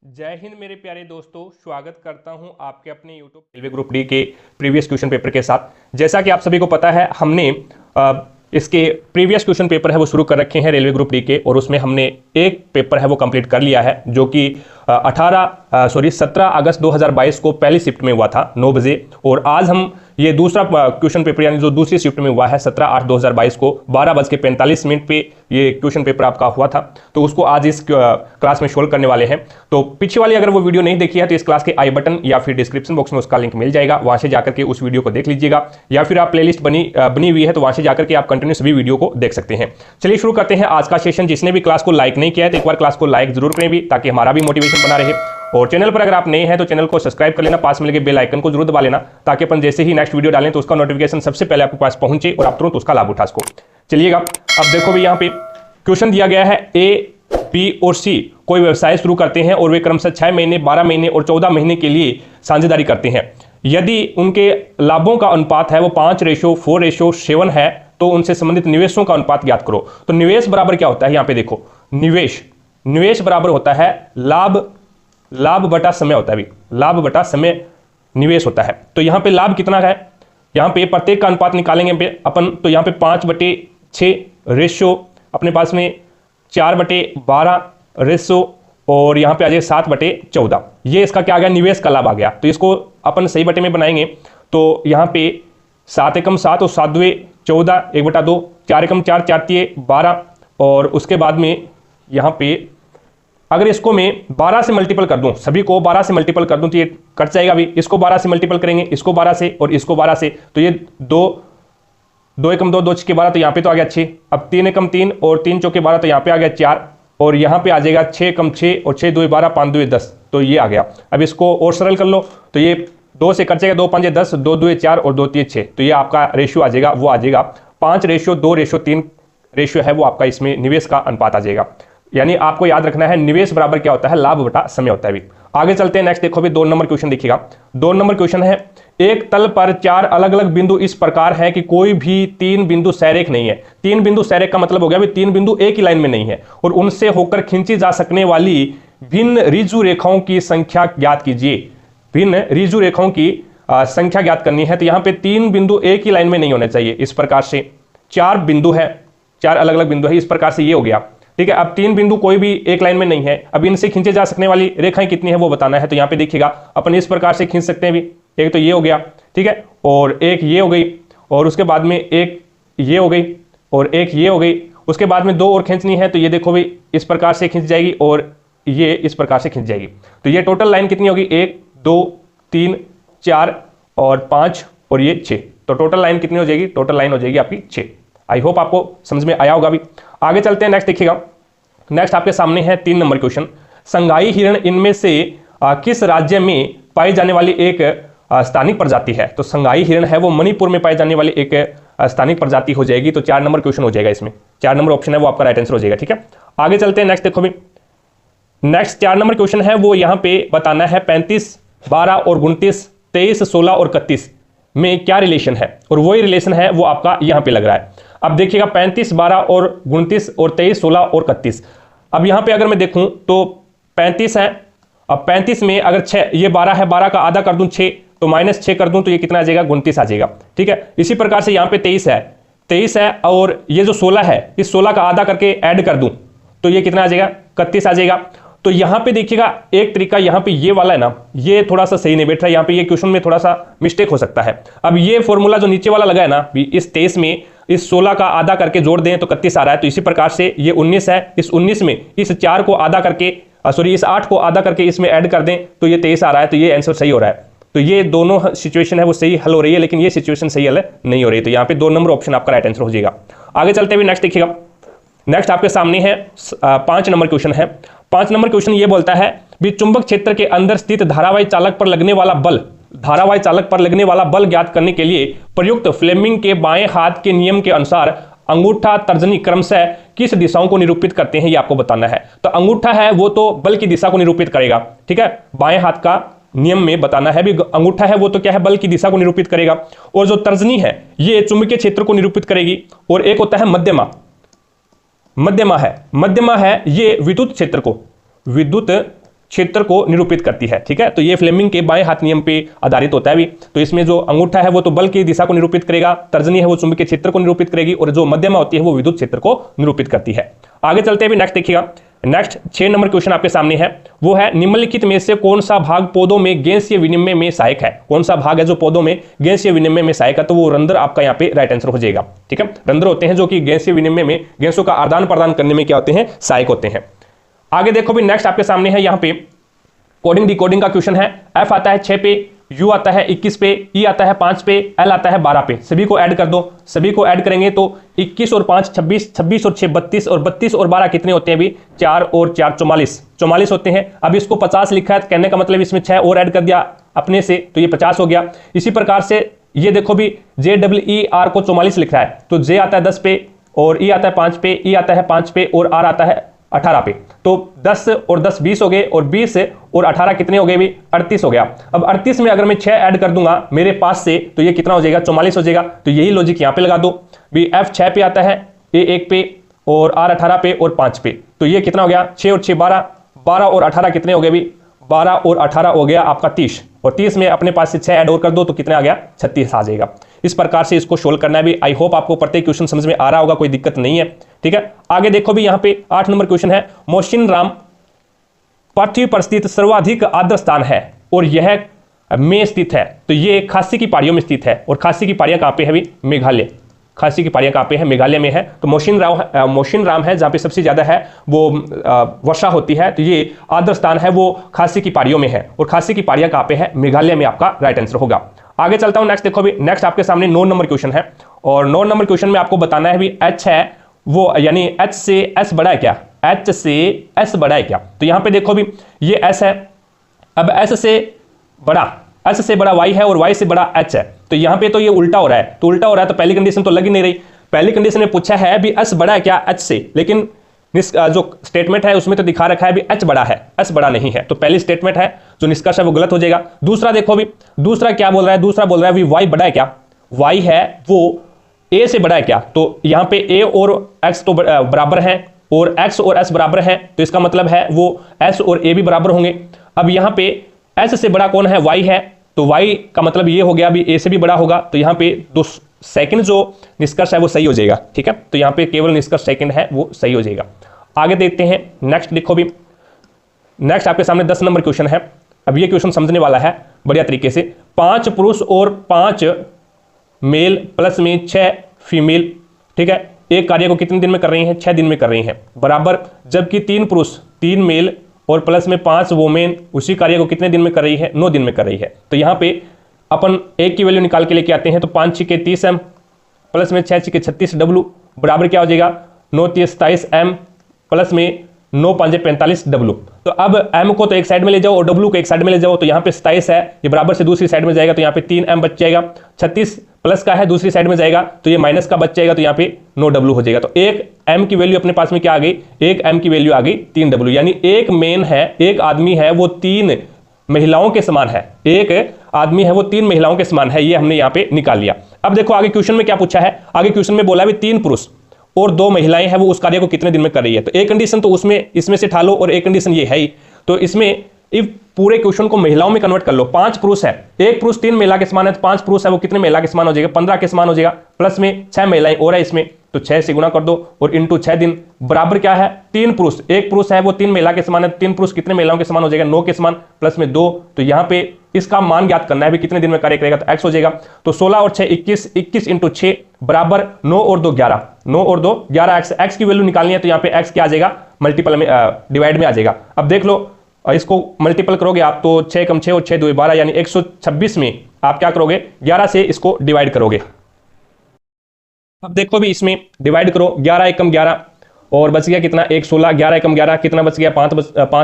जय हिंद मेरे प्यारे दोस्तों, स्वागत करता हूं आपके अपने यूट्यूब रेलवे ग्रुप डी के प्रीवियस क्वेश्चन पेपर के साथ। जैसा कि आप सभी को पता है, हमने इसके प्रीवियस क्वेश्चन पेपर है वो शुरू कर रखे हैं रेलवे ग्रुप डी के, और उसमें हमने एक पेपर है वो कंप्लीट कर लिया है, जो कि 17 अगस्त 2022 को पहली शिफ्ट में हुआ था 9 बजे। और आज हम ये दूसरा क्वेश्चन पेपर यानी जो दूसरी शिफ्ट में हुआ है 17/8/2022 को 12:45 पे ये क्वेश्चन पेपर आपका हुआ था, तो उसको आज इस क्लास में सोल्व करने वाले हैं। तो पीछे वाली अगर वो वीडियो नहीं देखी है तो इस क्लास के आई बटन या फिर डिस्क्रिप्शन बॉक्स में उसका लिंक मिल जाएगा, वहां से जाकर के उस वीडियो को देख लीजिएगा, या फिर आप प्लेलिस्ट बनी हुई है तो वहां से जाकर के आप कंटिन्यू सभी वीडियो को देख सकते हैं। चलिए शुरू करते हैं आज का सेशन। जिसने भी क्लास को लाइक नहीं किया है तो एक बार क्लास को लाइक जरूर करें भी, ताकि हमारा भी मोटिवेशन बना रहे। और चैनल पर अगर आप नए हैं तो चैनल को सब्सक्राइब कर लेना, पास में लगे बेल आइकन को जरूर दबा लेना, ताकि अपन जैसे ही नेक्स्ट वीडियो डालें तो उसका नोटिफिकेशन सबसे पहले आपके पास पहुंचे और आप तुरंत उसका लाभ उठा सको। चलिएगा, अब देखो भी यहाँ पे क्वेश्चन दिया गया है, ए, बी और सी कोई व्यवसाय शुरू करते हैं और वे क्रमशः 6 महीने, 12 महीने और 14 महीने के लिए साझेदारी करते हैं। यदि उनके लाभों का अनुपात है वो 5:4:7 है तो उनसे संबंधित निवेशों का अनुपात ज्ञात करो। तो निवेश बराबर क्या होता है, यहाँ पे देखो, निवेश बराबर होता है लाभ बटा समय होता है भी, लाभ बटा समय निवेश होता है। तो यहाँ पे लाभ कितना है, यहाँ पे प्रत्येक का अनुपात निकालेंगे अपन, तो यहाँ पे 5/6 रेशो, अपने पास में 4/12 रेशो, और यहाँ पे आ जाए 7/14। ये इसका क्या आ गया, निवेश का लाभ आ गया। तो इसको अपन सही बटे में बनाएंगे तो यहाँ पे 7 एकम 7 और 7 दुए 14, 1/2, 4 एकम 4, 4 तिये 12, और उसके बाद में यहाँ पे अगर इसको मैं 12 से मल्टीपल कर दूं, सभी को 12 से मल्टीपल कर दूं तो ये कट जाएगा अभी। इसको 12 से मल्टीपल करेंगे, इसको 12 से और इसको 12 से, तो ये 2 एकम 2, 2 छक्के 12, तो यहाँ पे तो आ गया 6। अब 3 एकम 3 और 3 चौके 12, तो यहाँ पे आ गया 4, और यहाँ पे आ जाएगा 6 एकम 6 और 6 दुए 12, 5 दुए 10, तो ये आ गया। अब इसको और सरल कर लो तो ये 2 से कट जाएगा, 2 5 10, 2 दुए 4 और 2 3 6, तो ये आपका रेशियो आ जाएगा, वो आ जाएगा 5:2:3 रेशियो है वो आपका, इसमें निवेश का अनुपात आ जाएगा। यानी आपको याद रखना है निवेश बराबर क्या होता है, लाभ बटा समय होता है भी। आगे चलते हैं, नेक्स्ट देखो भी 2 नंबर क्वेश्चन देखिएगा। 2 नंबर क्वेश्चन है, एक तल पर 4 अलग अलग बिंदु इस प्रकार है कि कोई भी 3 बिंदु सैरेख नहीं है। 3 बिंदु सैरेख का मतलब हो गया भी 3 बिंदु एक ही लाइन में नहीं है, और उनसे होकर खींची जा सकने वाली भिन्न ऋजु रेखाओं की संख्या ज्ञात कीजिए। भिन्न ऋजु रेखाओं की संख्या ज्ञात करनी है। तो यहाँ पे 3 बिंदु एक ही लाइन में नहीं होने चाहिए। इस प्रकार से 4 बिंदु है, 4 अलग अलग बिंदु है, इस प्रकार से ये हो गया, ठीक है। अब 3 बिंदु कोई भी एक लाइन में नहीं है। अब इनसे खींचे जा सकने वाली रेखाएं कितनी है वो बताना है। तो यहाँ पे देखिएगा अपन इस प्रकार से खींच सकते हैं भी, एक तो ये हो गया, ठीक है, और एक ये हो गई, और उसके बाद में एक ये हो गई, और एक ये हो गई। उसके बाद में 2 और खींचनी है, तो ये देखो भी इस प्रकार से खींच जाएगी, और ये इस प्रकार से खींच जाएगी। तो ये टोटल लाइन कितनी होगी, 1 2 3 4 और 5 और ये 6, तो टोटल लाइन कितनी हो जाएगी, टोटल लाइन हो जाएगी आपकी 6। आई होप आपको समझ में आया होगा भी। आगे चलते हैं, नेक्स्ट देखिएगा। नेक्स्ट आपके सामने है 3 नंबर क्वेश्चन, संगाई हिरण इनमें से किस राज्य में पाई जाने वाली एक स्थानिक प्रजाति है। तो संगाई हिरण है वो मणिपुर में पाई जाने वाली एक स्थानिक प्रजाति हो जाएगी। तो 4 नंबर क्वेश्चन हो जाएगा, इसमें 4 नंबर ऑप्शन है वो आपका राइट आंसर हो जाएगा, ठीक है। आगे चलते हैं, नेक्स्ट देखो भी। नेक्स्ट 4 नंबर क्वेश्चन है वो यहाँ पे बताना है 35, 12 और 29, 23, 16 और 31 में क्या रिलेशन है, और वही रिलेशन है वो आपका यहाँ पे लग रहा है। अब देखिएगा 35, 12 और 29 और 23, 16 और 31। अब यहाँ पे अगर मैं देखूं तो 35 है, अब 35 में अगर 6, ये 12 है, 12 का आधा कर दूं 6, तो -6 कर दूं तो ये कितना आ जाएगा, 29 आ जाएगा, ठीक है। इसी प्रकार से यहाँ पे 23 है, और ये जो 16 है, इस 16 का आधा करके ऐड कर दूं तो ये कितना आ जाएगा, 31 आ जाएगा। तो यहाँ पे देखिएगा एक तरीका, यहाँ पे ये वाला है ना, ये थोड़ा सा सही नहीं बैठ रहा है, यहाँ पे ये क्वेश्चन में थोड़ा सा मिस्टेक हो सकता है। अब ये फॉर्मूला जो नीचे वाला लगा है ना, इस 23 में इस 16 का आधा करके जोड़ दें तो 31 आ रहा है। तो इसी प्रकार से ये 19 है, इस 19 में इस 4 को आधा करके इस 8 को आधा करके इसमें ऐड कर दें तो ये 23 आ रहा है। तो ये आंसर सही हो रहा है। तो ये दोनों सिचुएशन है वो सही हल हो रही है, लेकिन ये सिचुएशन सही हल नहीं हो रही। तो यहाँ पे 2 नंबर ऑप्शन आपका राइट आंसर हो जाएगा। आगे चलते हुए नेक्स्ट देखिएगा। नेक्स्ट आपके सामने है 5 नंबर क्वेश्चन है। 5 नंबर क्वेश्चन ये बोलता है भी चुंबक क्षेत्र के अंदर स्थित धारावाही चालक पर लगने वाला बल ज्ञात करने के लिए प्रयुक्त फ्लेमिंग के बाएं हाथ के नियम के अनुसार अंगूठा तर्जनी क्रमशः किस दिशाओं को निरूपित करते हैं, ये आपको बताना है। तो अंगूठा है वो तो बल की दिशा को निरूपित करेगा, ठीक है। बाएं हाथ का नियम में बताना है भी अंगूठा है वो तो क्या है, बल की दिशा को निरूपित करेगा, और जो तर्जनी है ये चुंबकीय क्षेत्र को निरूपित करेगी। और एक होता है मध्यमा है ये विद्युत क्षेत्र को निरूपित करती है। ठीक है, तो ये फ्लेमिंग के बाएं हाथ नियम पे आधारित होता है भी। तो इसमें जो अंगूठा है वो तो बल की दिशा को निरूपित करेगा, तर्जनी है वो चुंबकीय क्षेत्र को निरूपित करेगी, और जो मध्यमा होती है वो विद्युत क्षेत्र को निरूपित करती है। आगे चलते हैं, नेक्स्ट देखिएगा। नेक्स्ट 6 नंबर क्वेश्चन आपके सामने है, वो है निम्नलिखित में से कौन सा भाग पौधों में गैसीय विनिमय में सहायक है। कौन सा भाग है जो पौधों में गैसीय विनिमय में सहायक है, तो वो रंध्र आपका यहाँ पे राइट आंसर हो जाएगा। ठीक है, रंध्र होते हैं जो कि गैसीय विनिमय में, गैसों का आदान प्रदान करने में क्या होते हैं, सहायक होते हैं। आगे देखो भी, नेक्स्ट आपके सामने है यहाँ पे कोडिंग डिकोडिंग का क्वेश्चन है। एफ आता है 6 पे, यू आता है 21 पे, ई आता है 5 पे, एल आता है 12 पे। सभी को ऐड कर दो, सभी को ऐड करेंगे तो 21 और 5 26, 26 और 6 32, और 32 और 12 कितने होते हैं अभी, 4 और 4 44 होते हैं। अब इसको 50 लिखा है, कहने का मतलब इसमें 6 और ऐड कर दिया अपने से, तो ये 50 हो गया। इसी प्रकार से ये देखो भी, JEER को 44 लिख रहा है, तो जे आता है 10 पे, और ई आता है 5 पे, ई आता है 5 पे, और आर आता है 18 पे। तो 10 और 10 20 हो गए, और 20 और 18 कितने हो गए भी, 38 हो गया। अब 38 में अगर मैं 6 ऐड कर दूंगा मेरे पास से, तो ये कितना हो जाएगा, 44 हो जाएगा। तो यही लॉजिक यहाँ पे लगा दो भी, एफ 6 पे आता है, ए 1 पे, और आर 18 पे, और 5 पे। तो ये कितना हो गया, 6 और 6 12, 12 और 18 कितने हो गए भी, 12 और 18 हो गया आपका 30, और 30 में अपने पास से 6 ऐड और कर दो तो कितना आ गया, 36 आ जाएगा। इस प्रकार से इसको सोल्व करना है भी। आई होप आपको प्रत्येक क्वेश्चन समझ में आ रहा होगा, कोई दिक्कत नहीं है। ठीक है, आगे देखो भी, यहाँ पे 8 नंबर क्वेश्चन है, मोशिनराम पृथ्वी पर स्थित सर्वाधिक आर्द्र स्थान है और यह में स्थित है। तो ये खासी की पहाड़ियों में स्थित है, और खासी की पहाड़ियां कहाँ पे है भी, मेघालय। खासी की पहाड़ियां कहाँ पे है, मेघालय में है। तो मोशिनराम है जहाँ पे सबसे ज्यादा है वो वर्षा होती है। तो ये आर्द्र स्थान है वो खासी की पहाड़ियों में है, और खासी की पहाड़ियां कहाँ पे है, मेघालय में आपका राइट आंसर होगा। आगे चलता हूं, नेक्स्ट देखो भी, नेक्स्ट आपके सामने 9 नंबर क्वेश्चन है, और 9 नंबर क्वेश्चन में आपको बताना है भी, एच है वो, यानी एच से एस बड़ा है क्या, एच से एस बड़ा है क्या। तो यहां पे देखो भी, ये एस है, अब एस से बड़ा वाई है, और वाई से बड़ा एच है। तो यहां पे तो ये उल्टा हो रहा है, तो उल्टा हो रहा है, तो पहली कंडीशन तो लग ही नहीं रही। पहली कंडीशन में पूछा है भी एस बड़ा है क्या एच से, लेकिन जो स्टेटमेंट है उसमें तो दिखा रखा है भी एच बड़ा है, एस बड़ा नहीं है। तो पहली स्टेटमेंट है जो निष्कर्ष है वो गलत हो जाएगा। दूसरा देखो भी, दूसरा क्या बोल रहा है, दूसरा बोल रहा है भी वाई बड़ा है क्या, वाई है वो ए से बड़ा है क्या। तो यहां पे ए और एक्स तो बराबर है, और एक्स और एस बराबर है, तो इसका मतलब है वो एस और ए भी बराबर होंगे। अब यहां पे एस से बड़ा कौन है, वाई है, तो वाई का मतलब ये हो गया भी ए से भी बड़ा होगा। तो यहां पे दो सेकंड जो निष्कर्ष है वो सही हो जाएगा। ठीक है, तो यहां पे केवल निष्कर्ष सेकंड है वो सही हो जाएगा। आगे देखते हैं, नेक्स्ट देखो भी, नेक्स्ट आपके सामने 10 नंबर क्वेश्चन है। अब ये क्वेश्चन समझने वाला है बढ़िया तरीके से। 5 पुरुष और 5 मेल प्लस में 6 फीमेल, ठीक है, एक कार्य को कितने दिन में कर रही हैं, 6 दिन में कर रही हैं, बराबर जबकि 3 पुरुष 3 मेल और प्लस में 5 वोमेन उसी कार्य को कितने दिन में कर रही है, 9 दिन में कर रही है। तो यहाँ पे अपन एक की वैल्यू निकाल के लेके आते हैं। तो 5 छिके 30 एम प्लस में 6 छिके 36 डब्लू बराबर क्या हो जाएगा, 9 3 27 एम प्लस में 9 5 45 डब्लू। तो अब m को तो एक साइड में ले जाओ और w को एक साइड में ले जाओ। तो यहाँ पे 27 है, ये बराबर से दूसरी साइड में जाएगा, तो यहाँ पे 3m बच जाएगा। 36 प्लस का है, दूसरी साइड में जाएगा, तो ये माइनस का बच जाएगा, तो यहाँ पे 9w हो जाएगा। तो एक m की वैल्यू अपने पास में क्या आ गई, एक m की वैल्यू आ गई 3w, यानी एक मेन है, एक आदमी है वो 3 महिलाओं के समान है, एक आदमी है वो 3 महिलाओं के समान है। ये हमने यहाँ पे निकाल लिया। अब देखो आगे क्वेश्चन में क्या पूछा है, आगे क्वेश्चन में बोला भी 3 पुरुष और 2 महिलाएं हैं वो उस कार्य को कितने दिन में कर रही है। तो एक कंडीशन तो उसमें इसमें से ठालो और एक कंडीशन ये है ही। तो इसमें इफ पूरे क्वेश्चन को महिलाओं में कन्वर्ट कर लो, 5 पुरुष है, एक पुरुष 3 महिला के समान है, तो 5 पुरुष है वो कितने महिला के समान हो जाएगा, 15 के समान हो जाएगा, प्लस में 6 महिलाएं और है इसमें, तो 6 से गुणा कर दो और इंटू 6 दिन बराबर क्या है 3 पुरुष, एक पुरुष है वो 3 महिला के समान है, 3 पुरुष कितने महिलाओं के समान हो जाएगा, 9 के समान, प्लस में 2। तो यहाँ पे इसका मान ज्ञात करना है भी कितने दिन में कार्य करेगा, तो x हो जाएगा। तो 16 और 6 21, 21 इंटू 6 बराबर 9 और 2 11, 9 और 2 11, x की वैल्यू निकालनी है, तो यहाँ पे x क्या आ जाएगा, मल्टीपल में डिवाइड में आ जाएगा। अब देख लो इसको मल्टीपल करोगे आप तो 6 कम 6 और 6 2 12, यानी 126 में आप क्या करोगे 11 से इसको डिवाइड करोगे। अब देखो भी इसमें डिवाइड करो, 11 एकम 11 और बच गया कितना 1 16, 11 एकम 11 कितना बच गया 5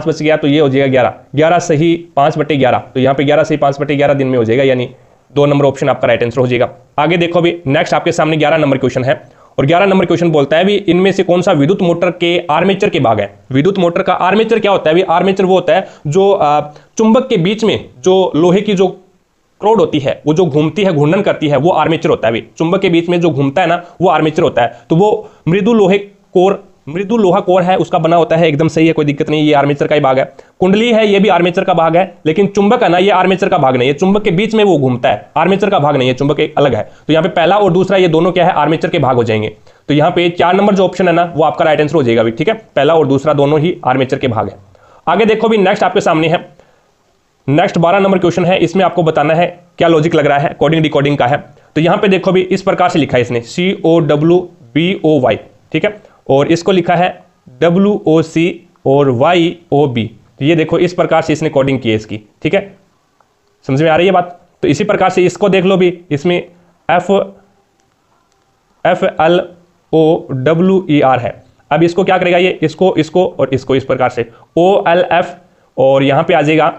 बच गया, तो ये हो जाएगा 11, 11 सही 5/11, तो यहाँ पे 11 सही 5/11 दिन में हो जाएगा, यानी 2 नंबर ऑप्शन आपका राइट आंसर हो जाएगा। आगे देखो भी नेक्स्ट आपके सामने 11 नंबर क्वेश्चन है और 11 नंबर क्वेश्चन बोलता है भी इनमें से कौन सा विद्युत मोटर के आर्मेचर के भाग है। विद्युत मोटर का आर्मेचर क्या होता है, आर्मेचर वो होता है जो चुंबक के बीच में जो लोहे की जो क्रोड होती है वो जो घूमती है घूर्णन करती है वो आर्मेचर होता है। चुंबक के बीच में जो घूमता है ना वो आर्मेचर होता है। तो वो मृदु लोहे कोर मृदु लोहा कोर है उसका बना होता है, एकदम सही है, कोई दिक्कत नहीं, ये आर्मेचर का ही भाग है। कुंडली है ये भी आर्मेचर का भाग है, लेकिन चुंबक है ना ये आर्मेचर का भाग नहीं है, चुंबक के बीच में वो घूमता है, आर्मेचर का भाग नहीं है, चुंबक एक अलग है। तो यहाँ पे पहला और दूसरा ये दोनों क्या है, आर्मेचर के भाग हो जाएंगे। तो यहाँ पे 4 नंबर जो ऑप्शन है ना वो आपका राइट आंसर हो जाएगा, ठीक है, पहला और दूसरा दोनों ही आर्मेचर के भाग है। आगे देखो भी नेक्स्ट आपके सामने है, नेक्स्ट 12 नंबर क्वेश्चन है, इसमें आपको बताना है क्या लॉजिक लग रहा है, कोडिंग डिकोडिंग का है। तो यहाँ पे देखो भी इस प्रकार से लिखा है इसने COWBOY, ठीक है, और इसको लिखा है WOC और YOB। तो ये देखो इस प्रकार से इसने कोडिंग की है इसकी, ठीक है, समझ में आ रही है बात। तो इसी प्रकार से इसको देख लो भी, इसमें FLOWER है। अब इसको क्या करेगा ये, इसको और इसको इस प्रकार से OLF और यहाँ पे आ जाएगा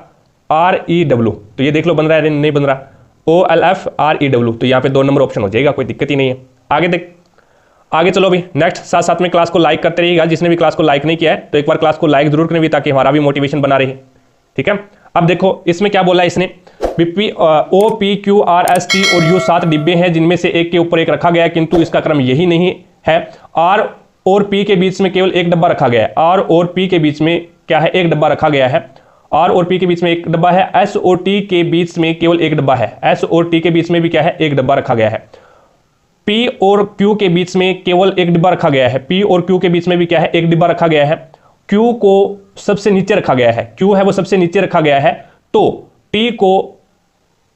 REW। तो ये देख लो बन रहा है नहीं बन रहा, OLF REW। तो यहाँ पे 2 नंबर ऑप्शन हो जाएगा, कोई दिक्कत ही नहीं है। आगे चलो भी नेक्स्ट, साथ में क्लास को लाइक करते रहिएगा। जिसने भी क्लास को लाइक नहीं किया है तो एक बार क्लास को लाइक जरूर करें भी, ताकि हमारा भी मोटिवेशन बना रहे, ठीक है। अब देखो इसमें क्या बोला है इसने, OPQRST और U 7 डिब्बे हैं जिनमें से एक के ऊपर एक रखा गया है, किंतु इसका क्रम यही नहीं है। R और P के बीच में केवल एक डब्बा रखा गया है। R और P के बीच में क्या है, एक डब्बा रखा गया है। R और P के बीच में एक डब्बा है। S और T के बीच में केवल एक डब्बा है। S और T के बीच में भी क्या है, एक डब्बा रखा गया है। P और Q के बीच में केवल एक डिब्बा रखा गया है। P और Q के बीच में भी क्या है, एक डिब्बा रखा गया है। Q को सबसे नीचे रखा गया है, Q है वो सबसे नीचे रखा गया है। तो T को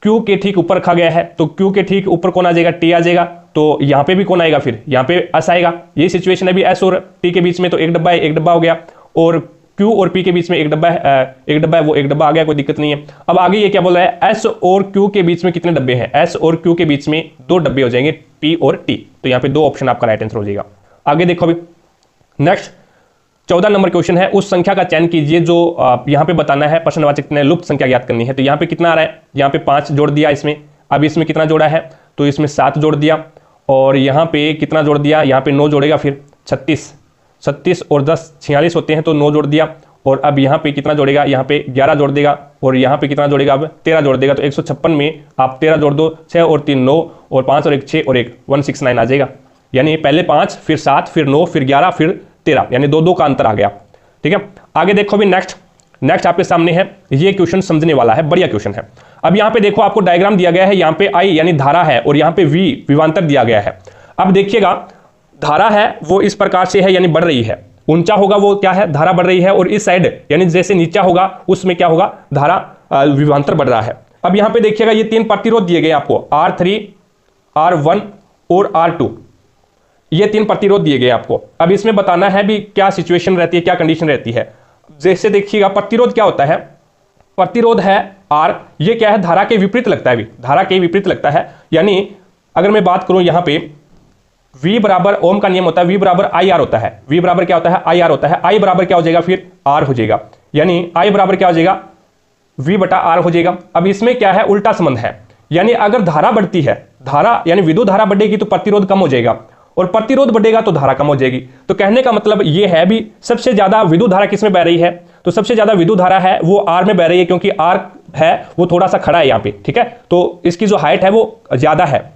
Q के ठीक ऊपर रखा गया है, तो Q के ठीक ऊपर कौन आ जाएगा, T आ जाएगा। तो यहाँ पे भी कौन आएगा, फिर यहाँ पे S आएगा। ये सिचुएशन है भी, S और T के बीच में तो एक डब्बा है, एक डब्बा हो गया, और Q और P के बीच में एक डब्बा है, वो एक डब्बा आ गया, कोई दिक्कत नहीं है। अब आगे ये क्या बोल रहा है, S और Q के बीच में कितने डब्बे हैं, S और Q के बीच में 2 डब्बे हो जाएंगे, P और T। तो यहाँ पे 2 ऑप्शन आपका राइट आंसर हो जाएगा। आगे देखो अभी नेक्स्ट 14 नंबर क्वेश्चन है, उस संख्या का चयन कीजिए जो यहाँ पे बताना है, प्रश्नवाचक ने लुप्त संख्या ज्ञात करनी है। तो यहाँ पे कितना आ रहा है, यहाँ पे 5 जोड़ दिया इसमें। अब इसमें कितना जोड़ा है, तो इसमें 7 जोड़ दिया, और यहाँ पे कितना जोड़ दिया, यहाँ पे 9 जोड़ेगा, फिर 36 और 10 46 होते हैं, तो 9 जोड़ दिया। और अब यहाँ पे कितना जोड़ेगा, यहाँ पे 11 जोड़ देगा, और यहाँ पे कितना जोड़ेगा, अब 13 जोड़ देगा। तो 156 में आप 13 जोड़ दो, 6 और 3 9, और 5 और 1 6 और 1 169 आ जाएगा। यानी पहले 5 फिर 7 फिर 9 फिर 11 फिर 13, यानी 2 का अंतर आ गया, ठीक है। आगे देखो भी नेक्स्ट आपके सामने है, ये क्वेश्चन समझने वाला है, बढ़िया क्वेश्चन है। अब यहाँ पे देखो आपको डायग्राम दिया गया है, यहाँ पे I यानी धारा है, और यहाँ पे V विभवांतर दिया गया है। अब देखिएगा धारा है वो इस प्रकार से है, यानी बढ़ रही है, ऊंचा होगा वो क्या है, धारा बढ़ रही है, और इस साइड यानी जैसे नीचा होगा उसमें क्या होगा, धारा विभवांतर बढ़ रहा है। अब यहाँ पे देखिएगा ये 3 प्रतिरोध दिए गए आपको, R3 R1 और R2, ये 3 प्रतिरोध दिए गए आपको। अब इसमें बताना है भी क्या सिचुएशन रहती है, क्या कंडीशन रहती है। जैसे देखिएगा प्रतिरोध क्या होता है, प्रतिरोध है R, ये क्या है, धारा के विपरीत लगता है, भी धारा के विपरीत लगता है। यानी अगर मैं बात करूं यहाँ पे V बराबर, ओम का नियम होता है, V बराबर IR होता है, V बराबर क्या होता है, IR होता है। I बराबर क्या हो जाएगा, फिर R हो जाएगा, यानी I बराबर क्या हो जाएगा, V बटा R हो जाएगा। अब इसमें क्या है, उल्टा संबंध है, यानी अगर धारा बढ़ती है, धारा यानी विद्युत धारा बढ़ेगी तो प्रतिरोध कम हो जाएगा, और प्रतिरोध बढ़ेगा तो धारा कम हो जाएगी। तो कहने का मतलब ये है भी सबसे ज्यादा विद्युत धारा किसमें बह रही है, तो सबसे ज्यादा विद्युत धारा है वो R में बह रही है, क्योंकि R है वो थोड़ा सा खड़ा है यहाँ पे, ठीक है, तो इसकी जो हाइट है वो ज्यादा है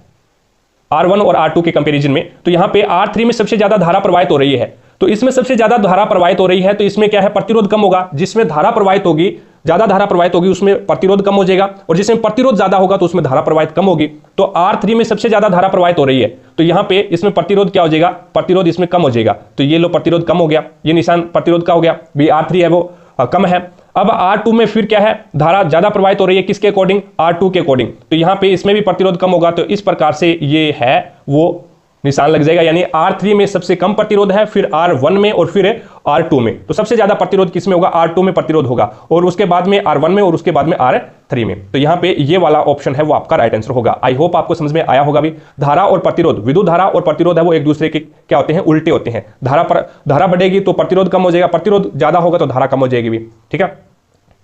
R1 और R2 के कंपैरिजन में। तो यहाँ पे R3 में सबसे ज्यादा धारा प्रवाहित हो रही है, तो इसमें सबसे ज्यादा धारा प्रवाहित हो रही है, तो इसमें क्या है, प्रतिरोध कम होगा। जिसमें धारा प्रवाहित होगी, ज्यादा धारा प्रवाहित होगी, उसमें प्रतिरोध कम हो जाएगा, और जिसमें प्रतिरोध ज्यादा होगा तो उसमें धारा प्रवाहित कम होगी। तो R3 में सबसे ज्यादा धारा प्रवाहित हो रही है, तो यहाँ पे इसमें प्रतिरोध क्या हो जाएगा, प्रतिरोध इसमें कम हो जाएगा। तो ये लो प्रतिरोध कम हो गया, ये निशान प्रतिरोध का हो गया, भी R3 है वो कम है। अब R2 में फिर क्या है, धारा ज्यादा प्रवाहित हो रही है, किसके अकॉर्डिंग, R2 के अकॉर्डिंग, तो यहाँ पे इसमें भी प्रतिरोध कम होगा। तो इस प्रकार से ये है वो निशान लग जाएगा, यानी R3 में सबसे कम प्रतिरोध है, फिर R1 में, और फिर R2 में। तो सबसे ज्यादा प्रतिरोध किसमें होगा, R2 में प्रतिरोध होगा, और उसके बाद में R1 में, और उसके बाद में R3 में। तो यहाँ पे ये वाला ऑप्शन है वो आपका राइट आंसर होगा। आई होप आपको समझ में आया होगा भी। धारा और प्रतिरोध, विद्युत धारा और प्रतिरोध है वो एक दूसरे के क्या होते हैं, उल्टे होते हैं। धारा बढ़ेगी तो प्रतिरोध कम हो जाएगा, प्रतिरोध ज्यादा होगा तो धारा कम हो जाएगी भी, ठीक है।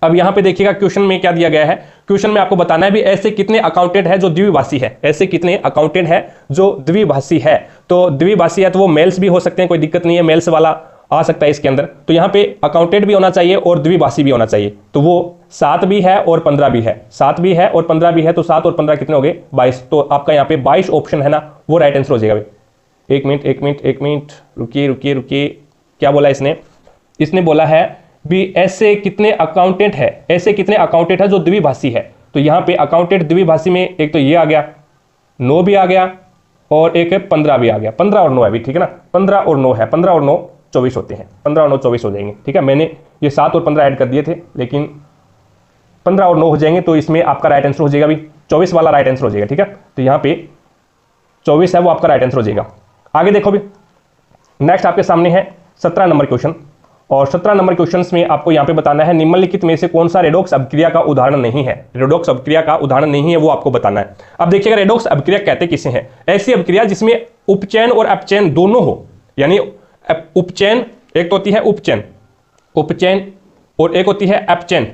अब यहाँ पे देखिएगा क्वेश्चन में क्या दिया गया है, क्वेश्चन में आपको बताना है भी ऐसे कितने अकाउंटेंट है जो द्विभाषी है, ऐसे कितने अकाउंटेंट है जो द्विभाषी है। तो द्विभाषी है तो वो मेल्स भी हो सकते हैं, कोई दिक्कत नहीं है, मेल्स वाला आ सकता है इसके अंदर। तो यहाँ पे अकाउंटेंट भी होना चाहिए और द्विभाषी भी होना चाहिए। तो वो 7 भी है और 15 भी है, 7 भी है और 15 भी है, तो 7 और 15 कितने हो गए, 22। तो आपका यहाँ पे 22 ऑप्शन है ना वो राइट आंसर हो जाएगा। एक मिनट रुकिए, क्या बोला इसने बोला है भी ऐसे कितने अकाउंटेंट है, ऐसे कितने अकाउंटेंट है जो द्विभाषी है। तो यहाँ पे अकाउंटेंट द्विभाषी में एक तो ये आ गया, 9 भी आ गया और एक 15 भी आ गया। 15 और 9 है भी, ठीक है ना, 15 और 9 है, 15 और 9 24 होते हैं, 15 और 9 24 हो जाएंगे, ठीक है। मैंने ये 7 और 15 ऐड कर दिए थे, लेकिन 15 और 9 हो जाएंगे तो इसमें आपका राइट आंसर हो जाएगा भी 24 वाला राइट आंसर हो जाएगा, ठीक है। तो यहाँ पे 24 है वो आपका राइट आंसर हो जाएगा। आगे देखो भी, नेक्स्ट आपके सामने है 17 नंबर क्वेश्चन, और 17 नंबर क्वेश्चन में आपको यहाँ पे बताना है निम्नलिखित में से कौन सा रेडॉक्स अभिक्रिया का उदाहरण नहीं है। रेडॉक्स अभिक्रिया का उदाहरण नहीं है वो आपको बताना है। अब देखिएगा रेडॉक्स अभिक्रिया कहते किसे हैं, ऐसी अभिक्रिया जिसमें उपचयन और अपचयन दोनों हो, यानी उपचयन एक तो होती है उपचयन और एक होती है अपचयन।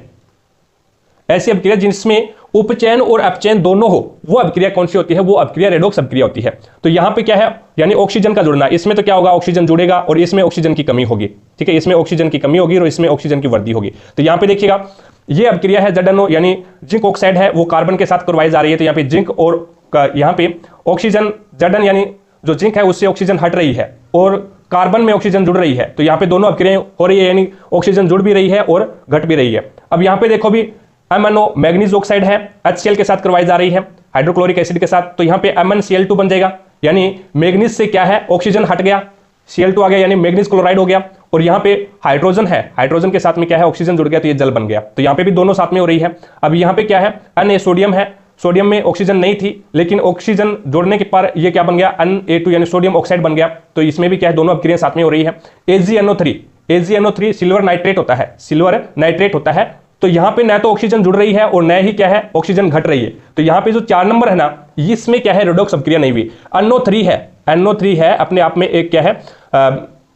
ऐसी अभिक्रिया जिसमें उपचयन और अपचयन दोनों हो वो अभिक्रिया कौन सी होती है, वो अभिक्रिया रेडॉक्स अभिक्रिया होती है। तो यहां पे क्या है, यानी ऑक्सीजन का जुड़ना, इसमें तो क्या होगा, ऑक्सीजन जुड़ेगा और इसमें ऑक्सीजन की कमी होगी, ठीक है, इसमें ऑक्सीजन की कमी होगी और इसमें ऑक्सीजन की वृद्धि होगी। तो यहां पे देखिएगा ये अभिक्रिया है ZnO, यानी जिंक ऑक्साइड है वो कार्बन के साथ करवाई जा रही है। तो यहाँ पे जिंक और यहाँ पे ऑक्सीजन Zn यानी जो जिंक है उससे ऑक्सीजन हट रही है और कार्बन में ऑक्सीजन जुड़ रही है। तो यहाँ पे दोनों अभिक्रियाएं हो रही है, यानी ऑक्सीजन जुड़ भी रही है और घट भी रही है। अब यहाँ पे देखो भी MnO मैग्नीज ऑक्साइड है, HCl के साथ करवाई जा रही है हाइड्रोक्लोरिक एसिड के साथ। तो यहाँ पे MnCl2 बन जाएगा, यानी मैग्नीज से क्या है, ऑक्सीजन हट गया, Cl2 आ गया, यानी मैग्नीज क्लोराइड हो गया। और यहाँ पे हाइड्रोजन है, हाइड्रोजन के साथ में क्या है, ऑक्सीजन जुड़ गया, तो ये जल बन गया। तो यहाँ पे भी दोनों साथ में हो रही है। अब यहाँ पे क्या है, Na सोडियम है, सोडियम में ऑक्सीजन नहीं थी, लेकिन ऑक्सीजन जोड़ने के पर ये क्या बन गया, Na2 यानी सोडियम ऑक्साइड बन गया। तो इसमें भी क्या है, दोनों अभिक्रियाएं साथ में हो रही है। AgNO3 सिल्वर नाइट्रेट होता है, सिल्वर नाइट्रेट होता है। तो यहाँ पे न तो ऑक्सीजन जुड़ रही है और न ही क्या है, ऑक्सीजन घट रही है। तो यहाँ पे जो 4 नंबर है ना, इसमें क्या है, रेडॉक्स अभिक्रिया नहीं हुई। NO3 है अपने आप में एक क्या है,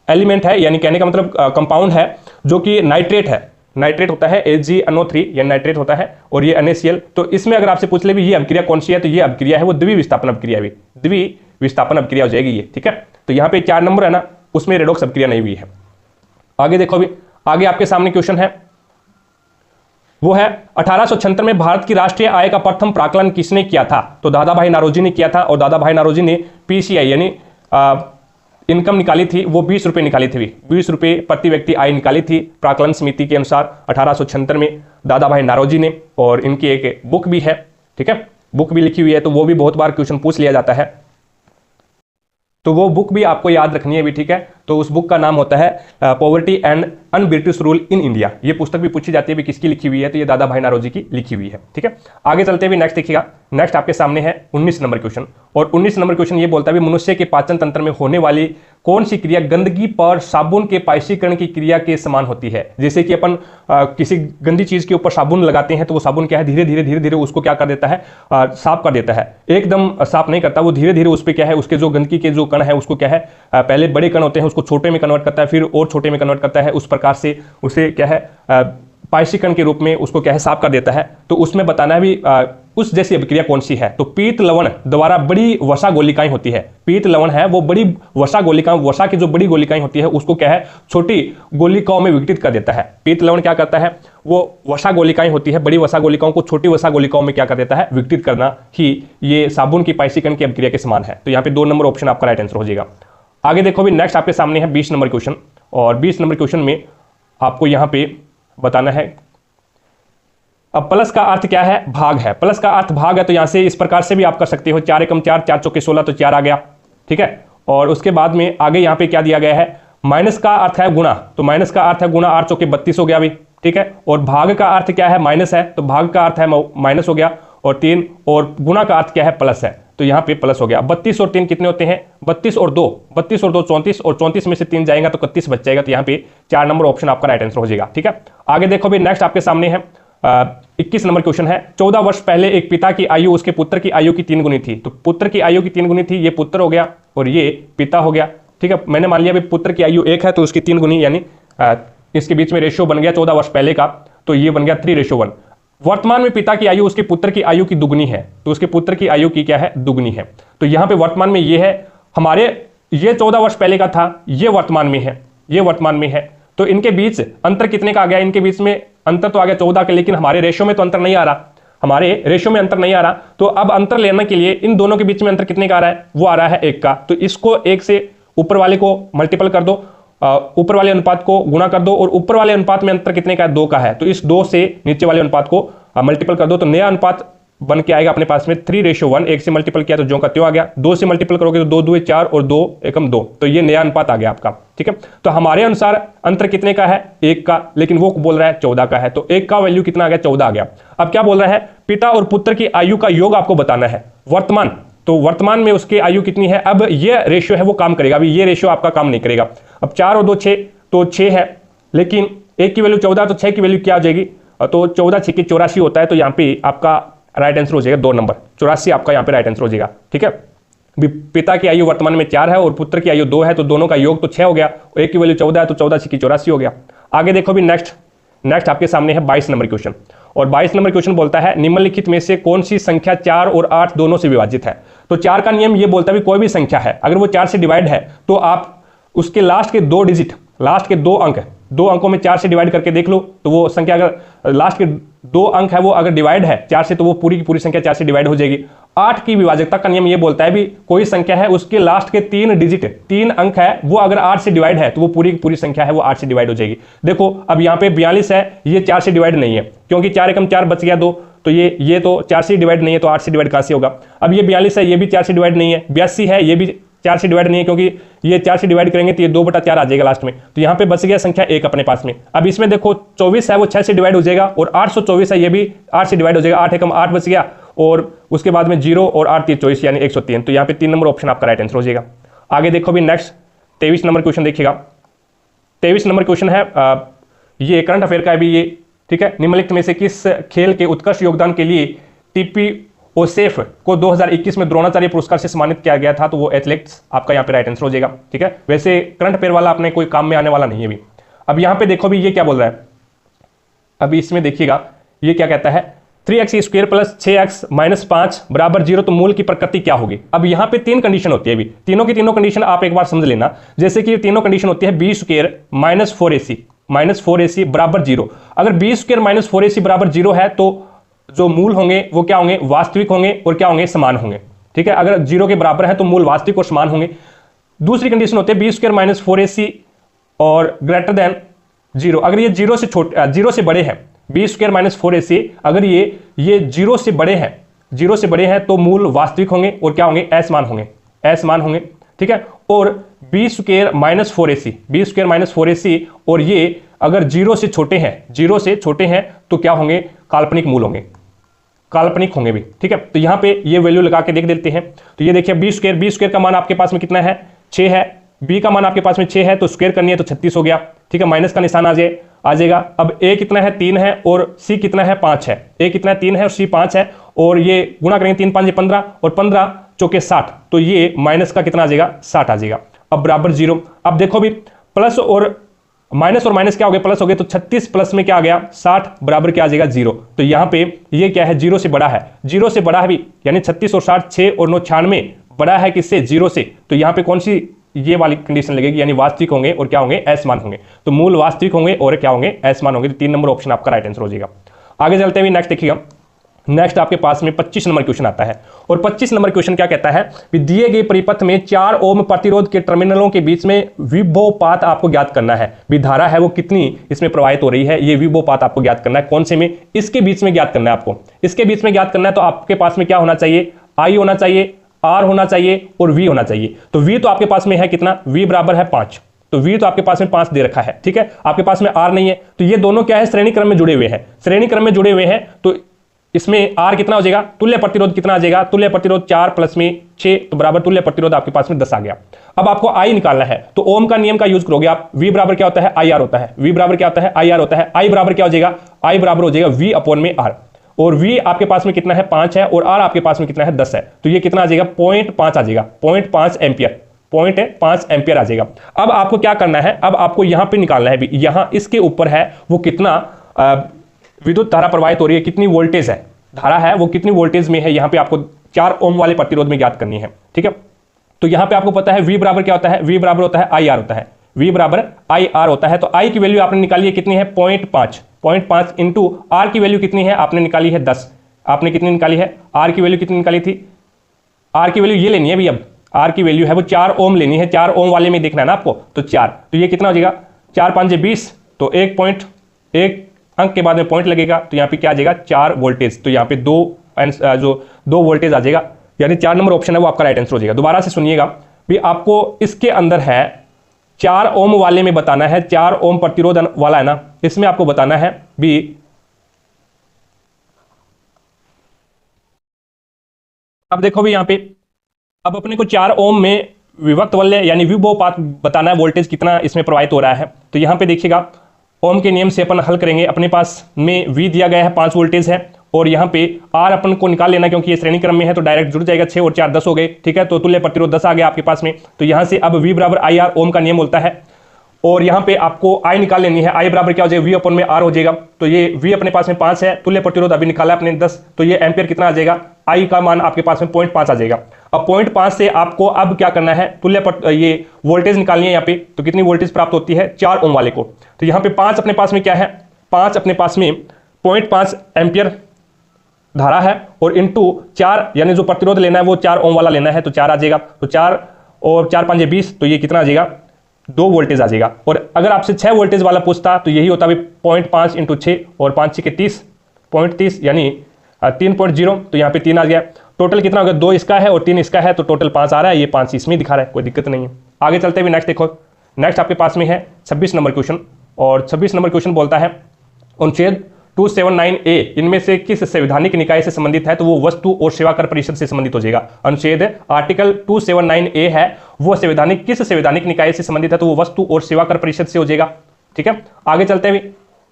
एलिमेंट है, यानी कहने का मतलब कंपाउंड है जो कि नाइट्रेट है, नाइट्रेट होता है AgNO3 या नाइट्रेट होता है, और ये NaCl। तो इसमें अगर आपसे पूछ ले भी ये अभिक्रिया कौन सी है, तो ये अभिक्रिया है वो द्विविस्थापन अभिक्रिया, भी द्विविस्थापन अभिक्रिया हो जाएगी ये, ठीक है। तो यहाँ पे 4 नंबर है ना, उसमें रेडॉक्स अभिक्रिया नहीं हुई है। आगे देखो भी, आगे आपके सामने क्वेश्चन है वो है 1876 में भारत की राष्ट्रीय आय का प्रथम प्राकलन किसने किया था। तो दादाभाई नारोजी ने किया था, और दादाभाई नारोजी ने PCI यानी इनकम निकाली थी, वो 20 रुपये निकाली थी, 20 रुपये प्रति व्यक्ति आय निकाली थी प्राकलन समिति के अनुसार 1876 में दादाभाई नारोजी ने। और इनकी एक बुक भी है, ठीक है, बुक भी लिखी हुई है, तो वो भी बहुत बार क्वेश्चन पूछ लिया जाता है, तो वो बुक भी आपको याद रखनी है भी, ठीक है। तो उस बुक का नाम होता है poverty and un-British rule in India. ये पुस्तक भी पूछी जाती है भी किसकी लिखी हुई है, तो ये दादाभाई नारोजी की लिखी हुई है, ठीक है। आगे चलते हुए नेक्स्ट देखिएगा, नेक्स्ट आपके सामने है 19 नंबर क्वेश्चन, और 19 नंबर क्वेश्चन ये बोलता है मनुष्य के पाचन तंत्र में होने वाली कौन सी क्रिया गंदगी पर साबुन के पाइशीकरण की क्रिया के समान होती है। जैसे कि अपन किसी गंदी चीज के ऊपर साबुन लगाते हैं, तो वो साबुन क्या है, धीरे धीरे उसको क्या कर देता है, साफ कर देता है, एकदम साफ नहीं करता, वो धीरे धीरे उस पर क्या है, उसके जो गंदगी के जो कण है उसको क्या है, पहले बड़े कण होते हैं उसको छोटे में कन्वर्ट करता है, फिर और छोटे में कन्वर्ट करता है, उस प्रकार से उसे क्या है पाइशीकरण के रूप में उसको क्या है साफ कर देता है। तो उसमें बताना है भी उस जैसी अभिक्रिया कौन सी है। तो पीत लवण द्वारा बड़ी वसा गोलिकाएं होती है, पीत लवण है वो बड़ी वसा गोलिकाएं, वसा की जो बड़ी गोलिकाएं होती है उसको क्या है छोटी गोलिकाओं में विघटित कर देता है। पीत लवण क्या करता है, वो वसा गोलिकाएं होती है, बड़ी वसा गोलिकाओं को छोटी वसा गोलिकाओं में क्या कर देता है, विघटित करना ही ये साबुन की पाइशीकरण की अभिक्रिया के समान है। तो यहाँ पे 2 नंबर ऑप्शन आपका राइट आंसर हो जाएगा। आगे देखो भी, नेक्स्ट आपके सामने है 20 नंबर क्वेश्चन, और 20 नंबर क्वेश्चन में आपको यहाँ पे बताना है, अब प्लस का अर्थ क्या है, भाग है, प्लस का अर्थ भाग है। तो यहां से इस प्रकार से भी आप कर सकते हो, 4 एकम 4, 4 चौके 16, तो 4 आ गया, ठीक है। और उसके बाद में आगे यहाँ पे क्या दिया गया है, माइनस का अर्थ है गुणा, तो माइनस का अर्थ है गुणा, 8 चौके 32 हो गया भी, ठीक है। और भाग का अर्थ क्या है, माइनस है, तो भाग का अर्थ है माइनस हो गया, और 3, और गुणा का अर्थ क्या है, प्लस है, तो यहाँ पे प्लस हो गया। 32 और 3 कितने होते हैं, 32 और 2 34, और 34 में से 3 जाएगा तो 31 बच जाएगा। तो यहाँ पे 4 नंबर ऑप्शन आपका राइट आंसर हो जाएगा, ठीक है। आगे देखो भी, नेक्स्ट आपके सामने है 21 नंबर क्वेश्चन है, 14 वर्ष पहले एक पिता की आयु उसके पुत्र की आयु की 3 गुनी थी। तो पुत्र की आयु की 3 गुनी थी, ये पुत्र हो गया और ये पिता हो गया, ठीक है। मैंने मान लिया भी पुत्र की आयु 1 है तो उसकी 3 गुनी, यानी इसके बीच में रेशियो बन गया 14 वर्ष पहले का, तो ये बन गया 3:1। वर्तमान में पिता की आयु उसके पुत्र की आयु की दुगनी है, तो उसके पुत्र की आयु की क्या है, दुगनी है। तो यहाँ पे वर्तमान में ये है, हमारे ये 14 वर्ष पहले का था, ये वर्तमान में है, ये वर्तमान में है। तो इनके बीच अंतर कितने का आ गया, इनके बीच में अंतर तो आ गया 14 का, लेकिन हमारे रेशो में तो अंतर नहीं आ रहा, हमारे रेशो में अंतर नहीं आ रहा। तो अब अंतर लेने के लिए इन दोनों के बीच में अंतर कितने का आ रहा है, वो आ रहा है 1 का। तो इसको 1 से ऊपर वाले को मल्टीपल कर दो ऊपर वाले अनुपात को गुणा कर दो और ऊपर वाले अनुपात में अंतर कितने का है, 2 का है, तो इस 2 से नीचे वाले अनुपात को मल्टीपल कर दो तो नया अनुपात बन के आएगा अपने पास में 3:1। 1 से मल्टीपल किया तो जो का त्यों आ गया, 2 से मल्टीपल करोगे तो 2 2 4 और 2 एकम 2, तो ये नया अनुपात आ गया आपका। ठीक है, तो हमारे अनुसार अंतर कितने का है, 1 का, लेकिन वो बोल रहा है 14 का है, तो 1 का वैल्यू कितना आ गया, 14 आ गया। अब क्या बोल रहा है, पिता और पुत्र की आयु का योग आपको बताना है वर्तमान, तो वर्तमान में उसकी आयु कितनी है। अब ये रेशियो है वो काम करेगा, अभी ये रेशियो आपका काम नहीं करेगा। अब 4 और 2 6, तो 6 है, लेकिन 1 की वैल्यू 14, तो 6 की वैल्यू क्या आ जाएगी, तो 14 6 84 होता है, तो यहाँ पे आपका राइट आंसर हो जाएगा 2 नंबर, 84 आपका यहाँ पे राइट आंसर हो जाएगा। ठीक है, पिता की आयु वर्तमान में 4 है और पुत्र की आयु 2 है, तो दोनों का योग तो 6 हो गया, 1 की वैल्यू 14 है, तो 14 6 84 हो गया। आगे देखो भी नेक्स्ट आपके सामने है 22 नंबर क्वेश्चन, और 22 नंबर क्वेश्चन बोलता है निम्नलिखित में से कौन सी संख्या 4 और 8 दोनों से विभाजित है। तो 4 का नियम ये बोलता है कोई भी संख्या है अगर वो 4 से डिवाइड है तो आप उसके लास्ट के 2 डिजिट, लास्ट के 2 अंक, 2 अंकों में 4 से डिवाइड करके देख लो, तो वो संख्या अगर लास्ट के 2 अंक है वो अगर डिवाइड है 4 से, तो वो पूरी की पूरी संख्या 4 से डिवाइड हो जाएगी। 8 की विभाजकता का नियम ये बोलता है भी कोई संख्या है उसके लास्ट के 3 डिजिट, 3 अंक है, वो अगर 8 से डिवाइड है तो वो पूरी की पूरी संख्या है वो 8 से डिवाइड हो जाएगी। देखो अब यहाँ पे 42 है, ये 4 से डिवाइड नहीं है क्योंकि 4 एकम 4 बच गया 2, तो ये तो 4 से डिवाइड नहीं है, तो 8 से डिवाइड कहां से होगा। अब ये 42 है, ये भी 4 से डिवाइड नहीं है, 82 है, ये भी 4 से डिवाइड नहीं है क्योंकि ये 4 से डिवाइड करेंगे तो ये 2/4 आ जाएगा लास्ट में, तो यहाँ पे बच गया संख्या 1 अपने पास में। अब इसमें देखो 24 है वो 6 से डिवाइड हो जाएगा, और 824 है ये भी 8 से डिवाइड हो जाएगा, 8 एकम 8 बच गया, और उसके बाद में 0 और 8 3 24 यानी 103, तो यहाँ पे 3 नंबर ऑप्शन आपका राइट आंसर हो जाएगा। आगे देखो भी नेक्स्ट 23 नंबर क्वेश्चन देखिएगा। 23 नंबर क्वेश्चन है ये करंट अफेयर का है भी ये। ठीक है, निम्नलिखित में से किस खेल के उत्कृष्ट योगदान के लिए टीपी ओसेफ को 2021 में द्रोणाचार्य पुरस्कार से सम्मानित किया गया था, तो वो एथलेटिक्स आपका यहाँ पे राइट आंसर हो जाएगा। ठीक है, वैसे करंट अफेयर वाला अपने कोई काम में आने वाला नहीं है अभी। अब यहाँ पे देखो भी ये क्या बोल रहा है, अभी इसमें देखिएगा ये क्या कहता है, 3x² प्लस 6x माइनस 5 बराबर 0, तो मूल की प्रकृति क्या होगी। अब यहाँ पे 3 कंडीशन होती है, अभी तीनों की तीनों कंडीशन आप एक बार समझ लेना। जैसे कि तीनों कंडीशन होती है b² माइनस 4ac बराबर 0। अगर b² माइनस 4ac बराबर 0 है तो जो मूल होंगे वो क्या होंगे, वास्तविक होंगे और क्या होंगे, समान होंगे। ठीक है, अगर 0 के बराबर है तो मूल वास्तविक और समान होंगे। दूसरी कंडीशन होती है b² माइनस 4ac और ग्रेटर देन 0। अगर ये 0 से बड़े हैं, b² माइनस 4ac अगर ये 0 से बड़े हैं तो मूल वास्तविक होंगे और क्या होंगे, असमान होंगे। ठीक है, और b² माइनस 4ac और ये अगर 0 से छोटे हैं तो क्या होंगे, काल्पनिक मूल होंगे, काल्पनिक होंगे भी। ठीक है, तो यहां पे ये वैल्यू लगा के देख देते हैं। तो ये देखिए b² का मान आपके पास में कितना है, 6 है, b का मान आपके पास में 6 है, तो स्क्वायर करनी है तो 36 हो गया। ठीक है, माइनस का निशान आ जाएगा। अब a कितना है, 3 है, और c कितना है, 5 है। a कितना है, 3 है और c 5 है, और ये गुणा करेंगे 3 5 15 और 15 चौके 60, तो ये माइनस का कितना आ जाएगा, 60 आ जाएगा। अब बराबर 0। अब देखो भी प्लस और माइनस क्या हो गया, प्लस हो गया, तो 36 प्लस में क्या आ गया, 60 बराबर क्या आ जाएगा, 0। तो यहाँ पे ये क्या है, 0 से बड़ा है, 0 से बड़ा है भी, यानी 36 और 60 6 और 9 96 बड़ा है किससे, 0 से। तो यहाँ पे कौन सी ये वाली कंडीशन लगेगी, यानी वास्तविक होंगे और क्या होंगे, असमान होंगे। तो मूल वास्तविक होंगे और क्या होंगे, असमान होंगे। तो 3 नंबर ऑप्शन आपका राइट आंसर हो जाएगा। आगे चलते हुए नेक्स्ट देखिएगा, नेक्स्ट आपके पास में 25 नंबर क्वेश्चन आता है, और 25 नंबर क्वेश्चन क्या कहता है कि दिए गए परिपथ में 4 ओम प्रतिरोध के टर्मिनलों के बीच में विभवपात आपको ज्ञात करना है। विधारा है वो कितनी इसमें प्रवाहित हो रही है, ये विभवपात आपको ज्ञात करना है। कौन से में, इसके बीच में ज्ञात करना है आपको, इसके बीच में ज्ञात करना है। तो आपके पास में क्या होना चाहिए, I होना चाहिए, R होना चाहिए और V होना चाहिए। तो V तो आपके पास में है कितना, V बराबर है 5, तो V तो आपके पास में 5 दे रखा है। ठीक है, आपके पास में R नहीं है, तो ये दोनों क्या है, श्रेणी क्रम में जुड़े हुए हैं, तो इसमें R कितना हो जाएगा, तुल्य प्रतिरोध कितना आ जाएगा, तुल्य प्रतिरोध 4 प्लस में 6, तो बराबर तुल्य प्रतिरोध आपके पास में 10 आ गया। अब आपको I निकालना है, तो ओम का नियम का यूज करोगे आप। V बराबर क्या होता है, IR होता है, V बराबर क्या होता है, IR होता है। I बराबर क्या हो जाएगा, I बराबर हो जाएगा V अपॉन में R, और V आपके पास में कितना है, 5 है, और R आपके पास में कितना है, 10 है, तो ये कितना आ जाएगा, 0.5 आ जाएगा, 0.5 एम्पियर, 0.5 एम्पियर आ जाएगा। अब आपको क्या करना है, अब आपको यहां पे निकालना है, यहां इसके ऊपर है वो कितना विद्युत धारा प्रवाहित हो रही है, कितनी वोल्टेज है, धारा है वो कितनी वोल्टेज में है, यहां पे आपको 4 ओम वाले प्रतिरोध में ज्ञात करनी है। ठीक है, तो यहां पे आपको पता है V बराबर क्या होता है, V बराबर होता है IR होता है, V बराबर IR होता है। तो I की वैल्यू आपने निकाली है कितनी है, 0.5 इंटू R की वैल्यू कितनी है, आपने निकाली है 10। आपने कितनी निकाली है, R की वैल्यू कितनी निकाली थी, R की वैल्यू ये लेनी है भी। अब आर की वैल्यू है वो 4 ओम लेनी है, 4 ओम वाले में देखना है ना आपको, तो 4, तो ये कितना हो जाएगा 4 5 20, तो 1 अंक के बाद में पॉइंट लगेगा, तो यहाँ पे क्या आ जाएगा 4 वोल्टेज, तो यहाँ पे जो 2 वोल्टेज आ जाएगा, यानी 4 नंबर ऑप्शन है वो आपका राइट आंसर हो जाएगा। दोबारा से सुनिएगा भी, आपको इसके अंदर है 4 ओम वाले में बताना है, 4 ओम प्रतिरोध वाला है ना, इसमें आपको बताना है भी अब देखो भी यहाँ पे अब अपने को 4 ओम में विभक्त वलय यानी विभवपात बताना है, वोल्टेज कितना इसमें प्रवाहित हो रहा है। तो यहाँ पे देखिएगा ओम के नियम से अपन हल करेंगे, अपने पास में V दिया गया है 5 वोल्टेज है, और यहाँ पे R अपन को निकाल लेना क्योंकि ये श्रेणी क्रम में है, तो डायरेक्ट जुड़ जाएगा, 6 और 4 10 हो गए, ठीक है। तो तुल्य प्रतिरोध 10 आ गया आपके पास में, तो यहाँ से अब V बराबर IR ओम का नियम बोलता है, और यहाँ पे आपको I निकाल लेनी है, I बराबर क्या हो जाएगा V अपन में R हो जाएगा, तो ये V अपने पास में 5 है, तुल्य प्रतिरोध अभी निकाला अपने 10, तो ये एम्पियर कितना आ जाएगा, I का मान आपके पास में 0.5 आ जाएगा। अब 0.5 से आपको अब क्या करना है, ये वोल्टेज निकालनी है यहाँ पे, तो कितनी वोल्टेज प्राप्त होती है 4 ओम वाले को, तो यहाँ पे 5 अपने पास में क्या है, 5 अपने पास में 0.5 एम्पियर धारा है, और इंटू 4 यानी जो प्रतिरोध लेना है वो 4 ओम वाला लेना है, तो 4 आ जाएगा, तो 4 और 4 5 20, तो ये कितना आ जाएगा 2 वोल्टेज आ जाएगा। और अगर आपसे 6 वोल्टेज वाला पूछता तो यही होता है 0.5 इंटू 6 और 5 6 के 30, 0.30 यानी 3.0, तो यहाँ पे 3 आ गया। टोटल कितना हो गया, 2 इसका है और 3 इसका है, तो टोटल 5 आ रहा है, ये 5 इसमें दिखा रहा है, कोई दिक्कत नहीं है। आगे चलते हुए नेक्स्ट देखो, नेक्स्ट आपके पास में है 26 नंबर क्वेश्चन, और 26 नंबर क्वेश्चन बोलता है अनुच्छेद 279A इनमें से किस संवैधानिक निकाय से संबंधित है, तो वो वस्तु और सेवा कर परिषद से संबंधित हो जाएगा। अनुच्छेद आर्टिकल 279A है, वो संवैधानिक किस संवैधानिक निकाय से संबंधित है, तो वो वस्तु और सेवा कर परिषद से हो जाएगा, ठीक है। आगे चलते हुए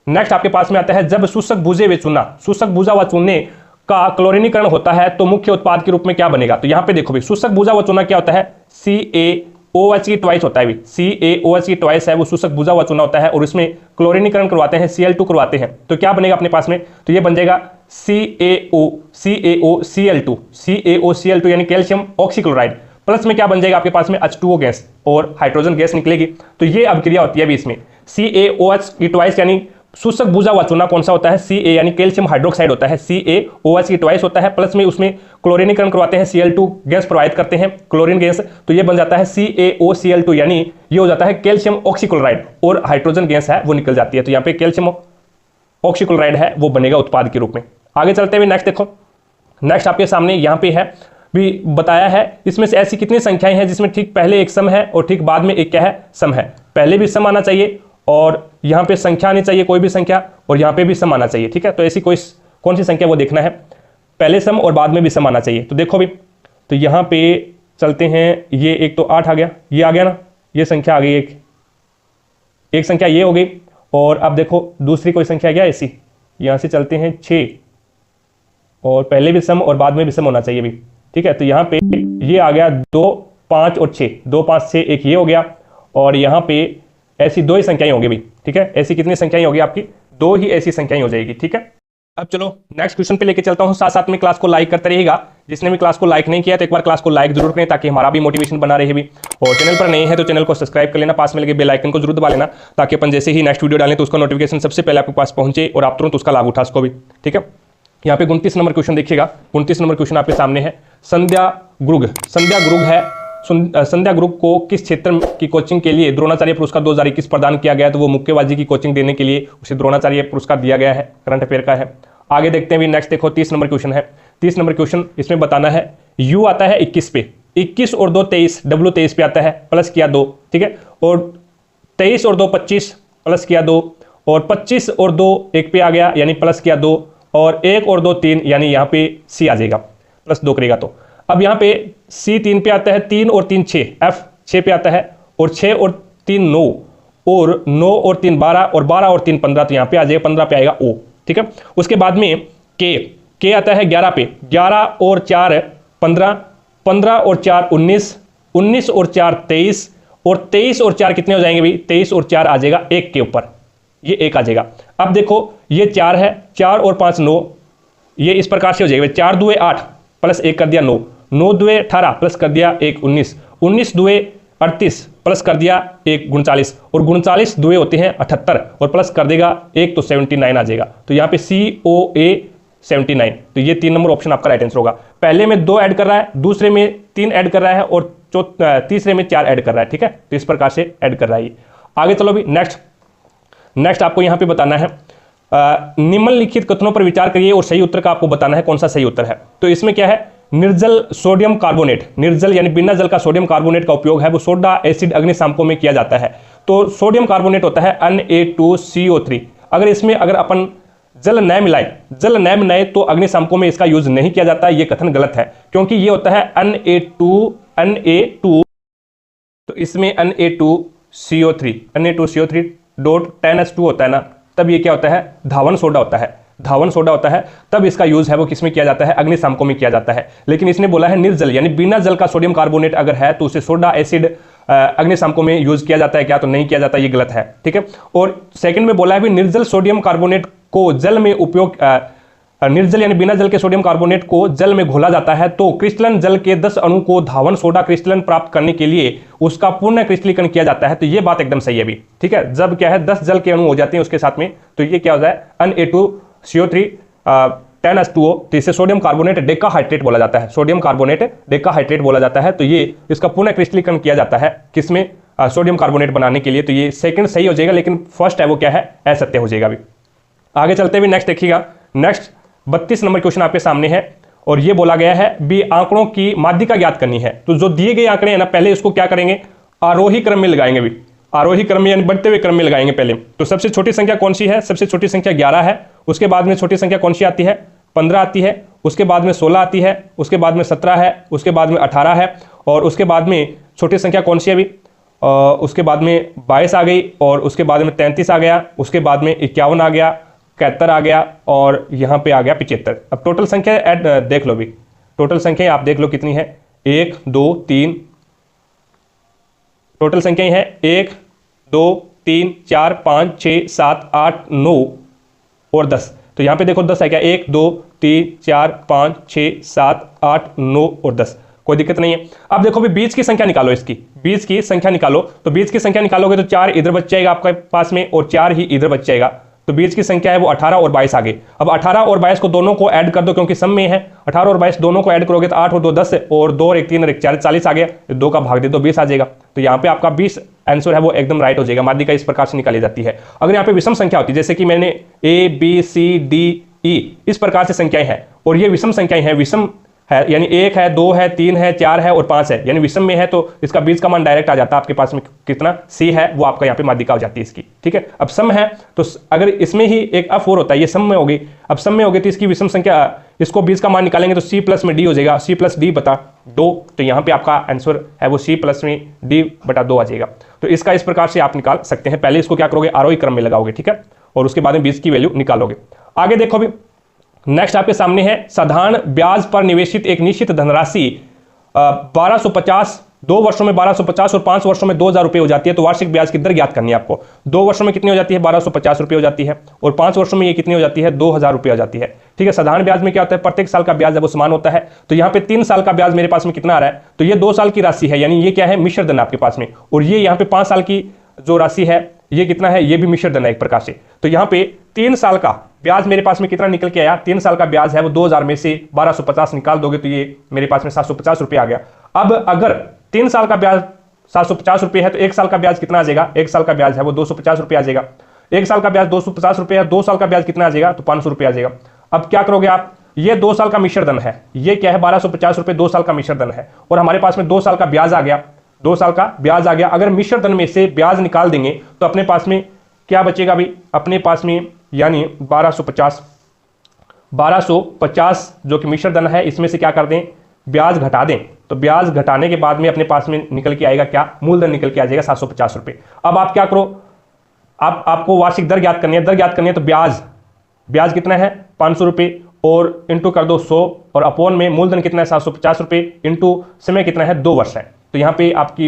नेक्स्ट आपके पास में आता है, जब शोषक भुजे व चूना, शोषक भुजा व चूने का क्लोरीनीकरण होता है तो मुख्य उत्पाद के रूप में क्या बनेगा, तो यहाँ पे देखो भाई शोषक भुजा व चूना क्या होता है, CaOH की ट्वाइस होता है, CaOH की ट्वाइस है वो शोषक भुजा व चूना होता है, और इसमें क्लोरीनीकरण करवाते हैं, Cl2 करवाते हैं, तो क्या बनेगा अपने पास में, तो ये बन जाएगा CaOCl2 यानी कैल्शियम ऑक्सीक्लोराइड, प्लस में क्या बन जाएगा आपके पास में H2O गैस और हाइड्रोजन गैस निकलेगी, तो ये अभिक्रिया होती है अभी इसमें। CaOH की ट्वाइस यानी शोषक भुजा व चूना कौन सा होता है, Ca यानी कैल्शियम हाइड्रोक्साइड होता है, CaOH की ट्वाइस होता है, प्लस में उसमें क्लोरीनीकरण करवाते हैं, Cl2 गैस प्रोवाइड करते हैं, क्लोरीन गैस, तो ये बन जाता है CaOCl2 यानी ये हो जाता है कैल्शियम ऑक्सीक्लोराइड, और हाइड्रोजन गैस है वो निकल जाती है, तो यहाँ पे कैल्शियम ऑक्सीक्लोराइड है वो बनेगा उत्पाद के रूप में। आगे चलते हुए नेक्स्ट देखो, नेक्स्ट आपके सामने यहाँ पे है भी बताया है, इसमें से ऐसी कितनी संख्याएं हैं जिसमें ठीक पहले एक सम है और ठीक बाद में एक क्या है, सम है। पहले भी सम आना चाहिए और यहाँ पे संख्या आनी चाहिए, कोई भी संख्या, और यहाँ पे भी सम आना चाहिए, ठीक है। तो ऐसी कौन सी संख्या वो देखना है, पहले सम और बाद में भी सम आना चाहिए। तो देखो भी, तो यहाँ पे चलते हैं, ये एक तो 8 आ गया, ये आ गया ना, ये संख्या आ गई, एक संख्या ये हो गई, और अब देखो दूसरी कोई संख्या क्या ऐसी, यहाँ से चलते हैं 6, और पहले भी सम और बाद में भी सम होना चाहिए भी, ठीक है। तो यहाँ पे ये आ गया 2 5 और 6, 2 5 6, एक ये हो गया, और यहाँ पे ऐसी 2 ही संख्याएं होगी भी, ठीक है। ऐसी कितनी संख्याएं होगी आपकी, 2 ही ऐसी संख्याएं हो जाएगी, ठीक है। अब चलो नेक्स्ट क्वेश्चन पे लेके चलता हूं, साथ साथ में क्लास को लाइक करते रहिएगा, जिसने भी क्लास को लाइक नहीं किया तो एक बार क्लास को लाइक जरूर करें ताकि हमारा भी मोटिवेशन बना रहे भी, और चैनल पर नए हैं तो चैनल को सब्सक्राइब कर लेना, पास में लगे बेल आइकन को जरूर दबा लेना ताकि अपन जैसे ही नेक्स्ट वीडियो डालें तो उसका नोटिफिकेशन सबसे पहले आपके पास पहुंचे और आप तुरंत उसका लाभ उठा सको भी, ठीक है। यहाँ पे 29 नंबर क्वेश्चन देखिएगा, 29 नंबर क्वेश्चन आपके सामने है, संध्या ग्रुग है, संध्या ग्रुप को किस क्षेत्र की कोचिंग के लिए द्रोणाचार्य पुरस्कार 2021 प्रदान किया गया, तो वो मुक्केबाजी की कोचिंग देने के लिए उसे द्रोणाचार्य पुरस्कार दिया गया है, करंट अफेयर का है। आगे देखते हैं भी नेक्स्ट देखो, 30 नंबर क्वेश्चन है, 30 नंबर क्वेश्चन इसमें बताना है, U आता है 21 पे, 21 और 2 23, W 23 पे आता है, प्लस किया 2, ठीक है, और 23 और 2 25, प्लस किया 2, और 25 और 2 1 पे आ गया यानी प्लस किया 2, और 1 और 2 3 यानी यहाँ पे C आ जाएगा, प्लस 2 करेगा। तो अब यहाँ पे C 3 पे आता है, 3 और 3 6, F 6 पे आता है, और 6 और 3 9, और 9 और 3 12, और 12 और 3 15, तो यहाँ पे आ जाएगा 15 पे आएगा O, ठीक है। उसके बाद में K आता है 11 पे, 11 और 4 15, 15 और 4 19, 19 और 4 23, और 23 और 4 कितने हो जाएंगे भाई, 23 और 4 आ जाएगा 1 के ऊपर, ये 1 आ जाएगा। अब देखो ये 4 है, 4 और 5 9, ये इस प्रकार से हो जाएगा, 4 दुए 8 प्लस 1 कर दिया 9, 9 दुए 18 प्लस कर दिया 1 19, 19 दुए 38 प्लस कर दिया 1 39, और 39 दुए होते हैं 78 और प्लस कर देगा 1 तो 79 आ जाएगा। तो यहाँ पे COA 79, तो ये 3 नंबर ऑप्शन आपका राइट आंसर होगा। पहले में 2 ऐड कर रहा है, दूसरे में 3 ऐड कर रहा है, और तीसरे में 4 ऐड कर रहा है, ठीक है। तो इस प्रकार से ऐड कर रहा है ये। आगे चलो भी नेक्स्ट आपको यहाँ पे बताना है निम्नलिखित कथनों पर विचार करिए और सही उत्तर का आपको बताना है कौन सा सही उत्तर है। तो इसमें क्या है, निर्जल सोडियम कार्बोनेट, निर्जल यानी बिना जल का सोडियम कार्बोनेट का उपयोग है वो सोडा एसिड अग्निशामकों में किया जाता है। तो सोडियम कार्बोनेट होता है Na2CO3। अगर इसमें अगर अपन जल न मिलाए तो अग्निशामकों में इसका यूज नहीं किया जाता है, ये कथन गलत है, क्योंकि ये होता है Na2 तो इसमें Na2CO3 डॉट 10H2 होता है ना, तब ये क्या होता है, धावन सोडा होता है, तब इसका यूज है वो किसमें किया जाता है, अग्निशामकों में किया जाता है। लेकिन इसने बोला है निर्जल यानी बिना जल का सोडियम कार्बोनेट अगर है तो उसे सोडा एसिड अग्निशामकों में यूज किया जाता है क्या, तो नहीं किया जाता, ये गलत है, ठीक है। और सेकंड में बोला है भी निर्जल सोडियम कार्बोनेट को जल में उपयोग निर्जल यानी बिना जल के सोडियम कार्बोनेट को जल में घोला जाता है तो क्रिस्टलन जल के 10 अणु को धावन सोडा क्रिस्टलन प्राप्त करने के लिए उसका पूर्ण क्रिस्टलीकरण किया जाता है। तो ये बात एकदम सही है भी, ठीक है। जब क्या है 10 जल के अणु हो जाते हैं उसके साथ में, तो ये क्या हो जाए Na2CO3 10H2O, तो इसे सोडियम कार्बोनेट डेकाहाइड्रेट बोला जाता है, सोडियम कार्बोनेट डेकाहाइड्रेट बोला जाता है। तो ये इसका पूर्ण क्रिस्टलीकरण किया जाता है किसमें, सोडियम कार्बोनेट बनाने के लिए। तो ये सेकंड सही हो जाएगा, लेकिन फर्स्ट है वो क्या है, असत्य हो जाएगा भी। आगे चलते हुए नेक्स्ट देखिएगा, नेक्स्ट 32 नंबर क्वेश्चन आपके सामने है और ये बोला गया है भी आंकड़ों की माध्यिका ज्ञात करनी है। तो जो दिए गए आंकड़े हैं ना, पहले इसको क्या करेंगे, आरोही क्रम में लगाएंगे भी, आरोही क्रम में यानी बढ़ते हुए क्रम में लगाएंगे पहले। तो सबसे छोटी संख्या कौन सी है, सबसे छोटी संख्या 11 है। उसके बाद में छोटी संख्या कौन सी आती है, 15 आती है। उसके बाद में 16 आती है। उसके बाद में 17 है। उसके बाद में 18 है। और उसके बाद में छोटी संख्या कौन सी है अभी, उसके बाद में 22 आ गई। और उसके बाद में 33 आ गया। उसके बाद में 51 आ गया, 71 आ गया और यहाँ पे आ गया 75। अब टोटल संख्या ऐड देख लो भी, टोटल संख्या आप देख लो कितनी है, 1 2 3, टोटल संख्या है 1 2 3 4 5 6 7 8 9 और 10। तो यहाँ पे देखो 10 है क्या, 1 2 3 4 5 6 7 8 9 और 10, कोई दिक्कत नहीं है। अब देखो भी बीच की संख्या निकालो, इसकी बीच की संख्या निकालो। तो बीच की संख्या निकालोगे तो 4 इधर बच जाएगा आपके पास में और 4 ही इधर बच जाएगा। तो बीच की संख्या है वो 18 और 22 आ गई। अब 18 और 22 को दोनों को ऐड कर दो, क्योंकि सम में है। 18 और 22 दोनों को ऐड करोगे तो 8 और 2 10 और 2 और 1 3 और 1 4 40 आ गया। 2 का भाग दे दो 20 आ जाएगा। तो यहाँ पे आपका 20 आंसर है वो एकदम राइट हो जाएगा। माध्यिका इस प्रकार से निकाली जाती है। अगर यहाँ पे विषम संख्या होती है, जैसे कि मैंने A B C D E इस प्रकार से संख्याएं हैं और ये विषम संख्याएं हैं, विषम है यानी 1 है 2 है 3 है 4 है और 5 है, यानी विषम में है तो इसका बीच का मान डायरेक्ट आ जाता है आपके पास में, कितना C है वो आपका यहाँ पे माध्यिका हो जाती है इसकी, ठीक है। अब सम है तो अगर इसमें ही एक F4 होता है, ये सम में होगी। अब सम में होगी तो इसकी विषम संख्या, इसको बीच का मान निकालेंगे तो C प्लस में D हो जाएगा, C प्लस D बटा 2। तो यहाँ पे आपका आंसर है वो C प्लस में D बटा 2 आ जाएगा। तो इसका इस प्रकार से आप निकाल सकते हैं। पहले इसको क्या करोगे, आरोही क्रम में लगाओगे, ठीक है, और उसके बाद में बीच की वैल्यू निकालोगे। आगे देखो भी, नेक्स्ट आपके सामने है साधारण ब्याज पर निवेशित एक निश्चित धनराशि 1250, 2 वर्षों में 1250 और 5 वर्षों में 2000 रुपये हो जाती है। तो वार्षिक ब्याज की दर ज्ञात करनी है आपको। 2 वर्षों में कितनी हो जाती है, 1250 रुपये हो जाती है और 5 वर्षों में ये कितनी हो जाती है, 2000 रुपये हो जाती है, ठीक है। साधारण ब्याज में क्या होता है, प्रत्येक साल का ब्याज है वो समान होता है। तो यहाँ पे 3 साल का ब्याज मेरे पास में कितना आ रहा है, तो ये 2 साल की राशि है, यानी ये क्या है, मिश्र धन आपके पास में। और ये यहाँ पे 5 साल की जो राशि है ये कितना है, ये भी मिश्र धन है एक प्रकार से। तो यहाँ पे 3 साल का ब्याज मेरे पास में कितना निकल के आया, 3 साल का ब्याज है वो 2000 में से 1250 निकाल दोगे तो ये मेरे पास में 750 रुपये आ गया। अब अगर 3 साल का ब्याज 750 रुपये है तो 1 साल का ब्याज कितना आ जाएगा, 1 साल का ब्याज है वो 250 रुपये आ जाएगा। 1 साल का ब्याज 250 रुपये है, 2 साल का ब्याज कितना आ जाएगा, तो 500 रुपये आ जाएगा। अब क्या करोगे आप, ये 2 साल का मिश्र धन है, ये क्या है 1250 रुपये 2 साल का मिश्र धन है और हमारे पास में 2 साल का ब्याज आ गया, 2 साल का ब्याज आ गया। अगर मिश्र धन में से ब्याज निकाल देंगे तो अपने पास में क्या बचेगा भाई, अपने पास में यानी 1250 जो कि मिश्र धन है, इसमें से क्या कर दें, ब्याज घटा दें। तो ब्याज घटाने के बाद में अपने पास में निकल के आएगा क्या, मूलधन निकल के आ जाएगा 750 रुपये। अब आप क्या करो, आपको वार्षिक दर ज्ञात करनी है, दर ज्ञात करनी है तो ब्याज कितना है 500 रुपये और इंटू कर दो 100 और अपोन में मूलधन कितना है 750 रुपये इंटू समय कितना है 2 वर्ष है। तो यहाँ पे आपकी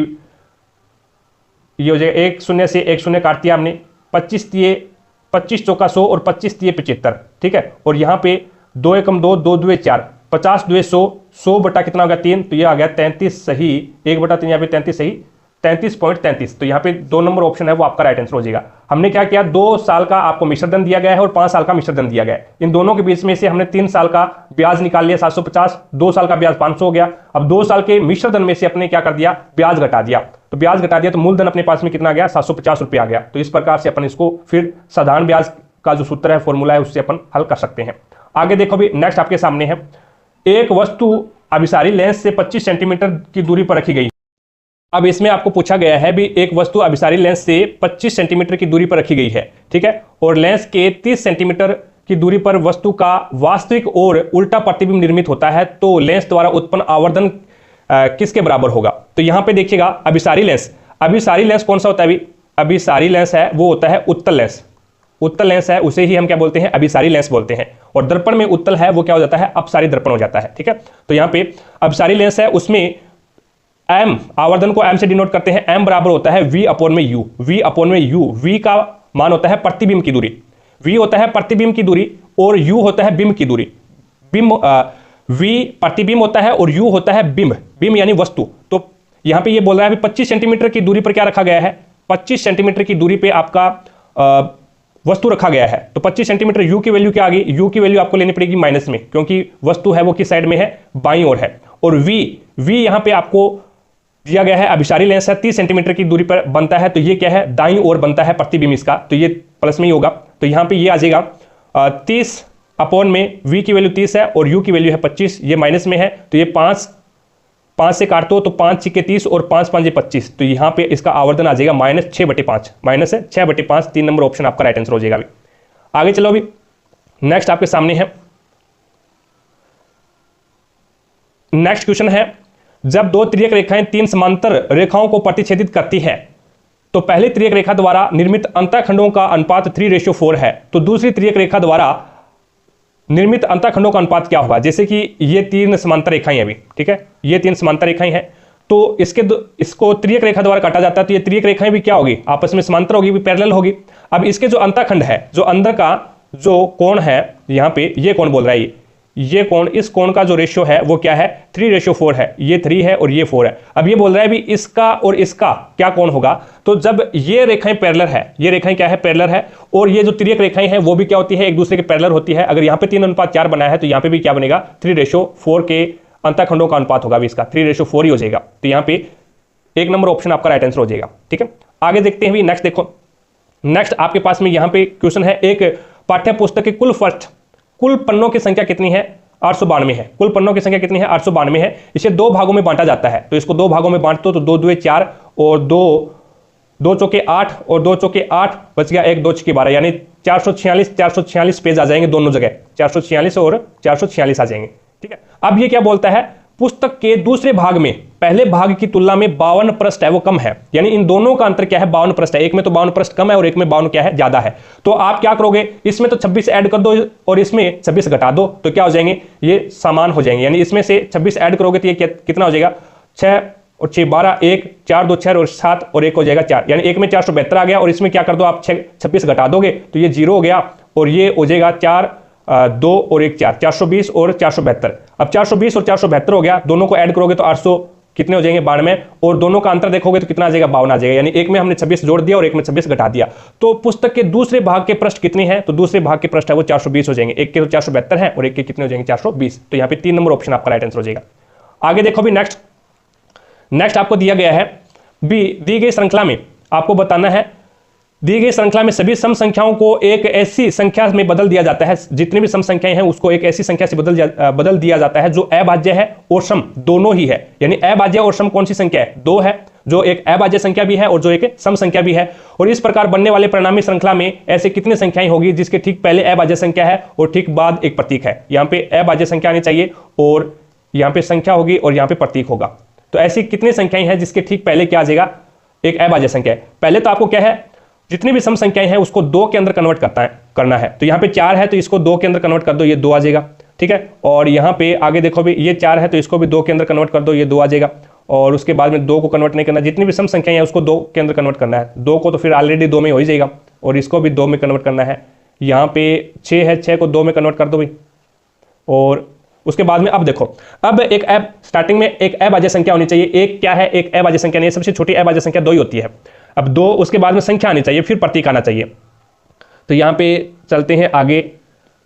ये हो जाएगा 1 0 से 1 0 काट दिया हमने, 25 चौका 100 और 25 तिये 75, ठीक है। और यहाँ पे 2 एकम 2, 2 दुए 4, 50 दुए 100, 100 बटा कितना हो गया 3, तो ये आ गया 33 सही, 1 बटा 3 यहाँ पे 33 सही, 33.33। तो यहाँ पे 2 नंबर ऑप्शन है वो आपका राइट आंसर हो जाएगा। हमने क्या किया, 2 साल का आपको मिश्र दंड दिया गया है और 5 साल का मिश्र दंड दिया गया है। इन दोनों के बीच में से हमने 3 साल का ब्याज निकाल लिया 750, 2 साल का ब्याज 500 हो गया। अब 2 साल के मिश्र दंड में से अपने क्या कर दिया, ब्याज घटा दिया। तो ब्याज घटा दिया तो मूलधन अपने पास में कितना आ गया, 750 रुपये आ गया। तो इस प्रकार से अपन इसको फिर साधारण ब्याज का जो सूत्र है, फॉर्मूला है, उससे अपन हल कर सकते हैं। आगे देखो भी, नेक्स्ट आपके सामने है, एक वस्तु अभिसारी लेंस से 25 सेंटीमीटर की दूरी पर रखी गई। अब इसमें आपको पूछा गया है भी एक वस्तु अभिसारी लेंस से 25 सेंटीमीटर की दूरी पर रखी गई है, ठीक है, और लेंस के 30 सेंटीमीटर की दूरी पर वस्तु का वास्तविक और उल्टा प्रतिबिंब निर्मित होता है, तो लेंस द्वारा उत्पन्न आवर्धन किसके बराबर होगा। तो यहां पे देखिएगा, अभिसारी लेंस कौन सा होता है, अभिसारी लेंस है वो होता है उत्तल लेंस। उत्तल लेंस है उसे ही हम क्या बोलते हैं, अभिसारी लेंस बोलते हैं। और दर्पण में उत्तल है वो क्या हो जाता है, अपसारी दर्पण हो जाता है, ठीक है। तो यहाँ पे अभिसारी लेंस है, उसमें m, आवर्धन को m से डिनोट करते हैं। m बराबर होता है v अपॉन में u। v का मान होता है प्रतिबिंब की दूरी, v होता है प्रतिबिंब की दूरी और u होता है बिंब की दूरी। v प्रतिबिंब होता है और u होता है बिंब यानी वस्तु। तो यहां पे ये बोल रहा है 25 सेंटीमीटर की दूरी पर क्या रखा गया है, 25 सेंटीमीटर की दूरी पे आपका वस्तु रखा गया है। तो 25 सेंटीमीटर u की वैल्यू क्या आ गई, u की वैल्यू आपको लेनी पड़ेगी माइनस में, क्योंकि वस्तु है वो किस साइड में है, बाईं ओर है। और v यहां पे आपको दिया गया है, अभिसारी लेंस है, 30 सेंटीमीटर की दूरी पर बनता है, तो ये क्या है, दाईं ओर बनता है प्रतिबिंब इसका, तो ये प्लस में ही होगा। तो यहाँ पे ये आ जाएगा 30 अपॉन में v की वैल्यू 30 है और u की वैल्यू है 25, ये माइनस में है, तो ये 5 से काटो तो 5 छिके 30 और 5 5 25, तो यहाँ पे इसका आवर्धन आ जाएगा -6/5, माइनस है 6/5। 3 नंबर ऑप्शन आपका राइट आंसर हो जाएगा। अभी आगे चलो, अभी नेक्स्ट आपके सामने है, नेक्स्ट क्वेश्चन है, जब 2 तिर्यक रेखाएं 3 समांतर रेखाओं को प्रतिच्छेदित करती है तो पहली तिर्यक रेखा द्वारा निर्मित अंतःखंडों का अनुपात 3:4 है, तो दूसरी तिर्यक रेखा द्वारा निर्मित अंतःखंडों का अनुपात क्या होगा। जैसे कि ये 3 समांतर रेखाएं हैं अभी, ठीक है, ये 3 समांतर रेखाएं हैं, तो इसको त्रियक रेखा द्वारा काटा जाता है, तो ये त्रियक रेखाएं भी क्या होगी, आपस में समांतर होगी, भी पैरेलल होगी। अब इसके जो अंतःखंड है, जो अंदर का जो कोण है, यहाँ पे ये कोण बोल रहा है, ये कोण, इस कोण का जो रेशियो है वो क्या है, 3:4 है। ये 3 है और ये 4 है। अब ये बोल रहा है भी इसका और इसका क्या कोण होगा, तो जब ये रेखाएं पैरेलल है, ये रेखाएं क्या है, पैरेलल है, और ये जो त्रियक रेखाएं हैं वो भी क्या होती है, एक दूसरे के पैरेलल होती है। अगर यहाँ पे 3:4 बनाया है तो यहाँ पे भी क्या बनेगा, 3:4 के अंतःखंडों का अनुपात होगा, भी इसका 3:4 ही हो जाएगा। तो यहाँ पे 1 नंबर ऑप्शन आपका राइट आंसर हो जाएगा। ठीक है, आगे देखते हैं भी, नेक्स्ट देखो, नेक्स्ट आपके पास में यहाँ पे क्वेश्चन है, एक पाठ्य पुस्तक के कुल पन्नों की संख्या कितनी है, 892 है। कुल पन्नों की संख्या कितनी है, 892 है। इसे 2 भागों में बांटा जाता है, तो इसको 2 भागों में बांट दो, तो 2 2 4 और 2 चौके 8 और 2 चौके 8 बच गया, 1 2 6 12, यानी 446 पेज आ जाएंगे दोनों जगह, 446 और 446 आ जाएंगे। ठीक है, अब ये क्या बोलता है, पुस्तक के दूसरे भाग में पहले भाग की तुलना में 52 पृष्ठ है वो कम है, यानी इन दोनों का अंतर क्या है, 52 पृष्ठ है। एक में तो 52 पृष्ठ कम है और एक में 52 क्या है, ज्यादा है। तो आप क्या करोगे, इसमें तो 26 ऐड कर दो और इसमें 26 घटा दो, तो क्या हो जाएंगे, ये समान हो जाएंगे। यानी इसमें से 26 ऐड करोगे तो ये कितना हो जाएगा, 6 और 6 12, 1 4 2 6 और 7 और 1 हो जाएगा 4, यानी एक में 472 आ गया, और इसमें क्या कर दो आप, 26 घटा दोगे तो ये 0 हो गया, और ये हो जाएगा 4 2 और 1 4, 420 और 472। अब 420 और 472 हो गया, दोनों को ऐड करोगे तो 800 कितने हो जाएंगे, 92, और दोनों का अंतर देखोगे तो कितना आ जाएगा, 52 आ जाएगा। यानी एक में हमने 26 जोड़ दिया और एक में 26 घटा दिया। तो पुस्तक के दूसरे भाग के पृष्ठ कितने हैं, तो दूसरे भाग के पृष्ठ है वो 420 हो जाएंगे। एक के तो 472 है और एक के कितने हो जाएंगे, 420। तो यहाँ पे 3 नंबर ऑप्शन आपका राइट आंसर हो जाएगा। आगे देखो भी, नेक्स्ट आपको दिया गया है, दी गई श्रृंखला में आपको बताना है, दी गई श्रृंखला में सभी सम संख्याओं को एक ऐसी संख्या में बदल दिया जाता है, जितनी भी सम संख्याएं हैं उसको एक ऐसी संख्या से बदल दिया जाता है जो अभाज्य है और सम दोनों ही है। यानी अभाज्य और सम कौन सी संख्या है, 2 है, जो एक अभाज्य संख्या भी है और जो एक सम संख्या भी है। और इस प्रकार बनने वाले परिणामी श्रृंखला में ऐसे कितनी संख्याएं होगी जिसके ठीक पहले अभाज्य संख्या है और ठीक बाद एक प्रतीक है। यहाँ पे अभाज्य संख्या आनी चाहिए और यहाँ पे संख्या होगी और यहाँ पे प्रतीक होगा। तो ऐसी कितनी संख्याएं हैं जिसके ठीक पहले क्या आ जाएगा, एक अभाज्य संख्या है। पहले तो आपको क्या है, जितनी भी सम संख्याएं हैं उसको 2 के अंदर कन्वर्ट करना है। तो यहाँ पे 4 है तो इसको 2 के अंदर कन्वर्ट कर दो, ये 2 आ जाएगा। ठीक है, और यहाँ पे आगे देखो भी, ये 4 है तो इसको भी 2 के अंदर कन्वर्ट कर दो, ये 2 आ जाएगा। और उसके बाद में 2 को कन्वर्ट नहीं करना, जितनी भी सम संख्याएं हैं उसको 2 के अंदर कन्वर्ट करना है। 2 को तो फिर ऑलरेडी 2 में हो ही जाएगा, और इसको भी 2 में कन्वर्ट करना है। यहाँ पे 6 है, 6 को 2 में कन्वर्ट कर दो भाई, और उसके बाद में अब देखो, अब एक स्टार्टिंग में एक अभाज्य संख्या होनी चाहिए। एक क्या है, एक अभाज्य संख्या नहीं, सबसे छोटी अभाज्य संख्या 2 ही होती है। अब 2, उसके बाद में संख्या आनी चाहिए, फिर प्रतीक आना चाहिए। तो यहाँ पे चलते हैं आगे,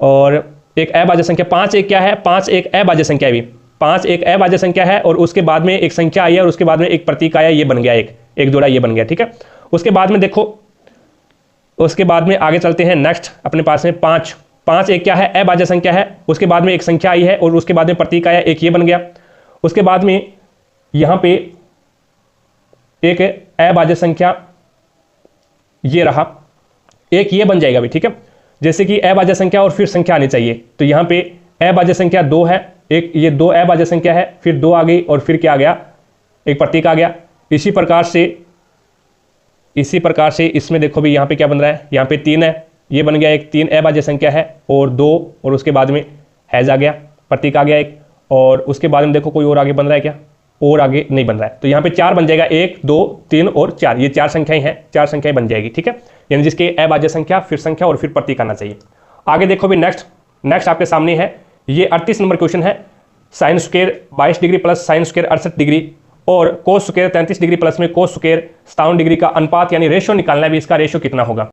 और एक अभाज्य संख्या 5 एक क्या है, 5 एक अभाज्य संख्या है भी, 5 एक अभाज्य संख्या है, और उसके बाद में एक संख्या आई है और उसके बाद में एक प्रतीक आया, ये बन गया एक जोड़ा, ये बन गया, ठीक है। उसके बाद में देखो, उसके बाद में आगे चलते हैं नेक्स्ट, अपने पास में 5 एक क्या है, अभाज्य संख्या है, उसके बाद में एक संख्या आई है और उसके बाद में प्रतीक आया, एक ये बन गया। उसके बाद में यहां पे एक अभाज्य संख्या ये रहा, एक ये बन जाएगा भी, ठीक है। जैसे कि अभाज्य संख्या और फिर संख्या आनी चाहिए, तो यहां पे अभाज्य संख्या 2 है, एक ये 2 अभाज्य संख्या है, फिर 2 आ गई और फिर क्या आ गया, एक प्रतीक आ गया। इसी प्रकार से इसमें देखो भी यहाँ पे क्या बन रहा है, यहाँ पे 3 है, ये बन गया एक 3 अभाज्य संख्या है, और 2 और उसके बाद में हैज आ गया, प्रतीक आ गया एक, और उसके बाद में देखो कोई और आगे बन रहा है क्या, और आगे नहीं बन रहा है। तो यहाँ पे 4 बन जाएगा, 1 2 3 और 4, ये 4 संख्याएं हैं, 4 संख्याएं बन जाएगी, ठीक है। यानी जिसके अभाज्य संख्या, फिर संख्या और फिर प्रतीक आना चाहिए। आगे देखो भी नेक्स्ट आपके सामने है, ये 38 नंबर क्वेश्चन है। Sine square 22 degree plus sine square 68 degree और कोस स्क्वायर 33 डिग्री प्लस में कोस स्क्वायर 57 डिग्री का अनुपात यानी रेशियो निकालना है भी, इसका रेशियो कितना होगा।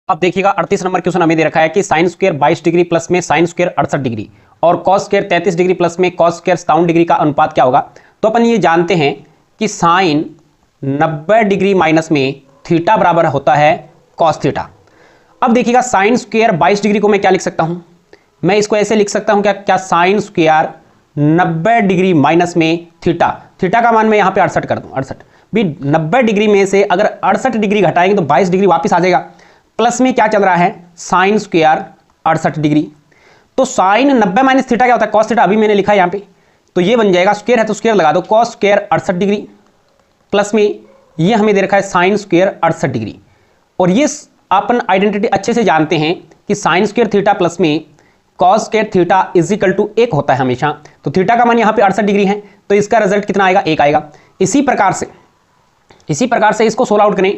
अब देखिएगा 38 नंबर क्वेश्चन हमें दे रखा है कि साइन स्क्वायर 22 डिग्री प्लस में साइन स्क्वायर 68 डिग्री और कॉस स्क्वायर 33 डिग्री प्लस में कॉस स्क्वायर 57 डिग्री का अनुपात क्या होगा। तो अपन ये जानते हैं कि साइन 90 डिग्री माइनस में थीटा बराबर होता है कॉस थीटा। अब देखिएगा साइन स्क्वायर 22 डिग्री को मैं क्या लिख सकता हूं, मैं इसको ऐसे लिख सकता हूं क्या साइन स्क्वायर 90 डिग्री माइनस में थीटा का मान मैं यहां पे 68 कर दूं, 68 भी 90 डिग्री में से अगर 68 डिग्री घटाएंगे तो 22 डिग्री वापस आ जाएगा। प्लस में क्या चल रहा है, साइन स्क्वायर 68 डिग्री। तो साइन 90 माइनस थीटा क्या होता है, कॉस थीटा, अभी मैंने लिखा है यहां पे, तो ये बन जाएगा, स्क्वायर है तो स्क्वायर लगा दो, कॉस स्क्वायर 68 डिग्री प्लस में ये हमें दे रखा है साइन स्क्वायर 68 डिग्री। और ये अपन आइडेंटिटी अच्छे से जानते हैं कि साइन स्क्वायर थीटा प्लस में cos square theta is equal to 1 होता है हमेशा। तो थीटा का मान यहाँ पे 68 डिग्री है, तो इसका रिजल्ट कितना आएगा, 1 आएगा। इसी प्रकार से इसको सोल्व आउट करें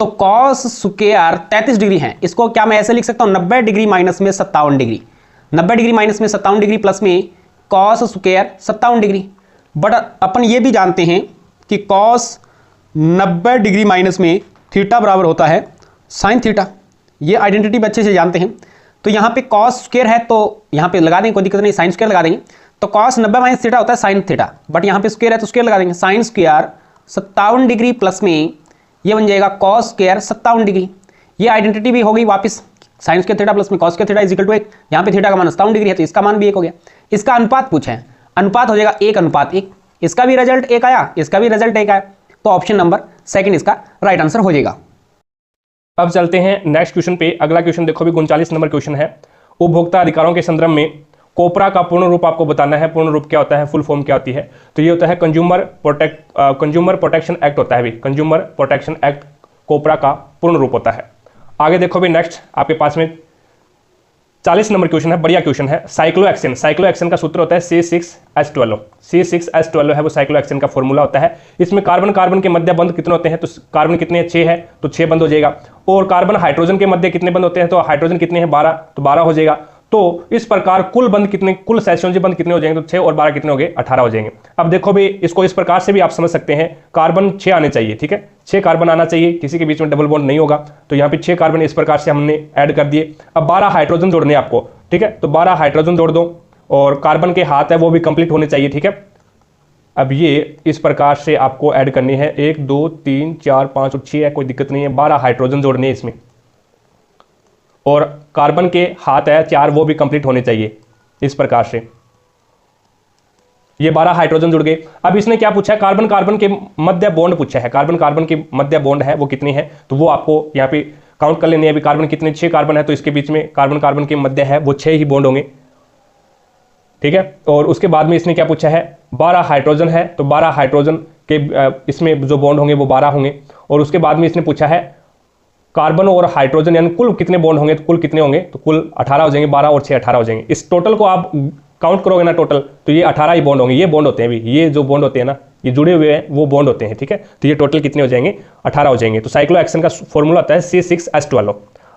तो कॉस स्क्वायर 33 डिग्री है, इसको क्या मैं ऐसे लिख सकता हूँ 90 डिग्री माइनस में 57 डिग्री, 90 डिग्री माइनस में 57 डिग्री प्लस में कॉस स्क्वायर 57 डिग्री। बट अपन ये भी जानते हैं कि कॉस 90 डिग्री माइनस में थीटा बराबर होता है साइन थीटा, ये आइडेंटिटी भी अच्छे से जानते हैं। तो यहाँ पे कॉस स्क्वायर है तो यहाँ पे लगा देंगे, कोई दिक्कत नहीं, साइन स्क्वायर लगा देंगे। तो कॉस 90 माइनस थीटा होता है साइन थीटा, बट यहाँ पे स्क्वायर है तो स्क्वायर लगा देंगे, साइन स्क्वायर 57 डिग्री प्लस में ये बन जाएगा कॉस स्क्वायर 57 डिग्री। ये आइडेंटिटी भी हो गई वापस, साइन स्क्वायर थीटा प्लस में cos square theta is equal to 1। यहाँ पे थीटा का मान 57 डिग्री है तो इसका मान भी 1 हो गया। इसका अनुपात पूछा है, अनुपात हो जाएगा 1:1। इसका भी रिजल्ट 1 आया, इसका भी रिजल्ट 1 आया, तो ऑप्शन नंबर सेकंड इसका राइट आंसर हो जाएगा। अब चलते हैं नेक्स्ट क्वेश्चन पे। अगला क्वेश्चन देखो भी 39 नंबर क्वेश्चन है। उपभोक्ता अधिकारों के संदर्भ में कोपरा का पूर्ण रूप आपको बताना है। पूर्ण रूप क्या होता है, फुल फॉर्म क्या होती है, तो ये होता है कंज्यूमर प्रोटेक्शन एक्ट होता है भी, कंज्यूमर प्रोटेक्शन एक्ट कोपरा का पूर्ण रूप होता है। आगे देखो भी नेक्स्ट आपके पास में 40 नंबर क्वेश्चन है, बढ़िया क्वेश्चन है। साइक्लोहेक्सेन का सूत्र होता है C6H12। C6H12 है वो साइक्लोहेक्सेन का फॉर्मूला होता है। इसमें कार्बन के मध्य बंध कितने होते हैं, तो कार्बन कितने हैं, 6 है तो 6 बंद हो जाएगा। और कार्बन हाइड्रोजन के मध्य कितने बंद होते हैं, तो हाइड्रोजन कितने हैं, 12, तो 12 हो जाएगा। तो इस प्रकार कुल सहसंयोजी बंध कितने हो जाएंगे, तो 6 और 12 कितने हो गए, 18 हो जाएंगे। अब देखो भी इसको इस प्रकार से भी आप समझ सकते हैं, कार्बन 6 आने चाहिए, ठीक है, 6 कार्बन आना चाहिए, किसी के बीच में डबल बॉन्ड नहीं होगा। तो यहाँ पे 6 कार्बन इस प्रकार से हमने ऐड कर दिए। अब 12 हाइड्रोजन जोड़ने आपको, ठीक है, तो 12 हाइड्रोजन जोड़ दो और कार्बन के हाथ है वो भी कंप्लीट होने चाहिए, ठीक है। अब ये इस प्रकार से आपको ऐड करनी है, 1 2 3 4 5 और 6 है, कोई दिक्कत नहीं है। 12 हाइड्रोजन जोड़ने इसमें, और कार्बन के हाथ है 4 वो भी कंप्लीट होने चाहिए इस प्रकार से। ये 12 हाइड्रोजन जुड़ गए। अब इसने क्या पूछा है, कार्बन के मध्य बॉन्ड पूछा है। कार्बन के मध्य बॉन्ड है वो कितनी है, तो वो आपको यहाँ पे काउंट कर लेनी है। अभी कार्बन कितने, 6 कार्बन है, तो इसके बीच में कार्बन के मध्य है वो 6 ही बॉन्ड होंगे, ठीक है। और उसके बाद में इसने क्या पूछा है, 12 हाइड्रोजन है, तो 12 हाइड्रोजन के इसमें जो बॉन्ड होंगे वो 12 होंगे। और उसके बाद में इसने पूछा है कार्बन और हाइड्रोजन यानी कुल कितने बॉन्ड होंगे, तो कुल कितने होंगे, तो कुल 18 हो जाएंगे, 12 और 6 18 हो जाएंगे। इस टोटल को आप काउंट करोगे ना टोटल, तो ये 18 ही बॉन्ड होंगे। ये बॉन्ड होते हैं अभी, ये जो बॉन्ड होते हैं ना, ये जुड़े हुए हैं वो बॉन्ड होते हैं, ठीक है। तो ये टोटल कितने हो जाएंगे, 18 हो जाएंगे। तो साइक्लोहेक्सेन का फॉर्मूला होता है C6H12।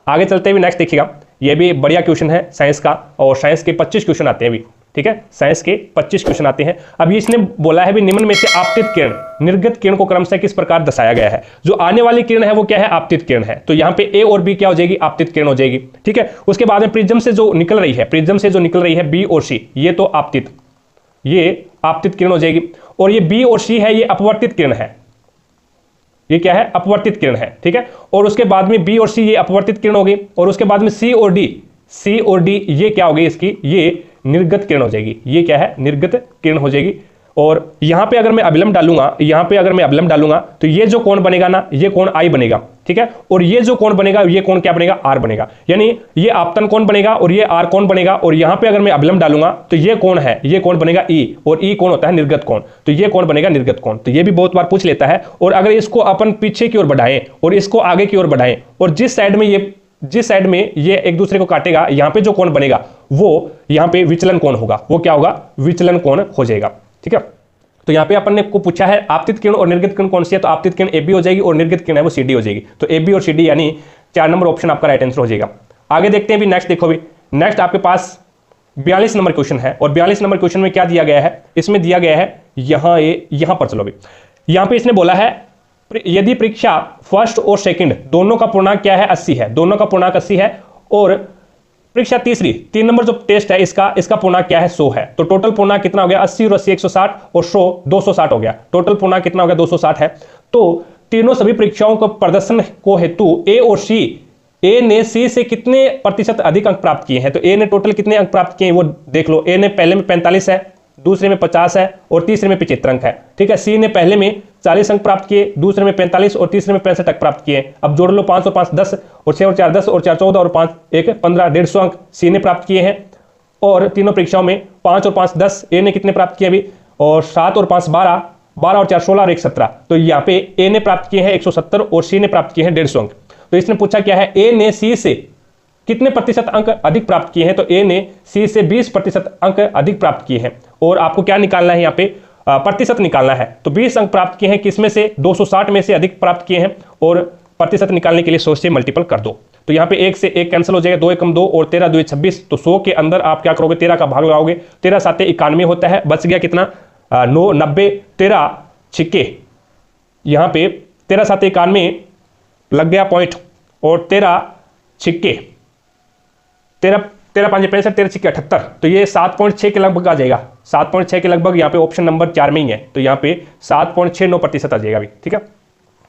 आगे चलते हुए नेक्स्ट देखिएगा, ये भी बढ़िया क्वेश्चन है साइंस का, और साइंस के 25 क्वेश्चन आते हैं अभी। ठीक है, साइंस के 25 क्वेश्चन आते हैं। अब इसने बोला है भी निम्न में से आपतित किरण निर्गत किरण को क्रमशः किस प्रकार दर्शाया गया है। जो आने वाली किरण है वो क्या है, आपतित किरण है। तो यहाँ पे ए और बी क्या हो जाएगी, आपतित किरण हो जाएगी। ठीक है, उसके बाद में प्रिज्म से जो निकल रही है, प्रिज्म से जो निकल रही है बी और सी, ये तो ये आपतित किरण हो जाएगी। और ये बी और सी है, ये अपवर्तित किरण है। ये क्या है, अपवर्तित किरण है। ठीक है, और उसके बाद में बी और सी ये अपवर्तित किरण होगी। और उसके बाद में सी और डी ये क्या होगी, इसकी ये निर्गत किरण हो जाएगी। ये क्या है, निर्गत किरण हो जाएगी। और यहां पे अगर मैं अभिलंब डालूंगा, तो ये जो कोण बनेगा ना, ये कोण आई बनेगा। ठीक है, और ये जो कोण बनेगा, ये कोण क्या बनेगा, आर बनेगा। यानी ये आपतन कोण बनेगा और ये आर कोण बनेगा। और यहां पे अगर मैं अभिलंब डालूंगा तो ये कोण है, ये कोण बनेगा ई, और ई कोण होता है निर्गत कोण, तो ये कोण बनेगा निर्गत कोण। तो ये भी बहुत बार पूछ लेता है। और अगर इसको अपन पीछे की ओर बढ़ाएं और इसको आगे की ओर बढ़ाएं, और जिस साइड में ये एक दूसरे को काटेगा, यहां पे जो कोण बनेगा वो यहां पे विचलन कोण होगा। वो क्या होगा, विचलन कोण हो जाएगा। ठीक है, तो यहां पे अपन ने को पूछा है आपतित किरण और निर्गत किरण कौन सी है, तो आपतित किरण ए बी हो जाएगी और निर्गत किरण है वो सी डी हो जाएगी। तो ए बी और सी डी यानी 4 नंबर ऑप्शन आपका राइट आंसर हो जाएगा। आगे देखते हैं भी नेक्स्ट। देखो भी नेक्स्ट आपके पास 42 नंबर क्वेश्चन है। और 42 नंबर क्वेश्चन में क्या दिया गया है, इसमें दिया गया है यहां पर चलो भी, यहां पे इसने बोला है यदि परीक्षा फर्स्ट और सेकंड दोनों का पूर्णांक क्या है, 80 है, दोनों का पूर्णांक 80 है। और परीक्षा तीसरी 3 नंबर जो टेस्ट है इसका पूर्णांक क्या है, 100 है। तो टोटल पूर्णांक कितना हो गया, 80 और 80 160 और 100 260 हो गया। टोटल पूर्णांक कितना हो गया, 260 है। तो तीनों सभी परीक्षाओं को प्रदर्शन को हेतु ए और सी, ए ने सी से कितने प्रतिशत अधिक अंक प्राप्त किए हैं। तो ए ने टोटल कितने अंक प्राप्त किए हैं वो देख लो। ए ने पहले में 45 है, दूसरे में 50 है और तीसरे में 75 अंक है। ठीक है, सी ने पहले में 40 अंक प्राप्त किए, दूसरे में 45 और तीसरे में 65 अंक प्राप्त किए। अब जोड़ लो, 5 और 5 10 और 6 और 4 10 और 4 14 और 5 1 15, 150 अंक सी ने प्राप्त किए हैं। और तीनों परीक्षाओं में 5 और 5 10, ए ने कितने प्राप्त किए अभी, और 7 और 5 12, 12 और 4 16 और 1 17। तो यहाँ पे ए ने प्राप्त किए हैं 170 और सी ने प्राप्त किए हैं 150 अंक। तो इसने पूछा क्या है, ए ने सी से कितने प्रतिशत अंक अधिक प्राप्त किए हैं। तो ए ने सी से 20% अंक अधिक प्राप्त किए हैं। और आपको क्या निकालना है, यहाँ पे प्रतिशत निकालना है। तो 20 अंक प्राप्त किए हैं किसमें से, 260 में से अधिक प्राप्त किए हैं। और प्रतिशत निकालने के लिए 100 से मल्टीपल कर दो। तो यहाँ पे 1 से 1 कैंसिल हो जाएगा, 2 एकम 2 और 13 2 26। तो 100 के अंदर आप क्या करोगे, 13 का भाग लगाओगे। 13 7 91 होता है, बच गया कितना 9 90, 13 छिक्के, यहाँ पे 13 7 91 लग गया पॉइंट, और 13 छिक्के 13 5 65, 13 छिक्के 78। तो ये 7.6 के लगभग आ जाएगा, 7.6 के लगभग। यहाँ पे ऑप्शन नंबर 4 में ही है, तो यहाँ पे 7.69% आ जाएगा अभी। ठीक है,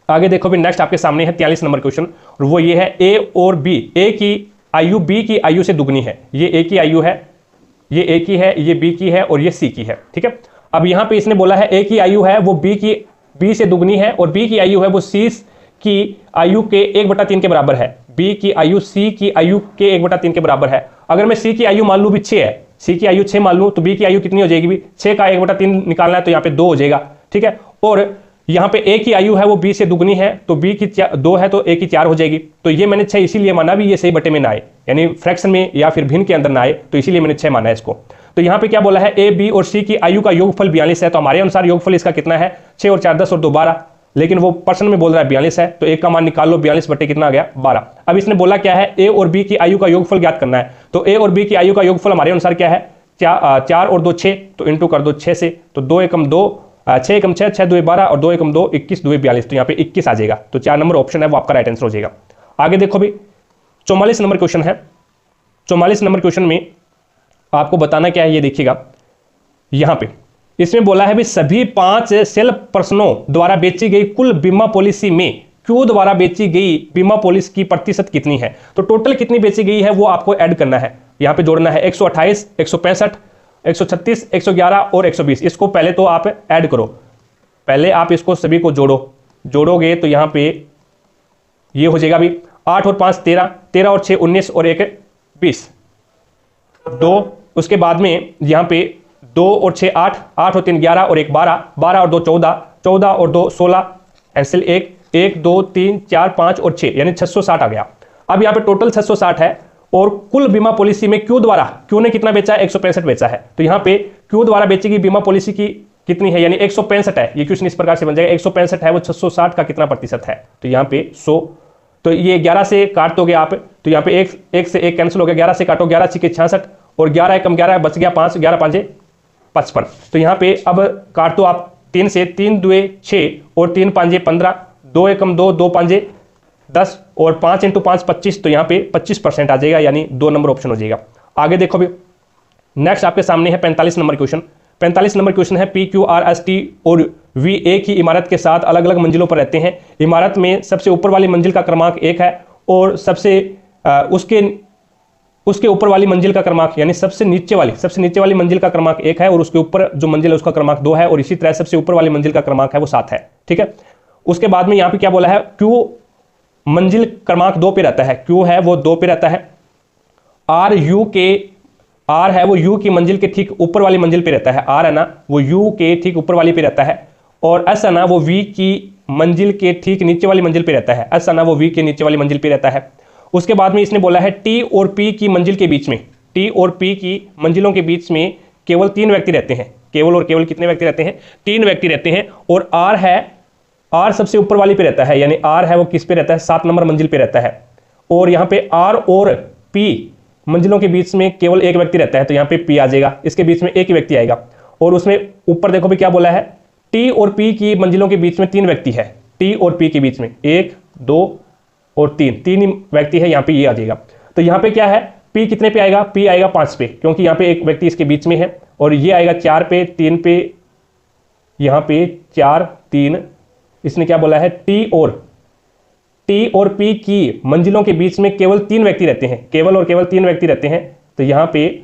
आगे देखो भी नेक्स्ट आपके सामने है 43 नंबर क्वेश्चन। और वो ये है ए और बी, ए की आयु बी की आयु से दुगनी है। ये ए की आयु है, ये ए की है, ये बी की है और ये सी की है। ठीक है, अब यहाँ पे इसने बोला है ए की आयु है वो बी से दुगनी है, और बी की आयु है वो सी की आयु के 1/3 के बराबर है। बी की आयु सी की आयु के 1/3 के बराबर है। अगर मैं सी की आयु मान लूँ भी 6 है, सी की आयु 6 मान लूँ, तो बी की आयु कितनी हो जाएगी भी, 6 का 1/3 निकालना है, तो यहाँ पे 2 हो जाएगा। ठीक है, और यहाँ पे ए की आयु है वो बी से दुगनी है, तो बी की 2 है तो ए की 4 हो जाएगी। तो ये मैंने 6 इसीलिए माना भी ये सही बटे में ना आए, यानी फ्रैक्शन में या फिर भिन्न के अंदर ना आए, तो इसीलिए मैंने 6 माना है इसको। तो यहाँ पे क्या बोला है, ए बी और सी की आयु का योगफल 42 है। तो हमारे अनुसार योगफल इसका कितना है, 6 और 4 10 और 2 12, लेकिन वो प्रश्न में बोल रहा है 42 है, तो एक का मान निकाल लो, 42 बटे कितना आ गया 12। अब इसने बोला क्या है, ए और बी की आयु का योगफल ज्ञात करना है। तो ए और बी की आयु का योगफल हमारे अनुसार क्या है, 4 और 2 6, तो इंटू कर दो 6 से। तो 2 एकम 2, 6 एकम 6, 6 2 12 और 2 एकम 2 21 2 42। तो यहाँ पे 21 आ जाएगा। तो 4 नंबर ऑप्शन है वो आपका राइट आंसर हो जाएगा। आगे देखो भी 44 नंबर क्वेश्चन है। 44 नंबर क्वेश्चन में आपको बताना क्या है, ये देखिएगा यहाँ पे इसमें बोला है भी सभी 5 सेल पर्सनों द्वारा बेची गई कुल बीमा पॉलिसी में क्यू द्वारा बेची गई बीमा पॉलिसी की प्रतिशत कितनी है। तो टोटल कितनी बेची गई है वो आपको ऐड करना है, यहाँ पे जोड़ना है 128, 165, 136, 111 और 120। इसको पहले तो आप ऐड करो, पहले आप इसको सभी को जोड़ोगे तो यहाँ पे ये हो जाएगा भी 8 और 5 13, 13 और 6 19 और 1 20, 2। उसके बाद में यहाँ पे 2 और 6 8, 8 और 3 11 और 1 12, 12 और 2 14, 14 और 2 16, एंसिल 1 2 3 4 5 और 6, यानी 660 आ गया। अब यहाँ पे टोटल 660 है, और कुल बीमा पॉलिसी में क्यू ने कितना बेचा है, 165 बेचा है। तो यहाँ पे क्यू द्वारा बेची गई बीमा पॉलिसी की कितनी है, यानी 165 है। ये क्वेश्चन इस प्रकार से बन जाएगा, 165 है वो 660 का कितना प्रतिशत है, तो यहाँ पे 100। तो ये 11 से काट दोगे आप, तो यहाँ पे एक से एक कैंसिल हो गया, 11 से काटो, 11 6 66 और 11 एकम 11 बच गया 5, 11 5 55। तो यहाँ पे अब काट दो आप 3 से, 3 2 6 और 3 5 15, 2 एकम 2, 2 5 10 और 5 × 5 25। तो यहाँ पे 25% आ जाएगा, यानी 2 नंबर ऑप्शन हो जाएगा। आगे देखो भी, नेक्स्ट आपके सामने है 45 नंबर क्वेश्चन। 45 नंबर क्वेश्चन है P Q R S T और वी एक ही इमारत के साथ अलग अलग मंजिलों पर रहते हैं। इमारत में सबसे ऊपर वाली मंजिल का क्रमांक 1 है और उसके ऊपर वाली मंजिल का क्रमांक, यानी सबसे नीचे वाली मंजिल का क्रमांक 1 है और उसके ऊपर जो मंजिल है उसका क्रमांक 2 है, और इसी तरह सबसे ऊपर वाली मंजिल का क्रमांक है वो 7 है। ठीक है, उसके बाद में यहाँ पे क्या बोला है, क्यू मंजिल क्रमांक 2 पे रहता है, क्यू है वो 2 पे रहता है। आर है वो यू की मंजिल के ठीक ऊपर वाली मंजिल पे रहता है, आर है ना वो यू के ठीक ऊपर वाली पे रहता है, और एस है ना वो वी की मंजिल के ठीक नीचे वाली मंजिल पे रहता है, एस है ना वो वी के नीचे वाली मंजिल पे रहता है। उसके बाद में इसने बोला है टी और पी की मंजिल के बीच में, टी और पी की मंजिलों के बीच में केवल 3 व्यक्ति रहते हैं। केवल और केवल कितने व्यक्ति रहते हैं? 3 व्यक्ति रहते हैं। और आर सबसे ऊपर वाली पे रहता है, यानी आर है वो किस पे रहता है? 7 नंबर मंजिल पे रहता है। और यहाँ पे आर और पी मंजिलों के बीच में केवल 1 व्यक्ति रहता है, तो यहाँ पे पी आ जाएगा, इसके बीच में 1 ही व्यक्ति आएगा। और उसमें ऊपर देखो भी क्या बोला है, टी और पी की मंजिलों के बीच में 3 व्यक्ति है, टी और पी के बीच में 1 2 और 3 ही व्यक्ति है, यहाँ पे ये आ जाएगा। तो यहाँ पे क्या है, पी कितने पे आएगा? पी आएगा 5 पे, क्योंकि यहाँ पे 1 व्यक्ति इसके बीच में है। और ये आएगा 4 पे, 3 पे, यहाँ पे 4 3। इसने क्या बोला है, टी और पी की मंजिलों के बीच में केवल 3 व्यक्ति रहते हैं, केवल और केवल 3 व्यक्ति रहते हैं। तो यहाँ पे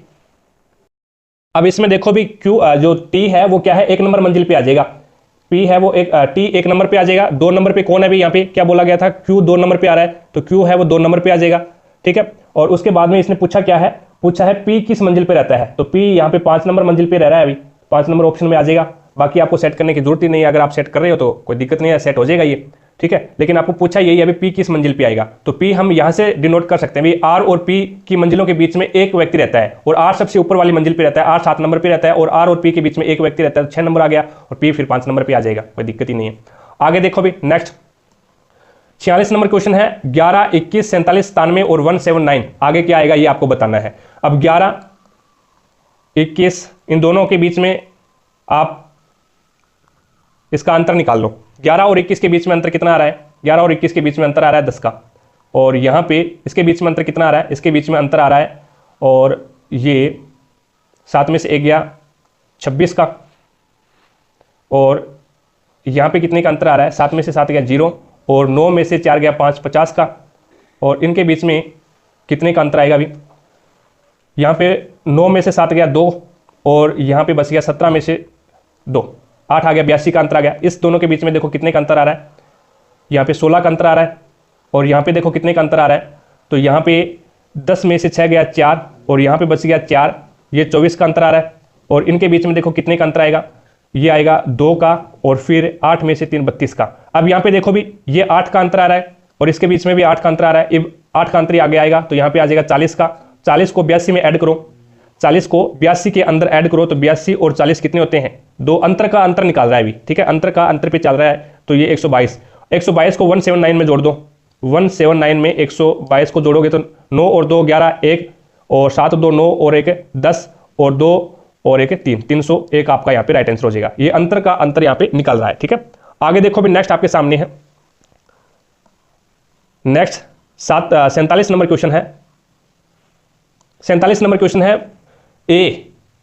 अब इसमें देखो भी क्यू जो टी है वो क्या है, 1 नंबर मंजिल पे आ जाएगा, पी है वो टी 1 नंबर पे आ जाएगा। 2 नंबर पे कौन है भी? यहाँ पे क्या बोला गया था, क्यू 2 नंबर पे आ रहा है, तो क्यू है वो 2 नंबर पे आ जाएगा। ठीक है, और उसके बाद में इसने पूछा क्या है, पूछा है पी किस मंजिल पे रहता है, तो पी यहाँ पे 5 नंबर मंजिल पे रह रहा है, अभी 5 नंबर ऑप्शन में आ जाएगा। बाकी आपको सेट करने की जरूरत ही नहीं है, अगर आप सेट कर रहे हो तो कोई दिक्कत नहीं है, सेट हो जाएगा ये। ठीक है, लेकिन आपको पूछा यही अभी पी किस मंजिल पे आएगा, तो पी हम यहां से डिनोट कर सकते हैं भी आर और पी की मंजिलों के बीच में 1 व्यक्ति रहता है, और आर सबसे ऊपर वाली मंजिल पे रहता है, आर 7 नंबर पे रहता है, और आर और पी के बीच में 1 व्यक्ति रहता है, तो 6 नंबर आ गया, और पी फिर 5 नंबर पे आ जाएगा, कोई दिक्कत ही नहीं है। आगे देखो भी, नेक्स्ट 46 नंबर क्वेश्चन है 11 21 47 97 और 179। आगे क्या आएगा ये आपको बताना है। अब 11 21 इन दोनों के बीच में आप इसका अंतर निकाल लो। 11 और 21 के बीच में अंतर कितना आ रहा है? 11 और 21 के बीच में अंतर आ रहा है 10 का। और यहाँ पे इसके बीच में अंतर कितना आ रहा है? इसके बीच में अंतर आ रहा है, और ये 7 में से 1 गया 26 का, और यहाँ पे कितने का अंतर आ रहा है? 7 में से 7 गया 0, और 9 में से 4 गया 5 50 का। और इनके बीच में कितने का अंतर आएगा? अभी यहाँ पे 9 में से 7 गया 2, और यहाँ पे बच गया 17 में से 2, 8 आ गया, 82 का अंतर आ गया। इस दोनों के बीच में देखो कितने का अंतर आ रहा है, यहाँ पे 16 का अंतर आ रहा है, और यहाँ पे देखो कितने का अंतर आ रहा है, तो यहाँ पे 10 में से 6 गया 4, और यहाँ पे बच गया 4, ये 24 का अंतर आ रहा है। और इनके बीच में देखो कितने का अंतर आएगा, ये आएगा 2 का, और फिर 8 में से 3 32 का। अब यहाँ पे देखो भी ये 8 का अंतर आ रहा है, और इसके बीच में भी 8 का अंतर आ रहा है, अब 8 का अंतर आगे आएगा, तो यहाँ पे आ जाएगा 40 का। 40 को 82 में ऐड करो, 40 को 82 के अंदर ऐड करो, तो 82 और 40 कितने होते हैं? 2। अंतर का अंतर निकाल रहा है अभी, ठीक है, अंतर का अंतर पे चल रहा है, तो ये 122। 122 को 179 में जोड़ दो, 179 में 122 को जोड़ोगे तो 9 और 2 11 1, और 7 2 9 और 1 10, और 2 और 1 3, 301 आपका यहाँ पे राइट आंसर हो जाएगा। ये अंतर का अंतर यहाँ पे निकल रहा है। ठीक है, आगे देखो भी, नेक्स्ट आपके सामने है, नेक्स्ट 47 नंबर क्वेश्चन है। 47 नंबर क्वेश्चन है,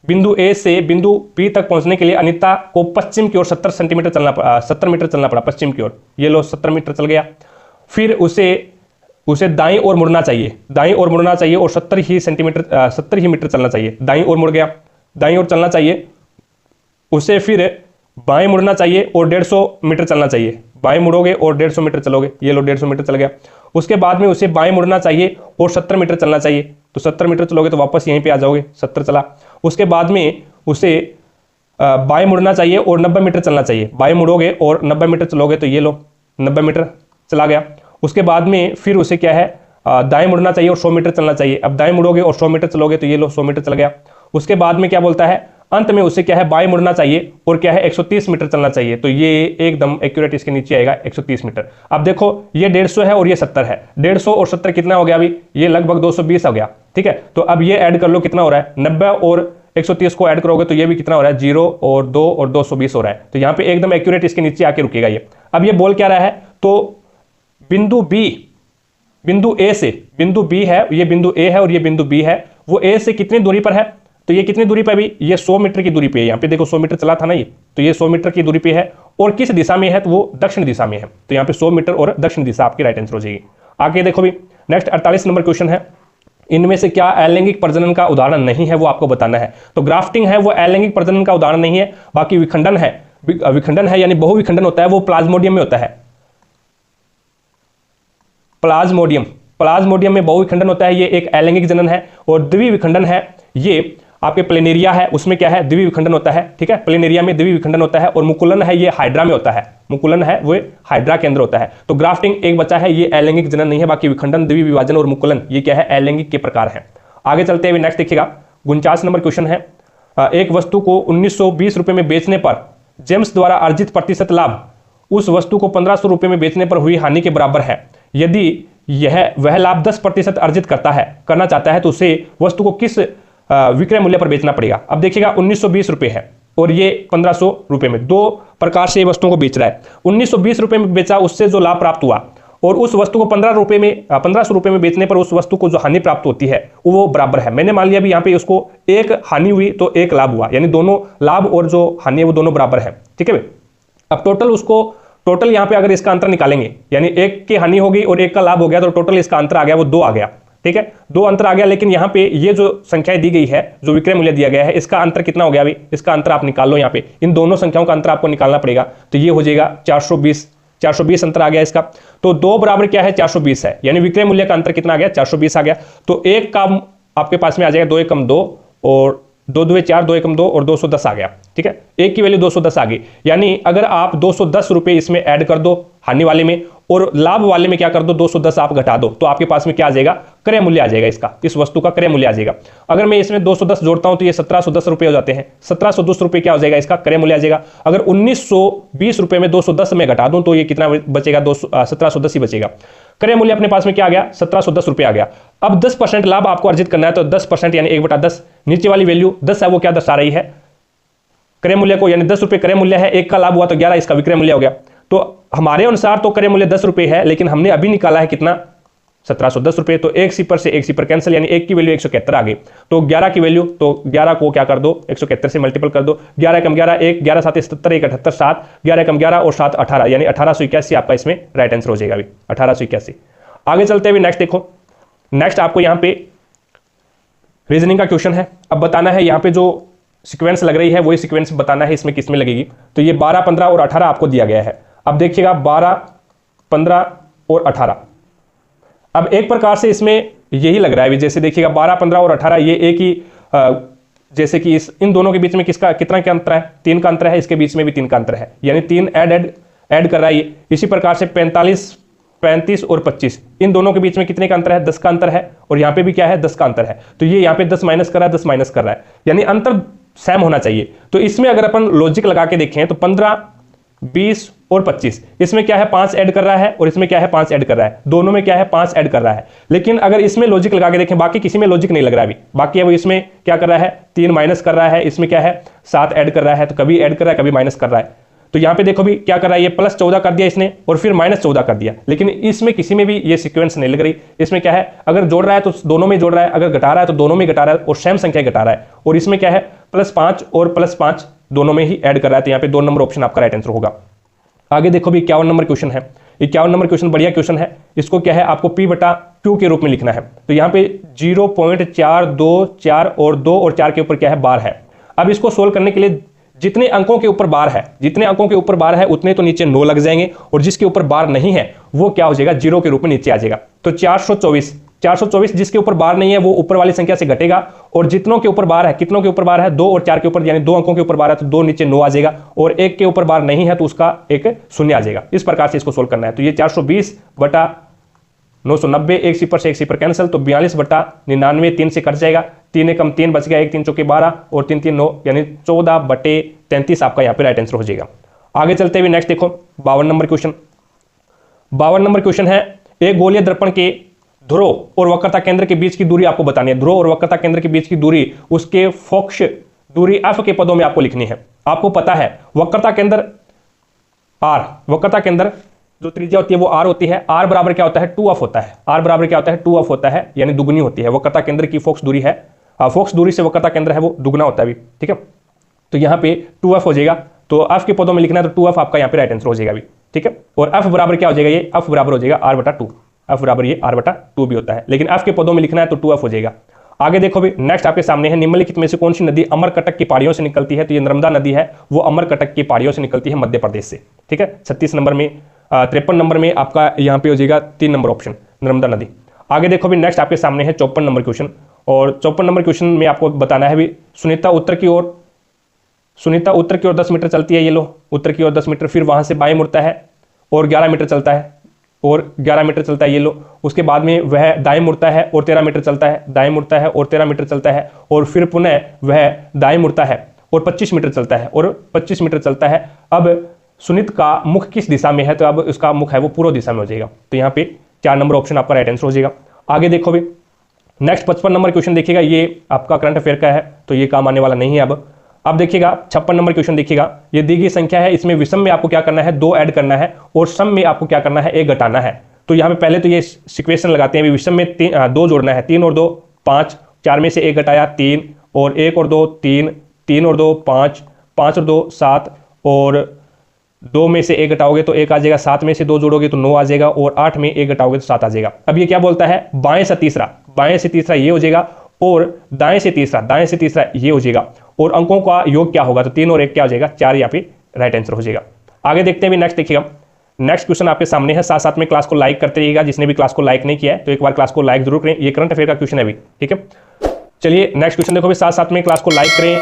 बिंदु ए से बिंदु बी तक पहुंचने के लिए अनीता को पश्चिम की ओर 70 मीटर चलना पड़ा, पश्चिम की ओर। ये लो 70 मीटर चल गया, फिर उसे दाईं ओर मुड़ना चाहिए, और 70 ही मीटर चलना चाहिए। दाईं ओर मुड़ गया, दाईं ओर चलना चाहिए, उसे फिर बाएं मुड़ना चाहिए और 150 मीटर चलना चाहिए। बाएं मुड़ोगे और 150 मीटर चलोगे, ये लो 150 मीटर चल गया। उसके बाद में उसे बाएं मुड़ना चाहिए और 70 मीटर चलना चाहिए, तो 70 मीटर चलोगे तो वापस यहीं पे आ जाओगे, 70 चला। उसके बाद में उसे बाएं मुड़ना चाहिए और 90 मीटर चलना चाहिए। बाएं मुड़ोगे और 90 मीटर चलोगे, तो ये लो 90 मीटर चला गया। उसके बाद में फिर उसे क्या है, दाएं मुड़ना चाहिए और 100 मीटर चलना चाहिए। अब दाएं मुड़ोगे और 100 मीटर चलोगे, तो ये लो 100 मीटर चल गया। उसके बाद में क्या बोलता है, अंत में उसे क्या है, बाएं मुड़ना चाहिए और क्या है 130 मीटर चलना चाहिए, तो ये एकदम एक्यूरेट इसके नीचे आएगा 130 मीटर। अब देखो ये 150 है और ये 70 है, 150 और 70 कितना हो गया अभी, ये लगभग 220 हो गया। ठीक है। तो अब ये ऐड कर लो, कितना हो रहा है 90 और 130 को ऐड करोगे तो ये भी कितना हो रहा है 0 और 2 और 220 हो रहा है। तो यहाँ पे एकदम एक्यूरेट इसके नीचे आके रुकेगा ये। अब ये बोल क्या रहा है, तो बिंदु बी, बिंदु ए से, बिंदु बी है, ये बिंदु ए है और ये बिंदु बी है, वो ए से कितनी दूरी पर है, तो ये कितनी दूरी पर भी, ये 100 मीटर की दूरी पे है। यहाँ पे देखो 100 मीटर चला था ना ये, तो ये 100 मीटर की दूरी पे है और किस दिशा में है, तो वो दक्षिण दिशा में है। तो यहाँ पे 100 मीटर और दक्षिण दिशा आपकी राइट आंसर हो जाएगी। आगे देखो भी नेक्स्ट 48 नंबर क्वेश्चन है, इनमें से क्या अलैंगिक प्रजनन का उदाहरण नहीं है, वो आपको बताना है। तो ग्राफ्टिंग है वो अलैंगिक प्रजनन का उदाहरण नहीं है, बाकी विखंडन है, विखंडन है यानी बहुविखंडन होता है, वो प्लाज्मोडियम में होता है। प्लाज्मोडियम, प्लाज्मोडियम में बहुविखंडन होता है, ये एक अलैंगिक जनन है। और द्विविखंडन है ये आपके प्लेनेरिया है, उसमें क्या है द्विविखंडन होता है, ठीक है, प्लेनेरिया में द्विविखंडन होता है। और मुकुलन है ये हाइड्रा में होता है, मुकुलन है वो हाइड्रा के अंदर होता है। तो ग्राफ्टिंग एक बचा है, ये अलैंगिक जनन नहीं है, बाकी विखंडन, द्विविभाजन और मुकुलन ये क्या है अलैंगिक के प्रकार है। आगे चलते हुए नेक्स्ट देखिएगा 49 नंबर क्वेश्चन है, एक वस्तु को 1920 रुपए में बेचने पर जेम्स द्वारा अर्जित प्रतिशत लाभ उस वस्तु को 1500 रुपए में बेचने पर हुई हानि के बराबर है। यदि यह वह लाभ 10% अर्जित करना चाहता है तो उसे वस्तु को किस विक्रय मूल्य पर बेचना पड़ेगा। अब देखिएगा 1920 रुपए है और ये 1500 रुपए में, दो प्रकार से वस्तुओं को बेच रहा है। 1920 रुपए में बेचा, उससे जो लाभ प्राप्त हुआ, और उस वस्तु को 1500 रुपए में बेचने पर उस वस्तु को जो हानि प्राप्त होती है वो बराबर है। मैंने मान लिया भी यहाँ पे उसको एक हानि हुई तो एक लाभ हुआ, यानी दोनों लाभ और जो हानि है वो दोनों बराबर है, ठीक है। अब टोटल यहाँ पे अगर इसका अंतर निकालेंगे, यानी एक की हानि होगी और एक का लाभ हो गया, तो टोटल इसका अंतर आ गया वो 2 आ गया, ठीक है, 2 अंतर आ गया। लेकिन यहाँ पे ये जो संख्या दी गई है, जो विक्रय मूल्य दिया गया है, इसका अंतर कितना हो गया अभी, इसका अंतर आप निकाल लो। यहाँ पे इन दोनों संख्याओं का अंतर आपको निकालना पड़ेगा, तो ये हो जाएगा 420 अंतर आ गया इसका। तो 2 बराबर क्या है 420 है, यानी विक्रय मूल्य का अंतर कितना आ गया 420 आ गया। तो एक का आपके पास में आ जाएगा 2 एकम 2 और 2 2 4, 2 एकम 2 और 210 आ गया, ठीक है, एक की वैल्यू 210 आ गई। यानी अगर आप 210 रुपए इसमें ऐड कर दो हानि वाले में और लाभ वाले में क्या कर दो 210 आप घटा दो, तो आपके पास में क्या आ जाएगा क्रय मूल्य आ जाएगा, इसका इस वस्तु का क्रय मूल्य आ जाएगा। अगर मैं इसमें 210 जोड़ता हूं तो ये 1710 रुपए हो जाते हैं, 1710 रुपए क्या हो जाएगा इसका क्रय मूल्य आ जाएगा। अगर 1920 रुपए में 210 में घटा दूं तो ये कितना बचेगा 1710 ही बचेगा। क्रय मूल्य अपने पास में क्या आ गया 1710 रुपए आ गया। अब 10% लाभ आपको अर्जित करना है, तो 10% यानी 1/10, नीचे वाली वैल्यू 10 है वो क्या दर्शा रही है क्रय मूल्य को, यानी 10 रुपए क्रय मूल्य है, एक का लाभ हुआ तो 11 इसका विक्रय मूल्य हो गया। तो हमारे अनुसार तो क्रय मूल्य 10 रुपए है, लेकिन हमने अभी निकाला है कितना 1710 रुपए। तो एक सिपर से एक सिपर कैंसिल, यानी एक की वैल्यू 171 आ गई। तो 11 की वैल्यू, तो 11 को क्या कर दो 171 से मल्टीपल कर दो, 11 कम 11 1, 11 7 77, 1 78 7, 11 कम 11 और 7 18, यानी 1881 आपका इसमें राइट आंसर हो जाएगा अभी 1881। आगे चलते हुए नेक्स्ट देखो, नेक्स्ट आपको यहाँ पे रीजनिंग का क्वेश्चन है। अब बताना है यहाँ पे जो सीक्वेंस लग रही है वही सीक्वेंस बताना है इसमें किस में लगेगी। तो ये 12 15 और 18 आपको दिया गया है। अब देखिएगा 12 15 और 18, अब एक प्रकार से इसमें यही लग रहा है, जैसे देखिएगा 12 15 और 18 ये एक ही, जैसे कि इन दोनों के बीच में किसका कितना क्या अंतर है 3 का अंतर है, इसके बीच में भी 3 का अंतर है, यानी 3 ऐड कर रहा है ये। इसी प्रकार से 45 35 और 25 इन दोनों के बीच में कितने का अंतर है 10 का अंतर है, और यहाँ पे भी क्या है 10 का अंतर है। तो ये यहाँ पे 10 माइनस कर रहा है 10 माइनस कर रहा है, यानी अंतर सेम होना चाहिए। तो इसमें अगर अपन लॉजिक लगा के देखें तो 15 20 और 25, इसमें क्या है 5 ऐड कर रहा है और इसमें क्या है 5 ऐड कर रहा है, दोनों में क्या है 5 ऐड कर रहा है। लेकिन अगर इसमें लॉजिक लगा के देखें, बाकी किसी में लॉजिक नहीं लग रहा है अभी, बाकी है वो इसमें क्या कर रहा है 3 माइनस कर रहा है, इसमें क्या है 7 ऐड कर रहा है, तो कभी ऐड कर रहा है कभी माइनस कर रहा है। तो यहाँ पे देखो भी क्या कर रहा है, ये +14 कर दिया इसने और फिर -14 कर दिया, लेकिन इसमें किसी में भी ये सीक्वेंस नहीं लग रही। इसमें क्या है अगर जोड़ रहा है तो दोनों में जोड़ रहा है, अगर घटा रहा है तो दोनों में घटा रहा है और सेम संख्या घटा रहा है, और इसमें क्या है +5 और +5 दोनों में ही ऐड कर रहा है। तो यहाँ पे 2 नंबर ऑप्शन आपका राइट आंसर होगा। आगे देखो भी 51 नंबर क्वेश्चन है। 51 नंबर क्वेश्चन बढ़िया क्वेश्चन है, इसको क्या है आपको P/Q के रूप में लिखना है। तो यहाँ पे 0.424 और 2 और 4 के ऊपर क्या है बार है। अब इसको सोल्व करने के लिए जितने अंकों के ऊपर बार है, जितने अंकों के ऊपर बार है उतने तो नीचे 9 लग जाएंगे, और जिसके ऊपर बार नहीं है वो क्या हो जाएगा 0 के रूप में नीचे आ जाएगा। तो 424 जिसके ऊपर बार नहीं है वो ऊपर वाली संख्या से घटेगा, और जितनों के ऊपर बार है, कितनों के ऊपर बार है 2 और 4 के ऊपर, यानी 2 अंकों के ऊपर बार है तो 2 नीचे 9 आ जाएगा, और 1 के ऊपर बार नहीं है तो उसका एक 0 आ जाएगा। इस प्रकार से इसको सोल्व करना है। तो ये 420/990, एक सिपर कैंसिल, तो 42/99 3 से कट जाएगा, 3 एकम 3 बच गया, 1 3 चौके 12 और 3 3 9, यानी 14/33 आपका यहाँ पे राइट आंसर हो जाएगा। आगे चलते हुए नेक्स्ट देखो 52 नंबर क्वेश्चन। 52 नंबर क्वेश्चन है, एक गोलीय दर्पण के ध्रुव और वक्रता केंद्र के बीच की दूरी आपको बतानी है। ध्रुव और वक्रता केंद्र के बीच की दूरी, उसके फोक्स दूरी f के पदों में आपको लिखनी है। आपको पता है वक्रता केंद्र r, वक्रता केंद्र जो त्रिज्या होती है वो r होती है। r बराबर क्या होता है 2f होता है। r बराबर क्या होता है 2f होता है, यानी दुगनी होती है। वक्रता केंद्र की फोक्स दूरी है, फोक्स दूरी से वक्रता केंद्र है वो दुगना होता है भी, ठीक है। तो यहाँ पे 2f हो जाएगा, तो f के पदों में लिखना है तो 2f आपका यहाँ पे राइट आंसर हो जाएगा भी, ठीक है। और f बराबर क्या हो जाएगा, ये f बराबर हो जाएगा r/2। f बराबर ये r/2 भी होता है, लेकिन f के पदों में लिखना है तो 2f हो जाएगा। आगे देखो भी, नेक्स्ट आपके सामने है, निम्नलिखित में से कौन सी नदी अमरकटक की पहाड़ियों से निकलती है। तो ये नर्मदा नदी है, वो अमरकटक की पहाड़ियों से निकलती है मध्य प्रदेश से, ठीक है। 36 नंबर में 53 नंबर में आपका यहाँ पे हो जाएगा 3 नंबर ऑप्शन, नर्मदा नदी। आगे देखो भी, नेक्स्ट आपके सामने है 54 नंबर क्वेश्चन, और 54 नंबर क्वेश्चन में आपको बताना है भी, सुनीता उत्तर की ओर 10 मीटर चलती है, ये लो उत्तर की ओर 10 मीटर, फिर वहां से बाएं मुड़ता है और 11 मीटर चलता है, और 11 मीटर चलता है, ये लो। उसके बाद में वह दाएं मुड़ता है और 13 मीटर चलता है, दाएं मुड़ता है और 13 मीटर चलता है, और फिर पुनः वह दाएं मुड़ता है और 25 मीटर चलता है, और 25 मीटर चलता है। अब सुनीत का मुख किस दिशा में है, तो अब उसका मुख है वो पूर्व दिशा में हो जाएगा। तो यहाँ पे 4 नंबर ऑप्शन आपका राइट आंसर हो जाएगा। आगे देखो भी, नेक्स्ट 55 नंबर क्वेश्चन देखिएगा, ये आपका करंट अफेयर का है, तो ये काम आने वाला नहीं है। अब देखिएगा 56 नंबर क्वेश्चन देखिएगा, ये दी गई संख्या है, इसमें विषम में आपको क्या करना है 2 ऐड करना है, और सम में आपको क्या करना है 1 घटाना है। तो यहाँ पे पहले तो ये सिक्वेशन लगाते हैं, विषम में 2 जोड़ना है, 3 और 2 5, 4 में से 1 घटाया 3, और 1 और 2 3, 3 और 2 5, 5 और 2 7, और 2 में से 1 घटाओगे तो 1 आ जाएगा, 7 में से 2 जोड़ोगे तो 9 आ जाएगा, और 8 में 1 घटाओगे तो 7 आ जाएगा। अब ये क्या बोलता है, बाएं से तीसरा ये हो जाएगा, और दाएं से तीसरा ये हो जाएगा, और अंकों का योग क्या होगा, तो 3 और 1 क्या हो जाएगा 4, यहाँ पे राइट आंसर हो जाएगा। आगे देखते हैं भी, नेक्स्ट देखिएगा, नेक्स्ट क्वेश्चन आपके सामने है। साथ साथ में क्लास को लाइक करते रहिएगा, जिसने भी क्लास को लाइक नहीं किया है तो एक बार क्लास को लाइक जरूर करें, ये करंट अफेयर का क्वेश्चन है भी, ठीक है। चलिए नेक्स्ट क्वेश्चन देखो भी, साथ साथ में क्लास को लाइक करें,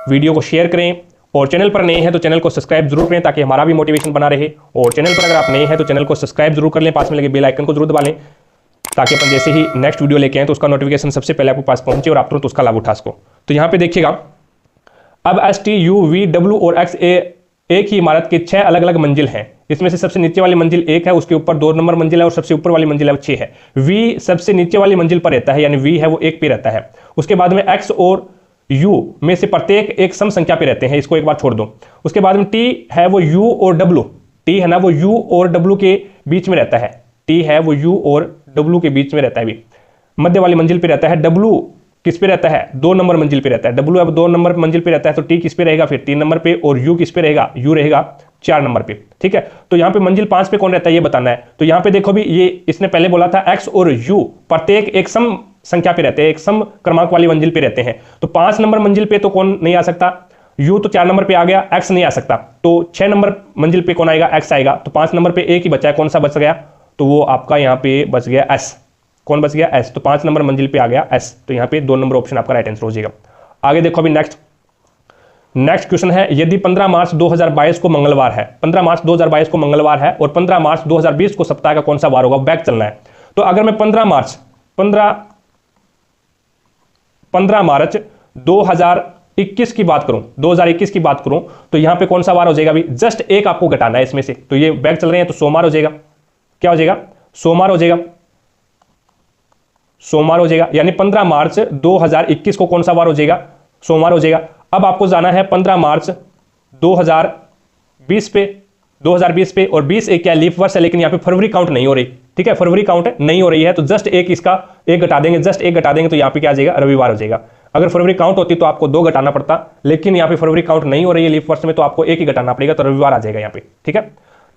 वीडियो को शेयर करें, और चैनल पर नए हैं तो चैनल को सब्सक्राइब जरूर करें ताकि हमारा भी मोटिवेशन बना रहे। और चैनल पर अगर आप नए हैं तो चैनल को सब्सक्राइब जरूर कर लें, पास में लगे बेल आइकन को जरूर दबा लें, ताकि अपन जैसे ही नेक्स्ट वीडियो लेके आए तो उसका नोटिफिकेशन सबसे पहले आपके पास पहुंचे और आप तुरंत उसका लाभ उठा सको। तो यहाँ पे देखिएगा, अब ST U V W और X एक ही इमारत के 6 अलग अलग मंजिल हैं। इसमें से सबसे नीचे वाली मंजिल 1 है, उसके ऊपर 2 नंबर मंजिल है, और सबसे ऊपर वाली मंजिल है वो 6 है। V सबसे नीचे वाली मंजिल पर रहता है, यानी V है वो 1 पे रहता है। उसके बाद में X और U में से प्रत्येक एक सम संख्या पे रहते हैं, इसको एक बार छोड़ दो। उसके बाद में T है वो U और W, T है ना वो U और W के बीच में रहता है, T है वो U और W के बीच में रहता है, भी मध्य वाली मंजिल पे रहता है। W किस पे रहता है 2 नंबर मंजिल पे रहता है, W अब 2 नंबर मंजिल पे रहता है, तो T किस पे रहेगा फिर 3 नंबर पे, और U किस पे रहेगा, U रहेगा 4 नंबर पे, ठीक है। तो यहाँ पे मंजिल 5 पे कौन रहता है ये बताना है। तो यहाँ पे देखो भी, ये इसने पहले बोला था X और U प्रत्येक एक सम संख्या पे रहते हैं, एक सम क्रमांक वाली मंजिल पे रहते हैं। तो 5 नंबर मंजिल पे तो कौन नहीं आ सकता, U तो 4 नंबर पे आ गया, X नहीं आ सकता, तो 6 नंबर मंजिल पे कौन आएगा, X आएगा। तो 5 नंबर पे एक ही बचा है, कौन सा बच गया, तो वो आपका यहाँ पे बच गया S। कौन बच गया, S। तो 5 नंबर मंजिल पे आ गया S, तो यहाँ पे 2 नंबर ऑप्शन आपका राइट आंसर हो जाएगा। आगे देखो अभी नेक्स्ट क्वेश्चन है, यदि 15 मार्च 2022 को मंगलवार है, 15 मार्च 2022 को मंगलवार है, और 15 मार्च 2020 को सप्ताह का कौन सा वार होगा, बैक चलना है। तो अगर मैं 15 मार्च 2021 की बात करूं, 2021 की बात करूं, तो यहां पे कौन सा वार हो जाएगा, अभी जस्ट एक आपको घटाना है इसमें से। तो ये बैक चल रहे हैं तो सोमवार हो जाएगा, क्या हो जाएगा, सोमवार हो जाएगा, सोमवार हो जाएगा। यानी 15 मार्च 2021 को कौन सा वार हो जाएगा, सोमवार हो जाएगा। अब आपको जाना है 15 मार्च 2020 पे, 2020 पे, और 20 एक क्या लीप वर्ष है, लेकिन यहाँ पे फरवरी काउंट नहीं हो रही, ठीक है, फरवरी काउंट नहीं हो रही है, तो जस्ट एक इसका एक घटा देंगे, जस्ट एक घटा देंगे, तो यहाँ पे क्या आ जाएगा, रविवार हो जाएगा। अगर फरवरी काउंट होती तो आपको 2 घटाना पड़ता, लेकिन यहाँ पे फरवरी काउंट नहीं हो रही है लीप वर्ष में, तो आपको एक ही घटाना पड़ेगा, तो रविवार आ जाएगा यहाँ पे, ठीक है।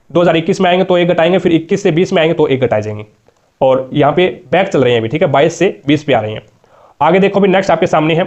2021 में आएंगे तो एक घटाएंगे, फिर 21 से 20 में आएंगे तो एक घटाए जाएंगे, और यहाँ पे बैक चल रहे हैं अभी, ठीक है, 22 से 20 पे आ रहे हैं। आगे देखो भी, नेक्स्ट आपके सामने है,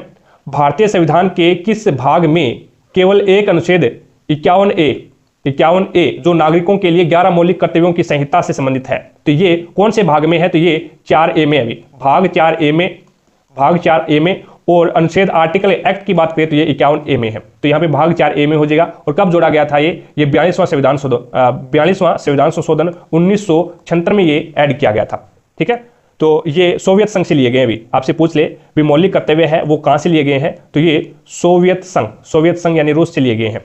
भारतीय संविधान के किस भाग में केवल एक अनुच्छेद 51A जो नागरिकों के लिए 11 मौलिक कर्तव्यों की संहिता से संबंधित है, तो ये कौन से भाग में है, तो ये 4A में, अभी भाग 4A में, और अनुच्छेद आर्टिकल एक्ट की बात करें तो ये 51A में है, तो यहाँ पे भाग 4A में हो जाएगा। और कब जोड़ा गया था ये 42वां संविधान संशोधन 1976 में ये ऐड किया गया था, ठीक है। तो ये सोवियत संघ से लिए गए, अभी आपसे पूछ ले भी मौलिक कर्तव्य है वो कहां से लिए गए हैं, तो ये सोवियत संघ यानी रूस से लिए गए हैं।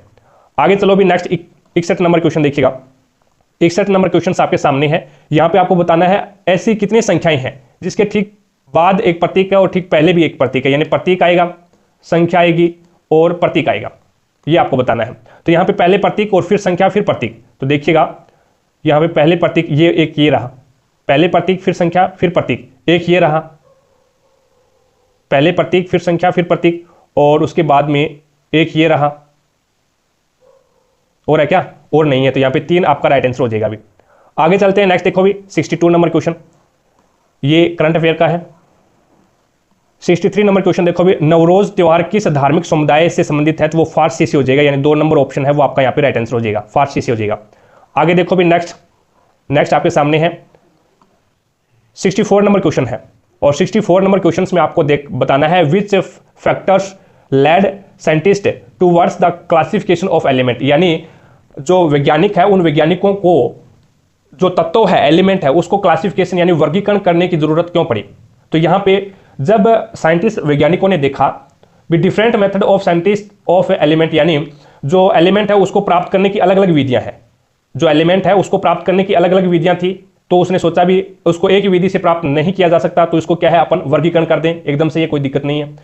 आगे चलो भी, नेक्स्ट 61 नंबर क्वेश्चन देखिएगा। 61 नंबर क्वेश्चन आपके सामने है। यहां पे आपको बताना है ऐसी कितनी संख्याएं हैं जिसके ठीक बाद एक प्रतीक है और ठीक पहले भी एक प्रतीक है, यानी प्रतीक आएगा, संख्या आएगी और प्रतीक आएगा, ये आपको बताना है। तो यहां पे पहले प्रतीक और फिर संख्या फिर प्रतीक। तो देखिएगा यहां पे पहले प्रतीक ये एक ये रहा, पहले प्रतीक फिर संख्या फिर प्रतीक, एक ये रहा, पहले प्रतीक फिर संख्या फिर प्रतीक, और उसके बाद में एक ये रहा, और है क्या? और नहीं है। तो यहां पे 3 आपका राइट आंसर हो जाएगा। अभी आगे चलते हैं, नेक्स्ट देखो भी 62 नंबर क्वेश्चन, ये करंट अफेयर का है। 63 नंबर क्वेश्चन देखो भी, नवरोज त्योहार किस धार्मिक समुदाय से संबंधित है? तो वो फारसी से हो जाएगा, यानी 2 नंबर ऑप्शन है वो आपका यहाँ पे राइट आंसर हो जाएगा, फारसी से हो जाएगा। आगे देखो भी नेक्स्ट आपके सामने है 64 नंबर क्वेश्चन है, और 64 नंबर क्वेश्चन में आपको बताना है which factors led scientist towards the classification of element, यानी जो वैज्ञानिक है उन वैज्ञानिकों को जो तत्व है, एलिमेंट है, उसको क्लासिफिकेशन यानी वर्गीकरण करने की जरूरत क्यों पड़ी? तो यहां पे जब साइंटिस्ट वैज्ञानिकों ने देखा भी different method of scientist of element, यानी जो एलिमेंट है उसको प्राप्त करने की अलग अलग विधियां हैं, जो एलिमेंट है उसको प्राप्त करने की अलग अलग विधियां थी, तो उसने सोचा भी उसको एक विधि से प्राप्त नहीं किया जा सकता, तो इसको क्या है अपन वर्गीकरण कर दें एकदम से, ये कोई दिक्कत नहीं है।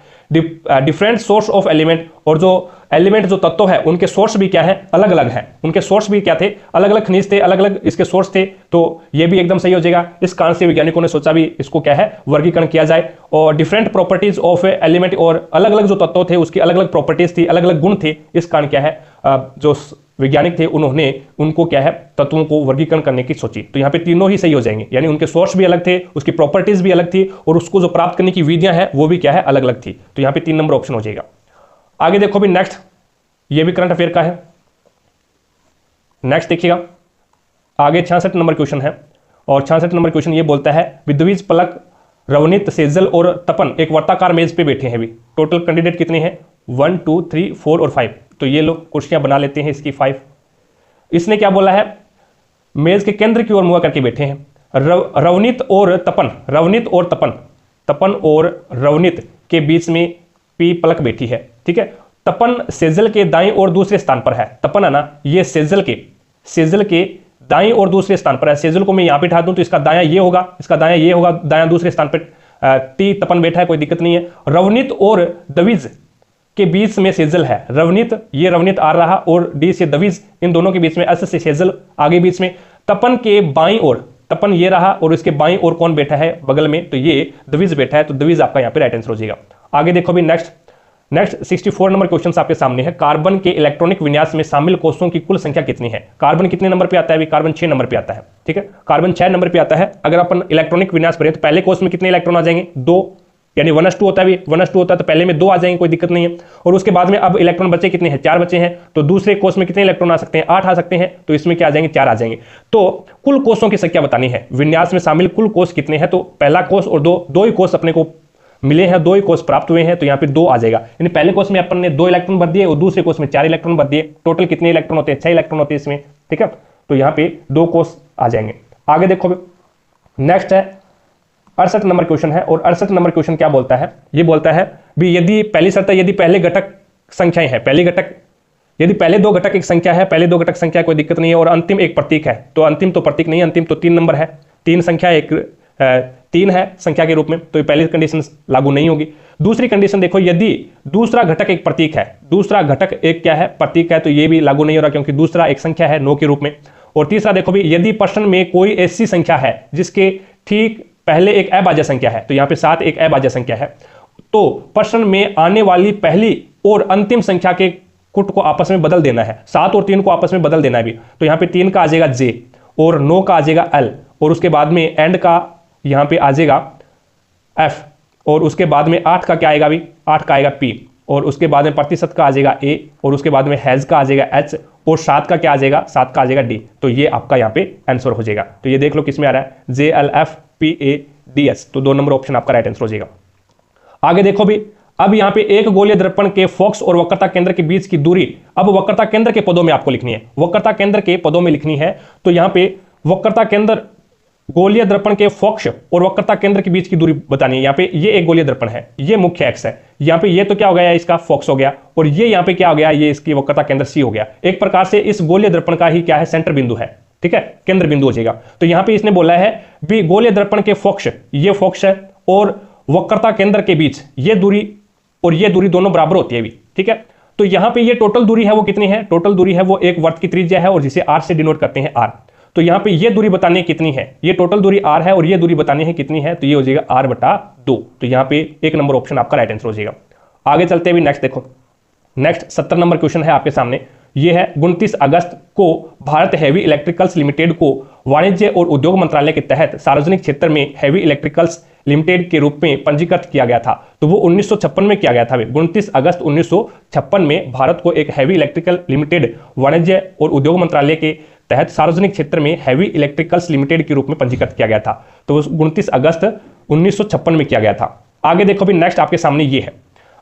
डिफरेंट सोर्स ऑफ एलिमेंट, और जो एलिमेंट जो तत्व है उनके सोर्स भी क्या है? अलग अलग है, उनके सोर्स भी क्या थे? अलग अलग खनिज थे, अलग अलग इसके सोर्स थे, तो ये भी एकदम सही हो जाएगा। इस कारण से वैज्ञानिकों ने सोचा भी इसको क्या है वर्गीकरण किया जाए। और डिफरेंट प्रॉपर्टीज ऑफ एलिमेंट, और अलग अलग जो तत्व थे उसकी अलग अलग प्रॉपर्टीज थी, अलग अलग गुण थे, इस कारण क्या है जो वैज्ञानिक थे उन्होंने उनको क्या है तत्वों को वर्गीकरण करने की सोची। तो यहाँ पे तीनों ही सही हो जाएंगे, यानी उनके सोर्स भी अलग थे, उसकी प्रॉपर्टीज भी अलग थी, और उसको जो प्राप्त करने की विधियां हैं वो भी क्या है अलग अलग थी। तो यहाँ पे 3 नंबर ऑप्शन हो जाएगा। आगे देखो भी नेक्स्ट, ये भी करंट अफेयर का है। नेक्स्ट देखिएगा आगे 66 नंबर क्वेश्चन है, और 66 नंबर क्वेश्चन ये बोलता है विद्विज, पलक, रवनीत, सेजल और तपन एक वर्ताकार मेज पे बैठे हैं। अभी टोटल कैंडिडेट कितने हैं? 1 2 3 4 और 5। तो ये लोग कुर्सियां बना लेते हैं इसकी 5। इसने क्या बोला है? मेज के केंद्र की ओर मुआ करके बैठे हैं। रवनीत और तपन, रवनीत और तपन, तपन और रवनीत के बीच में पी पलक बैठी है, ठीक है। तपन सेजल के दाईं और दूसरे स्थान पर है, तपन है ना, ये सेजल के दाईं और दूसरे स्थान पर है। सेजल को मैं यहां पे उठा दूं तो इसका दायां ये होगा, इसका दायां ये होगा, दायां दूसरे स्थान पर टी तपन बैठा है, कोई दिक्कत नहीं है। रवनीत और दविज के बीच में सेजल है। रवनीत, ये रवनीत आ रहा, और डी से दविज, इन दोनों के बीच में एस से सेजल आगे बीच में। तपन के बाईं ओर, तपन ये रहा, और इसके बाईं ओर कौन बैठा है बगल में? तो ये दविज बैठा है, तो दविज आपका यहाँ पे राइट आंसर हो जाएगा। आगे देखो भी नेक्स्ट 64 नंबर क्वेश्चन आपके सामने है। कार्बन के इलेक्ट्रॉनिक विन्यास में शामिल कोषों की कुल संख्या कितनी है? कार्बन कितने नंबर पे आता है? अभी कार्बन 6 नंबर पे आता है, ठीक है। कार्बन 6 नंबर पे आता है। अगर अपन इलेक्ट्रॉनिक विन्यास करें तो पहले कोष में कितने इलेक्ट्रॉन आ जाएंगे? 2, यानी 1s2 होता है, 1s2 होता है तो पहले में 2 आ जाएंगे, कोई दिक्कत नहीं है। और उसके बाद में अब इलेक्ट्रॉन बचे कितने हैं? 4 बचे हैं, तो दूसरे कोष में कितने इलेक्ट्रॉन आ सकते हैं? 8 आ सकते हैं, तो इसमें क्या आ जाएंगे? 4 आ जाएंगे। तो कुल कोषों की संख्या बतानी है, विन्यास में शामिल कुल कोष कितने हैं? तो पहला कोष और दो ही कोष अपने को मिले हैं, 2 ही कोष प्राप्त हुए हैं, तो यहाँ पे 2 आ जाएगा। यानी पहले कोष में अपन ने 2 इलेक्ट्रॉन भर दिए और दूसरे कोष में 4 इलेक्ट्रॉन भर दिए। टोटल कितने इलेक्ट्रॉन होते हैं? 6 इलेक्ट्रॉन होते हैं इसमें, ठीक है। तो यहाँ पे 2 कोष आ जाएंगे। आगे देखो नेक्स्ट है 68 नंबर क्वेश्चन है, और 68 नंबर क्वेश्चन क्या बोलता है? ये बोलता है भी यदि पहली शर्त है यदि पहले घटक संख्याएं हैं, पहली घटक यदि पहले 2 घटक एक संख्या है, पहले 2 घटक संख्या कोई दिक्कत नहीं है, और अंतिम एक प्रतीक है, तो अंतिम तो प्रतीक नहीं, अंतिम तो 3 नंबर है, 3 संख्या एक 3 है संख्या के रूप में, तो पहली कंडीशन लागू नहीं होगी। दूसरी कंडीशन देखो, यदि दूसरा घटक एक प्रतीक है, दूसरा घटक एक क्या है? प्रतीक है, तो ये भी लागू नहीं हो रहा क्योंकि दूसरा एक संख्या है 9 के रूप में। और तीसरा देखो भी यदि प्रश्न में कोई ऐसी संख्या है जिसके ठीक पहले एक अभाज्य संख्या है, तो यहाँ पे 7 एक अभाज्य संख्या है, तो प्रश्न में आने वाली पहली और अंतिम संख्या के कुट को आपस में बदल देना है, 7 और 3 को आपस में बदल देना है भी। तो यहाँ पे 3 का आ जाएगा जे, और 9 का आ जाएगा एल, और उसके बाद में एंड का यहाँ पे आ जाएगा एफ, और उसके बाद में 8 का क्या आएगा भी? 8 का आएगा पी, और उसके बाद में प्रतिशत का आ जाएगा ए, और उसके बाद में हैज का आ जाएगा एच, और 7 का क्या आ जाएगा? 7 का आ जाएगा डी। तो ये आपका यहाँ पे आंसर हो जाएगा। तो ये देख लो किसमें आ रहा है? J L F P A D S, तो 2 नंबर ऑप्शन आपका राइट आंसर हो जाएगा। आगे देखो भी, अब यहाँ पे एक गोलीय दर्पण के फोकस और वक्रता केंद्र के बीच की दूरी, अब वक्रता केंद्र के पदों में आपको लिखनी है, वक्रता केंद्र के पदों में लिखनी है। तो यहाँ पे वक्रता केंद्र, गोलीय दर्पण के फोकस और वक्रता केंद्र के बीच की दूरी बतानी है। यहाँ पे ये एक गोलीय दर्पण है, ये मुख्य एक्स है, यहाँ पे ये तो क्या हो गया? इसका फोकस हो गया, और ये यहाँ पे क्या हो गया? ये इसकी वक्रता केंद्र सी हो गया। एक प्रकार से इस गोलीय दर्पण का ही क्या है? सेंटर बिंदु है, ठीक है, केंद्र बिंदु हो जाएगा। तो यहां पे इसने बोला है भी गोलीय दर्पण के फोक्स, ये फोक्स है, और वक्रता केंद्र के बीच ये दूरी और ये दूरी दोनों बराबर होती है भी, ठीक है। तो यहां पे ये टोटल दूरी है वो कितनी है, टोटल दूरी है वो एक वर्त की त्रिज्या है और जिसे r से डिनोट करते हैं r। तो यहां पे ये दूरी बतानी है कितनी है, ये टोटल दूरी r है और ये दूरी बतानी है कितनी है, तो ये हो जाएगा r/2। तो यहां पे एक नंबर ऑप्शन आपका राइट आंसर हो जाएगा। आगे चलते हुए नेक्स्ट देखो, नेक्स्ट 70 नंबर क्वेश्चन है आपके सामने। ये है 29 अगस्त को भारत हैवी इलेक्ट्रिकल्स लिमिटेड को वाणिज्य और उद्योग मंत्रालय के तहत सार्वजनिक क्षेत्र में हैवी इलेक्ट्रिकल्स लिमिटेड के रूप में पंजीकृत किया गया था। तो वो 1956 में किया गया था। 29 अगस्त 1956 में भारत को एक हैवी इलेक्ट्रिकल लिमिटेड वाणिज्य और उद्योग मंत्रालय के तहत सार्वजनिक क्षेत्र में हैवी इलेक्ट्रिकल्स लिमिटेड के रूप में पंजीकृत किया गया था। तो 29 अगस्त 1956 में किया गया था। आगे देखो भी नेक्स्ट आपके सामने ये है।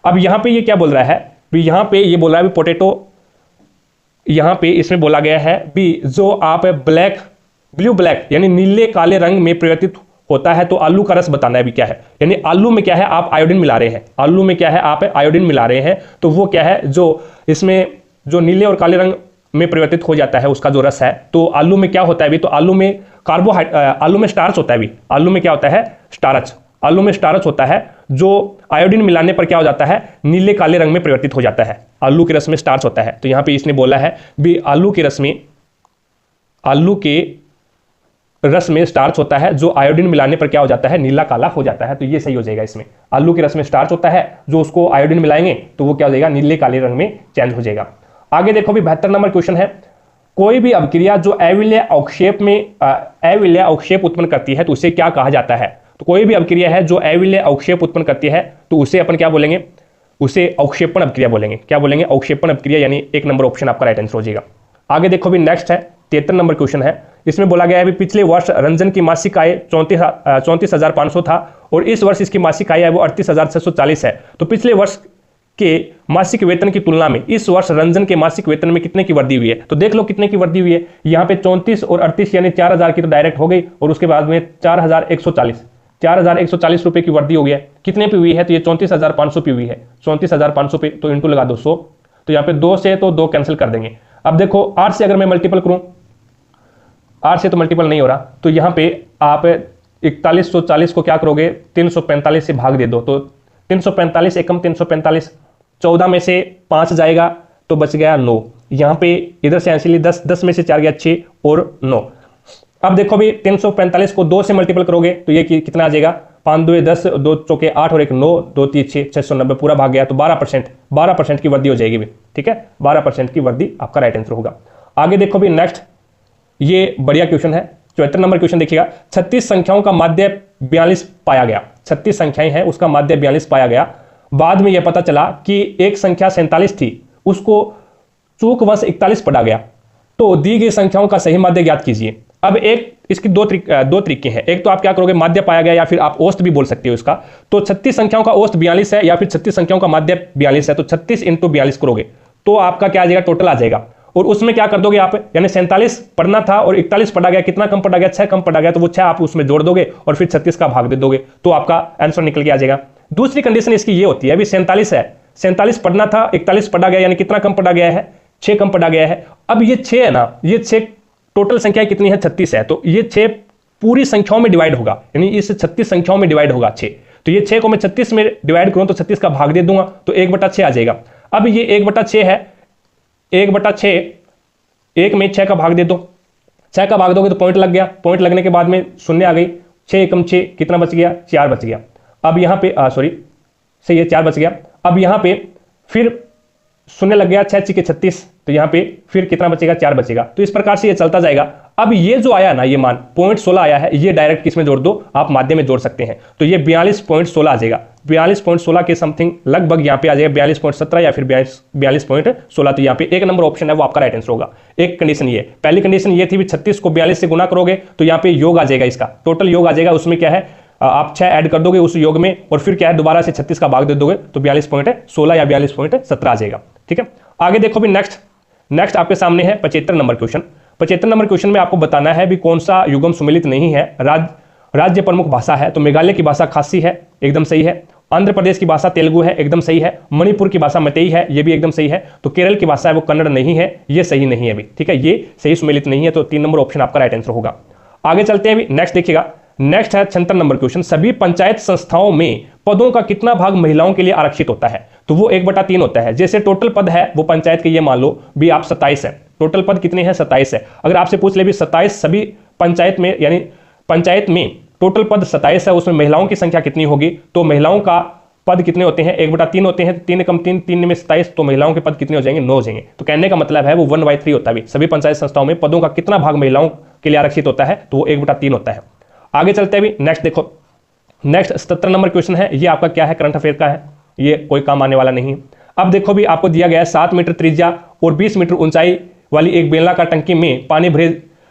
अब यहां पे ये क्या बोल रहा है, भी यहां पे ये बोल रहा है भी पोटैटो, यहां पे इसमें बोला गया है भी जो आप ब्लैक ब्लू ब्लैक यानी नीले काले रंग में परिवर्तित होता है, तो आलू का रस बताना है भी क्या है। यानी आलू में क्या है, आप आयोडीन मिला रहे हैं, आलू में क्या है, आप आयोडीन मिला रहे हैं। तो वो क्या है, जो इसमें जो नीले और काले रंग में परिवर्तित हो जाता है उसका जो रस है, तो आलू में क्या होता है भी, तो आलू में आलू में स्टार्च होता है भी, आलू में क्या होता है, स्टार्च, आलू में स्टार्च होता है जो आयोडीन मिलाने पर क्या हो जाता है, नीले काले रंग में परिवर्तित हो जाता है। आलू के रस में स्टार्च होता है। तो यहां पे इसने बोला है भी आलू के रस में, आलू के रस में स्टार्च होता है जो आयोडीन मिलाने पर क्या हो जाता है, नीला काला हो जाता है। तो ये सही हो जाएगा इसमें, आलू के रस में स्टार्च होता है जो उसको आयोडीन मिलाएंगे तो वो क्या हो जाएगा, नीले काले रंग में चेंज हो जाएगा। आगे देखो भी 72 नंबर क्वेश्चन है। कोई भी अवक्रिया जो अविलेय अवक्षेप में अविलेय अवक्षेप उत्पन्न करती है तो उसे क्या कहा जाता है। तो कोई भी अवक्रिया है जो अविलेय अवक्षेप उत्पन्न करती है तो उसे अपन क्या बोलेंगे, उसे अवक्षेपण अवक्रिया बोलेंगे। क्या बोलेंगे, अवक्षेपण अवक्रिया, यानी एक नंबर ऑप्शन आपका राइट आंसर हो जाएगा। आगे देखो भी नेक्स्ट है 73 नंबर क्वेश्चन है। इसमें बोला गया है पिछले वर्ष रंजन की मासिक आय 34,500 था और इस वर्ष इसकी मासिक आय है वो 38,640 है। तो पिछले वर्ष के मासिक वेतन की तुलना में इस वर्ष रंजन के मासिक वेतन में कितने की वृद्धि हुई है। तो देख लो कितने की वृद्धि हुई है। यहाँ पे 34 और 38 यानी 4,000 की तो डायरेक्ट हो गई और उसके बाद में 4,140 रुपए की वृद्धि हो गई है। कितने पे हुई है, तो ये 34,500 पे हुई है। 34,500 पे तो इंटू लगा दो 100, तो यहाँ पे 2 से तो 2 कैंसिल कर देंगे। अब देखो 8 से अगर मैं मल्टीपल करूं, 8 से तो मल्टीपल नहीं हो रहा, तो यहाँ पे आप 4140 को क्या करोगे, 345 से भाग दे दो। तो 345 एकम 345, 14 में से 5 जाएगा तो बच गया 9। यहाँ पे इधर से ऐसे 10 में से 4 गया 6 और 9। अब देखो भी 345 को 2 से मल्टीपल करोगे तो ये कितना आ जाएगा, 5 2 10, 2 चौके 8 और 1 9, 2 3 6, 690 पूरा भाग गया। तो 12% की वृद्धि हो जाएगी भी, ठीक है, 12% की वृद्धि आपका राइट आंसर होगा। आगे देखो भी नेक्स्ट, ये बढ़िया क्वेश्चन है 74 नंबर क्वेश्चन देखिएगा। 36 संख्याओं का माध्य 42 पाया गया। 36 संख्याएं हैं, उसका माध्य 42 पाया गया। बाद में यह पता चला कि एक संख्या 47 थी, उसको चूकवश 41 पढ़ा गया। तो दी गई संख्याओं का सही माध्य ज्ञात कीजिए। अब एक इसकी दो तरीके हैं। एक तो आप क्या करोगे, माध्य पाया गया, या फिर आप औसत भी बोल सकते हो इसका। तो 36 संख्याओं का औसत 42 है या फिर 36 संख्याओं का माध्य 42 है, तो 36 × 42 करोगे तो आपका क्या आ जाएगा, टोटल आ जाएगा। और उसमें क्या कर दोगे आप, यानी 47 पढ़ना था और 41 पढ़ा गया, कितना कम पढ़ा गया, 6 कम पढ़ा गया, तो वो 6 आप उसमें जोड़ दोगे और फिर 36 का भाग दे दोगे, तो आपका आंसर निकल के आ जाएगा। दूसरी कंडीशन इसकी ये होती है, अभी 47 है, 47 पढ़ना था, 41 पढ़ा गया, यानी कितना कम पढ़ा गया है, 6 कम पढ़ा गया है। अब ये 6 है ना, ये 6 टोटल संख्या कितनी है, 36 है, तो ये 6 पूरी संख्याओं में डिवाइड होगा, यानी इस 36 संख्याओं में डिवाइड होगा 6। तो ये 6 को मैं 36 में डिवाइड करूं तो 36 का भाग दे दूंगा तो 1/6 आ जाएगा। अब ये 1/6 है, 1/6, 1 में 6 का भाग दे दो, 6 का भाग दोगे तो पॉइंट लग गया, पॉइंट लगने के बाद में शून्य आ गई, 6 एकम 6 कितना बच गया, 4 बच गया। अब यहाँ पे सही है, 4 बच गया। अब यहाँ पे फिर शून्य लग गया, 6 × 36, तो यहाँ पे फिर कितना बचेगा, 4 बचेगा। तो इस प्रकार से ये चलता जाएगा। अब ये जो आया ना, ये मान 0.16 आया है, ये डायरेक्ट किस में जोड़ दो, आप माध्य में जोड़ सकते हैं। तो ये 42.16 आ जाएगा, 42.16 के समथिंग लगभग यहाँ पे आ जाएगा 42.17 या फिर 42.16। तो यहाँ पे एक नंबर ऑप्शन है वो आपका राइट आंसर होगा। एक कंडीशन ये, पहली कंडीशन ये थी 36 को 42 से गुना करोगे तो यहाँ पे योग आ जाएगा, इसका टोटल योग आ जाएगा। उसमें क्या है, आप 6 ऐड कर दोगे उस योग में और फिर क्या है, दोबारा से 36 का भाग दे दोगे तो 42.16 या 42.17 आ जाएगा, ठीक है। आगे देखो भी नेक्स्ट आपके सामने है 75 नंबर क्वेश्चन। 75 नंबर क्वेश्चन में आपको बताना है भी कौन सा युग्म सुमेलित नहीं है, राज्य प्रमुख भाषा है। तो मेघालय की भाषा खासी है, एकदम सही है। आंध्र प्रदेश की भाषा तेलुगु है, एकदम सही है। मणिपुर की भाषा मतेई है, ये भी एकदम सही है। तो केरल की भाषा है वो कन्नड़ नहीं है, ये सही नहीं है अभी, ठीक है, ये सही सुमेलित नहीं है। तो 3 नंबर ऑप्शन आपका राइट आंसर होगा। आगे चलते हैं अभी, नेक्स्ट देखिएगा। नेक्स्ट है 76 नंबर क्वेश्चन, सभी पंचायत संस्थाओं में पदों का कितना भाग महिलाओं के लिए आरक्षित होता है? तो वो 1/3 होता है। जैसे टोटल पद है वो पंचायत के, ये मान लो भी आप 27 है, टोटल पद कितने हैं? 27 है। अगर आपसे पूछ ले भी 27 सभी पंचायत में, यानी पंचायत में टोटल पद 27 है, उसमें महिलाओं की संख्या कितनी होगी? तो महिलाओं का पद कितने होते हैं? 1/3 होते हैं। 3 कम 3, 3 में 27, तो महिलाओं के पद कितने हो जाएंगे? 9 हो जाएंगे। तो कहने का मतलब है वो 1/3 होता है। सभी पंचायत संस्थाओं में पदों का कितना भाग महिलाओं के लिए आरक्षित होता है? तो वो 1/3 होता है। आगे चलते हैं अभी, नेक्स्ट देखो, नेक्स्ट 77 नंबर क्वेश्चन है। ये आपका क्या है? करंट अफेयर का है, ये कोई काम आने वाला नहीं है। अब देखो भी, आपको दिया गया है 7 मीटर त्रिज्या और 20 मीटर ऊंचाई वाली एक बेलनाकार टंकी में पानी भरे,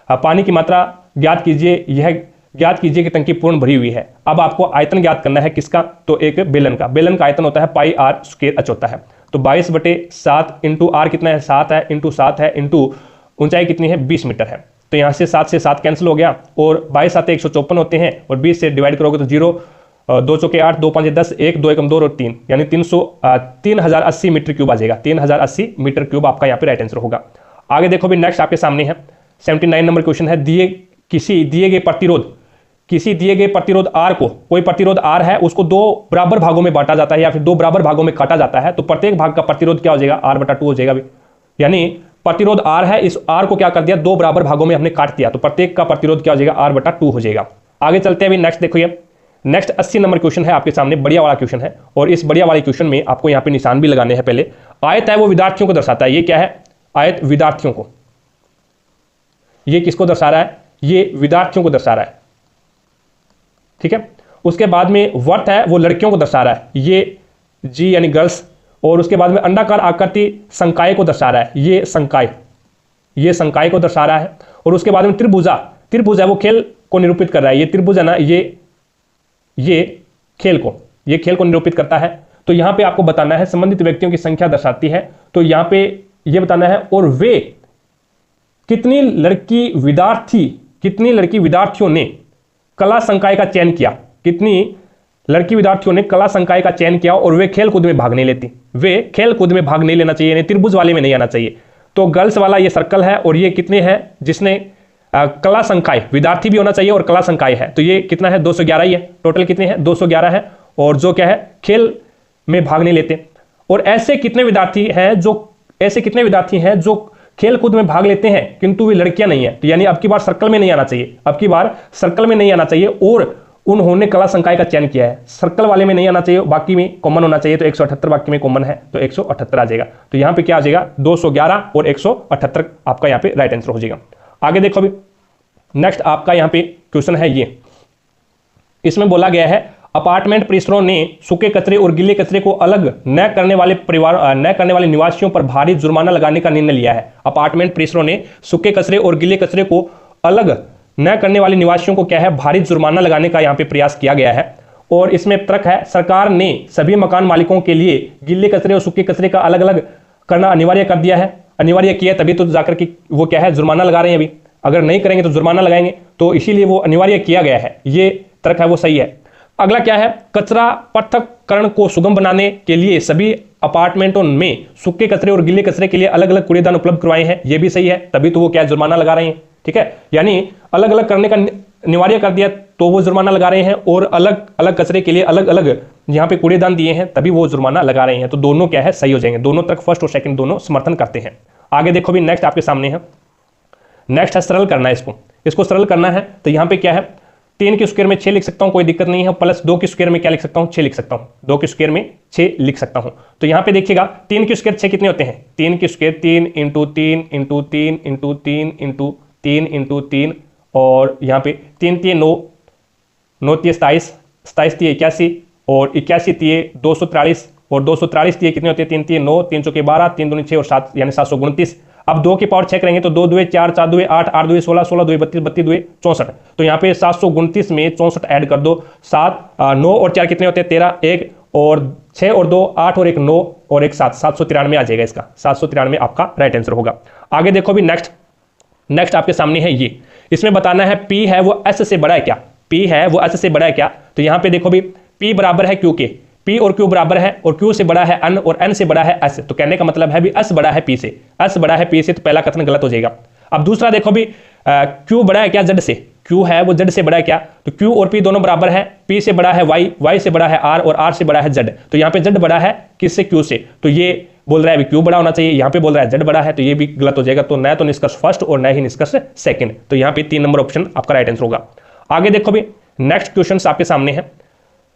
पानी की मात्रा ज्ञात कीजिए। यह ज्ञात कीजिए कि टंकी पूर्ण भरी हुई है। अब आपको आयतन ज्ञात करना है, किसका? तो एक बेलन का। बेलन का आयतन होता है पाई r स्क्वायर h होता है। तो 22/7 इंटू r कितना है? 7 है, इंटू 7 है, इंटू ऊंचाई कितनी है? 20 मीटर है। तो यहाँ से 7 से 7 कैंसिल हो गया और 22 7 154 होते हैं और 20 से डिवाइड करोगे तो 0, 2 चौके 8, 2 5 10, 1 2 1 2 और 3, यानी 3080 मीटर क्यूब आ जाएगा। 3080 मीटर क्यूब आपका यहाँ पे राइट आंसर होगा। आगे देखो भी, नेक्स्ट आपके सामने है 79 नंबर क्वेश्चन है। किसी दिए गए प्रतिरोध R को, कोई प्रतिरोध R है, उसको 2 बराबर भागों में बांटा जाता है या फिर 2 बराबर भागों में काटा जाता है। तो प्रत्येक भाग का प्रतिरोध क्या हो जाएगा? R/2 हो जाएगा। यानी प्रतिरोध R है, इस R को क्या कर दिया? 2 बराबर भागों में हमने काट दिया, तो प्रत्येक का प्रतिरोध क्या हो जाएगा? R/2 हो जाएगा। आगे चलते हैं अभी, नेक्स्ट देखो, ये नेक्स्ट 80 नंबर क्वेश्चन है आपके सामने, बढ़िया वाला क्वेश्चन है। और इस बढ़िया वाले क्वेश्चन में आपको यहाँ पे निशान भी लगाने हैं। पहले आयत है वो विद्यार्थियों को दर्शाता है। ये क्या है? आयत विद्यार्थियों को, ये किसको दर्शा रहा है? ये विद्यार्थियों को दर्शा रहा है, ठीक है। उसके बाद में वर्त है वो लड़कियों को दर्शा रहा है, ये जी यानी गर्ल्स। और उसके बाद में अंडाकार आकृति संकाय को दर्शा रहा है, ये संकाय, ये संकाय को दर्शा रहा है। और उसके बाद में त्रिभुजा, त्रिभुज है वो खेल को निरूपित कर रहा है। ये त्रिभुज है ना, ये खेल को निरूपित करता है। तो यहां पे आपको बताना है संबंधित व्यक्तियों की संख्या दर्शाती है। तो यहां पे ये बताना है और वे कितनी लड़की विद्यार्थियों ने कला संकाय का चयन किया, कितनी लड़की विद्यार्थियों ने कला संकाय का चयन किया और वे खेल कूद में भाग नहीं लेती। वे खेल कूद में भाग नहीं लेना चाहिए, यानी त्रिभुज वाले में नहीं आना चाहिए। तो गर्ल्स वाला ये सर्कल है और ये कितने हैं? जिसने कला संकाय, विद्यार्थी भी होना चाहिए और कला संकाय है, तो ये कितना है? 211 ही है। टोटल कितने हैं? 211 है। और जो क्या है? खेल में भाग नहीं लेते। और ऐसे कितने विद्यार्थी हैं जो खेल कूद में भाग लेते हैं किंतु वे लड़कियां नहीं है? तो यानी अब की बार सर्कल में नहीं आना चाहिए, अब की बार सर्कल में नहीं आना चाहिए और उन्होंने कला संकाय का चयन किया है। सर्कल वाले में नहीं आना चाहिए, बाकी में कॉमन होना चाहिए। तो 178 बाकी में कॉमन है, तो 178 आ जाएगा। तो यहां पे क्या आ जाएगा? 211 और 178 आपका यहाँ पे राइट आंसर हो जाएगा। आगे देखो अभी, नेक्स्ट आपका यहाँ पे क्वेश्चन है ये, इसमें बोला गया है अपार्टमेंट परिसरों ने सूखे कचरे और गीले कचरे को अलग न करने वाले निवासियों पर भारी जुर्माना लगाने का निर्णय लिया है। अपार्टमेंट परिसरों ने सूखे कचरे और गीले कचरे को अलग न करने वाले निवासियों को क्या है? भारी जुर्माना लगाने का यहाँ पे प्रयास किया गया है। और इसमें तर्क है, सरकार ने सभी मकान मालिकों के लिए गीले कचरे और सूखे कचरे का अलग अलग करना अनिवार्य कर दिया है। अनिवार्य किया तभी तो जाकर के वो क्या है? जुर्माना लगा रहे हैं। अभी अगर नहीं करेंगे तो जुर्माना लगाएंगे, तो इसीलिए वो अनिवार्य किया गया है। ये तर्क है वो सही है। अगला क्या है? कचरा पृथक्करण को सुगम बनाने के लिए सभी अपार्टमेंटों में सूखे कचरे और गीले कचरे के लिए अलग अलग कूड़ेदान उपलब्ध करवाए हैं। ये भी सही है, तभी तो वो क्या जुर्माना लगा रहे हैं, ठीक है। यानी अलग अलग करने का अनिवार्य कर दिया तो वो जुर्माना लगा रहे हैं, और अलग अलग कचरे के लिए अलग अलग यहाँ पे कूड़ेदान दिए हैं तभी वो जुर्माना लगा रहे हैं। तो दोनों क्या है? सही हो जाएंगे। दोनों तर्क, फर्स्ट और सेकंड, दोनों समर्थन करते हैं। आगे देखो भी, नेक्स्ट आपके सामने है, नेक्स्ट है सरल करना है इसको सरल करना है। तो यहाँ पे क्या है? 3 के स्क्वायर में 6 लिख सकता हूं, कोई दिक्कत नहीं है। प्लस 2 के स्क्वायर में क्या लिख सकता हूं? 6 लिख सकता हूं। 2 के स्क्वायर में 6 लिख सकता हूं। तो यहां पे देखिएगा 3 के स्क्वायर 6 कितने होते हैं? 3 के square 3 into 3 into 3 into 3 into 3 into 3, और यहाँ पे 3 3 9, 9 3 27, 27 3 81, और 81 3 243, और 243 3 कितने होते हैं? 3 3 9, 3 चौके 12, 3 दूनी 6 और 7 यानी 729। अब 2 की पावर 6 करेंगे तो 2 2 4 4 2 8 8 2 16 16 2 32 32 2 64। तो यहाँ पे 729 में 64 ऐड कर दो। 7 9 और 4 कितने होते हैं? 13, 1 और 6 और 2 8 और 1 9 और 1 7, 793 आ जाएगा इसका। 793 आपका राइट आंसर होगा। आगे देखो भी, नेक्स्ट आपके सामने है ये, इसमें बताना है P है वो S से बड़ा है क्या? P है वो S से बड़ा है क्या? तो यहाँ पे देखो भी, P बराबर है Q के। P और Q बराबर है और Q से बड़ा है N और N से बड़ा है S, तो कहने का मतलब है भी S बड़ा है P से, S बड़ा है P से, तो पहला कथन गलत हो जाएगा। अब दूसरा देखो भी Q बड़ा है क्या Z से, Q है वो Z से बड़ा है क्या, तो Q और P दोनों बराबर है, P से बड़ा है Y, Y से बड़ा है R और R से बड़ा है Z, तो यहाँ पे Z बड़ा है किससे, Q से, तो ये बोल रहा है भी Q बड़ा होना चाहिए, यहाँ पे बोल रहा है Z बड़ा है, तो ये भी गलत हो जाएगा। तो न तो निष्कर्ष फर्स्ट और न ही निष्कर्ष सेकंड, तो यहाँ पे 3 नंबर ऑप्शन आपका राइट आंसर होगा। आगे देखो भी नेक्स्ट क्वेश्चन आपके सामने है,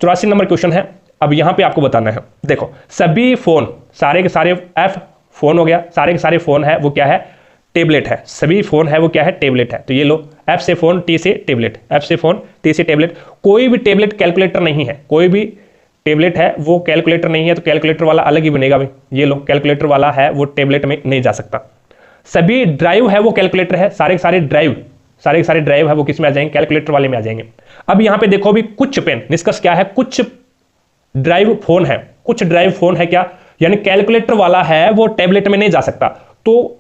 84 नंबर क्वेश्चन है। अब यहाँ पे आपको बताना है, देखो सभी फोन, सारे के सारे F फोन हो गया, सारे के सारे फोन है वो क्या है, टेबलेट है, सभी फोन है वो क्या है, टेबलेट है। तो ये लो F से फोन, T से टेबलेट, F से फोन, T से टेबलेट। कोई भी टेबलेट कैलकुलेटर नहीं है, कोई भी टेबलेट है वो कैलकुलेटर नहीं है, तो कैलकुलेटर वाला अलग ही बनेगा भाई। ये लो कैलकुलेटर वाला है वो टेबलेट में नहीं जा सकता। सभी ड्राइव है वो कैलकुलेटर है, सारे के सारे ड्राइव, सारे के सारे ड्राइव है वो किस में आ जाएंगे, कैलकुलेटर वाले में आ जाएंगे। अब यहाँ पे देखो भी कुछ पेन, निष्कर्ष क्या है, कुछ ड्राइव फोन है, कुछ ड्राइव फोन है क्या, यानी कैलकुलेटर वाला है वो टैबलेट में नहीं जा सकता, तो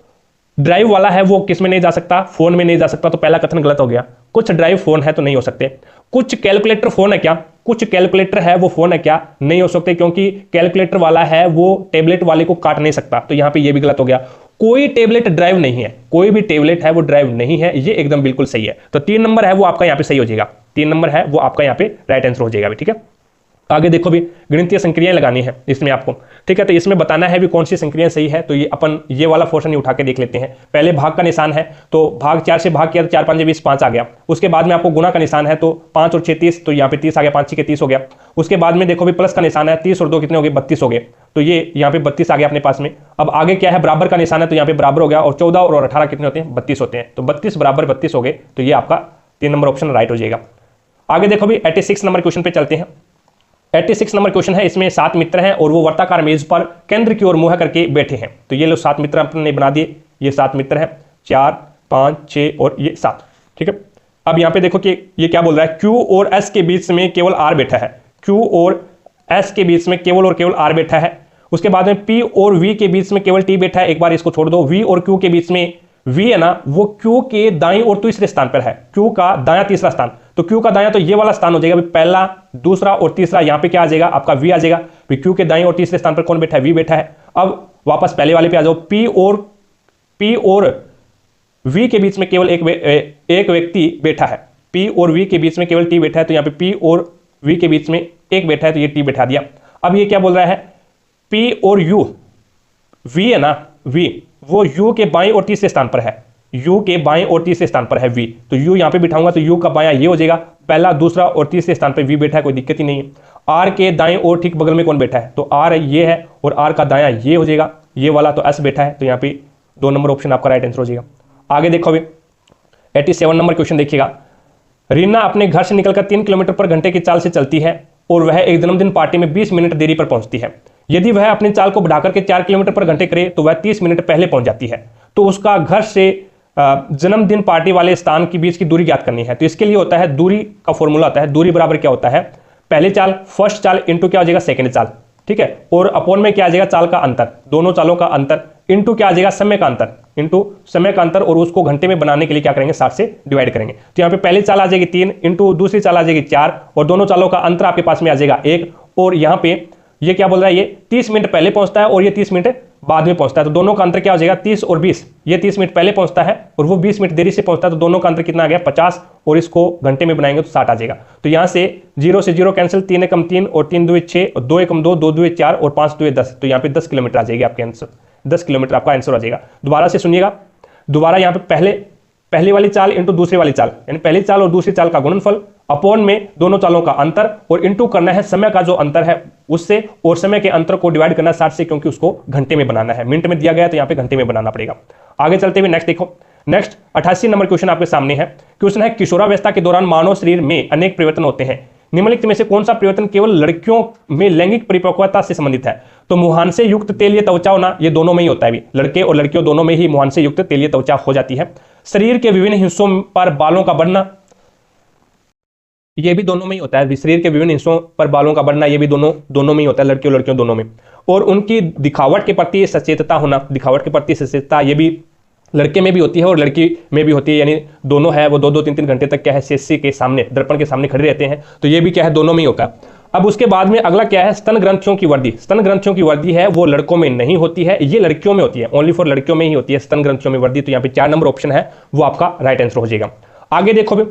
ड्राइव वाला है वो किस में नहीं जा सकता, फोन में नहीं जा सकता, तो पहला कथन गलत हो गया। कुछ ड्राइव फोन है तो नहीं हो सकते। कुछ कैलकुलेटर फोन है क्या, कुछ कैलकुलेटर है वो फोन है क्या, नहीं हो सकते, क्योंकि कैलकुलेटर वाला है वो टेबलेट वाले को काट नहीं सकता, तो यहां पे ये भी गलत हो गया। कोई टेबलेट ड्राइव नहीं है, कोई भी टेबलेट है वो ड्राइव नहीं है, ये एकदम बिल्कुल सही है। तो 3 नंबर है वो आपका यहाँ पे सही हो जाएगा, 3 नंबर है वो आपका यहाँ पे राइट आंसर हो जाएगा। ठीक है, आगे देखो भी गणितीय संक्रियाएं लगानी है इसमें आपको, ठीक है, तो इसमें बताना है भी कौन सी संक्रियाएं सही है। तो ये अपन ये वाला पोर्शन ही उठा के देख लेते हैं। पहले भाग का निशान है, तो भाग 4 से भाग किया तो 4 5 20 5 आ गया। उसके बाद में आपको गुणा का निशान है, तो 5 और 6 30, तो यहाँ पे 30 आ गया, 5 6 के 30 हो गया। उसके बाद में देखो भी प्लस का निशान है, 30 और 2 कितने हो गए, 32 हो गए, तो ये यहाँ पे 32 आ गया अपने पास में। अब आगे क्या है, बराबर का निशान है, तो यहाँ पे बराबर हो गया, और 14 और 18 कितने होते हैं, 32 होते हैं, तो 32 बराबर 32 हो गए, तो ये आपका 3 नंबर ऑप्शन राइट हो जाएगा। आगे देखो भी 86 नंबर क्वेश्चन पे चलते हैं। 86 नंबर क्वेश्चन है, इसमें 7 मित्र हैं और वो वर्ताकार मेज पर केंद्र की ओर मुंह करके बैठे हैं। तो ये लोग 7 मित्र अपने बना दिए, ये 7 मित्र हैं, 4 5 6 और ये 7। ठीक है, अब यहाँ पे देखो कि ये क्या बोल रहा है, Q और S के बीच में केवल R बैठा है, Q और S के बीच में केवल और केवल R बैठा है। उसके बाद में P और V के बीच में केवल T बैठा है, एक बार इसको छोड़ दो। V और Q के बीच में V है ना, वो Q के दाएं और तीसरे स्थान पर है, Q का दायां तीसरा स्थान, तो Q का दायां तो ये वाला स्थान हो जाएगा, पहला दूसरा और तीसरा, यहाँ पे क्या आ जाएगा आपका V आ जाएगा। Q के दाएं और तीसरे स्थान पर कौन बैठा है, V बैठा है। अब वापस पहले वाले पे आ जाओ, P और V के बीच में केवल एक व्यक्ति बैठा है, P और V के बीच में केवल T बैठा है, तो यहाँ पे P और V के बीच में एक बैठा है, तो ये T बैठा दिया। अब ये क्या बोल रहा है, P और U, V है ना, V वो U के बाएं और तीसरे स्थान पर है, U के बाएं और तीसरे स्थान पर है V, तो U यहाँ पे बिठाऊंगा तो U का बायां ये हो जाएगा, पहला दूसरा और तीसरे स्थान पर V बैठा है, कोई दिक्कत ही नहीं है। R के दाएं और ठीक बगल में कौन बैठा है, तो R ये है और R का दायां ये हो जाएगा, ये वाला तो S बैठा है, तो यहाँ पे 2 नंबर ऑप्शन आपका राइट आंसर हो जाएगा। आगे देखो अभी 87 नंबर क्वेश्चन देखिएगा। रीना अपने घर से निकलकर 3 किलोमीटर पर घंटे की चाल से चलती है और वह एक जन्मदिन पार्टी में 20 मिनट देरी पर पहुंचती है। यदि वह अपनी चाल को बढ़ाकर के 4 किलोमीटर पर घंटे करे तो वह 30 मिनट पहले पहुंच जाती है। तो उसका घर से जन्मदिन पार्टी वाले स्थान के बीच की दूरी ज्ञात करनी है। तो इसके लिए होता है, दूरी का फॉर्मूला होता है, दूरी बराबर क्या होता है, पहली चाल फर्स्ट चाल इंटू क्या हो जाएगा, सेकेंड चाल, ठीक है, और अपॉन में क्या आ जाएगा, चाल का अंतर, दोनों चालों का अंतर, इंटू क्या आ जाएगा, समय का अंतर, इंटू समय का अंतर, और उसको घंटे में बनाने के लिए क्या करेंगे, 60 से डिवाइड करेंगे। तो यहाँ पे पहली चाल आ जाएगी 3 इंटू दूसरी चाल आ जाएगी 4, और दोनों चालों का अंतर आपके पास में आ जाएगा 1, और यहाँ पे ये क्या बोल रहा है, ये 30 मिनट पहले पहुंचता है और ये 30 मिनट बाद में पहुंचता है, तो दोनों का अंतर क्या हो जाएगा, 30 और 20, ये 30 मिनट पहले पहुंचता है और वो 20 मिनट देरी से पहुंचता है, तो दोनों का अंतर कितना आ गया, 50, और इसको घंटे में बनाएंगे तो 60 आ जाएगा। तो यहाँ से 0 से 0 कैंसिल, 3 एकम 3 और 3 दुए 6 और 2 एकम 2, 2 दुए 4 और 5 दुए 10, तो यहाँ पे 10 किलोमीटर आ जाएगी आपके आंसर, 10 किलोमीटर आपका आंसर आ जाएगा। दोबारा से सुनिएगा, दोबारा यहाँ पे पहले वाली चाल इंटू दूसरी वाली चाल, यानी पहली चाल और दूसरी चाल का गुणनफल, अपॉन में दोनों चालों का अंतर, और इंटू करना है समय का जो अंतर है उससे, और समय के अंतर को डिवाइड करना 60 से, क्योंकि उसको घंटे में बनाना है, मिनट में दिया गया है तो यहाँ पे घंटे में बनाना पड़ेगा। आगे चलते हुए नेक्स्ट देखो, नेक्स्ट 88 नंबर क्वेश्चन आपके सामने है। क्वेश्चन है, किशोरावस्था के दौरान मानव शरीर में अनेक परिवर्तन होते हैं, निम्नलिखित में से कौन सा परिवर्तन केवल लड़कियों में लैंगिक परिपक्वता से संबंधित है। तो मुहान से युक्त तेलीय त्वचा होना, ये दोनों में ही होता है, भी लड़के और लड़कियों दोनों में ही मुहान से युक्त तेलीय त्वचा हो जाती है। शरीर के विभिन्न हिस्सों पर बालों का बढ़ना, ये भी दोनों में ही होता है, शरीर के विभिन्न हिस्सों पर बालों का बढ़ना, ये भी दोनों में ही होता है, लड़कियों लड़कियों दोनों में। और उनकी दिखावट के प्रति सचेतता होना, दिखावट के प्रति सचेतता, ये भी लड़के में भी होती है और लड़की में भी होती है, यानी दोनों है वो 2-2 3-3 घंटे तक क्या है, शीशे के सामने, दर्पण के सामने खड़े रहते हैं, तो ये भी क्या है, दोनों में ही होता है। अब उसके बाद में अगला क्या है, स्तन ग्रंथियों की वृद्धि। स्तन ग्रंथियों की वृद्धि है वो लड़कों में नहीं होती है, ये लड़कियों में होती है, ओनली फॉर लड़कियों में ही होती है स्तन ग्रंथियों में वृद्धि। तो यहाँ पे 4 नंबर ऑप्शन है वो आपका राइट आंसर हो जाएगा। आगे देखो भी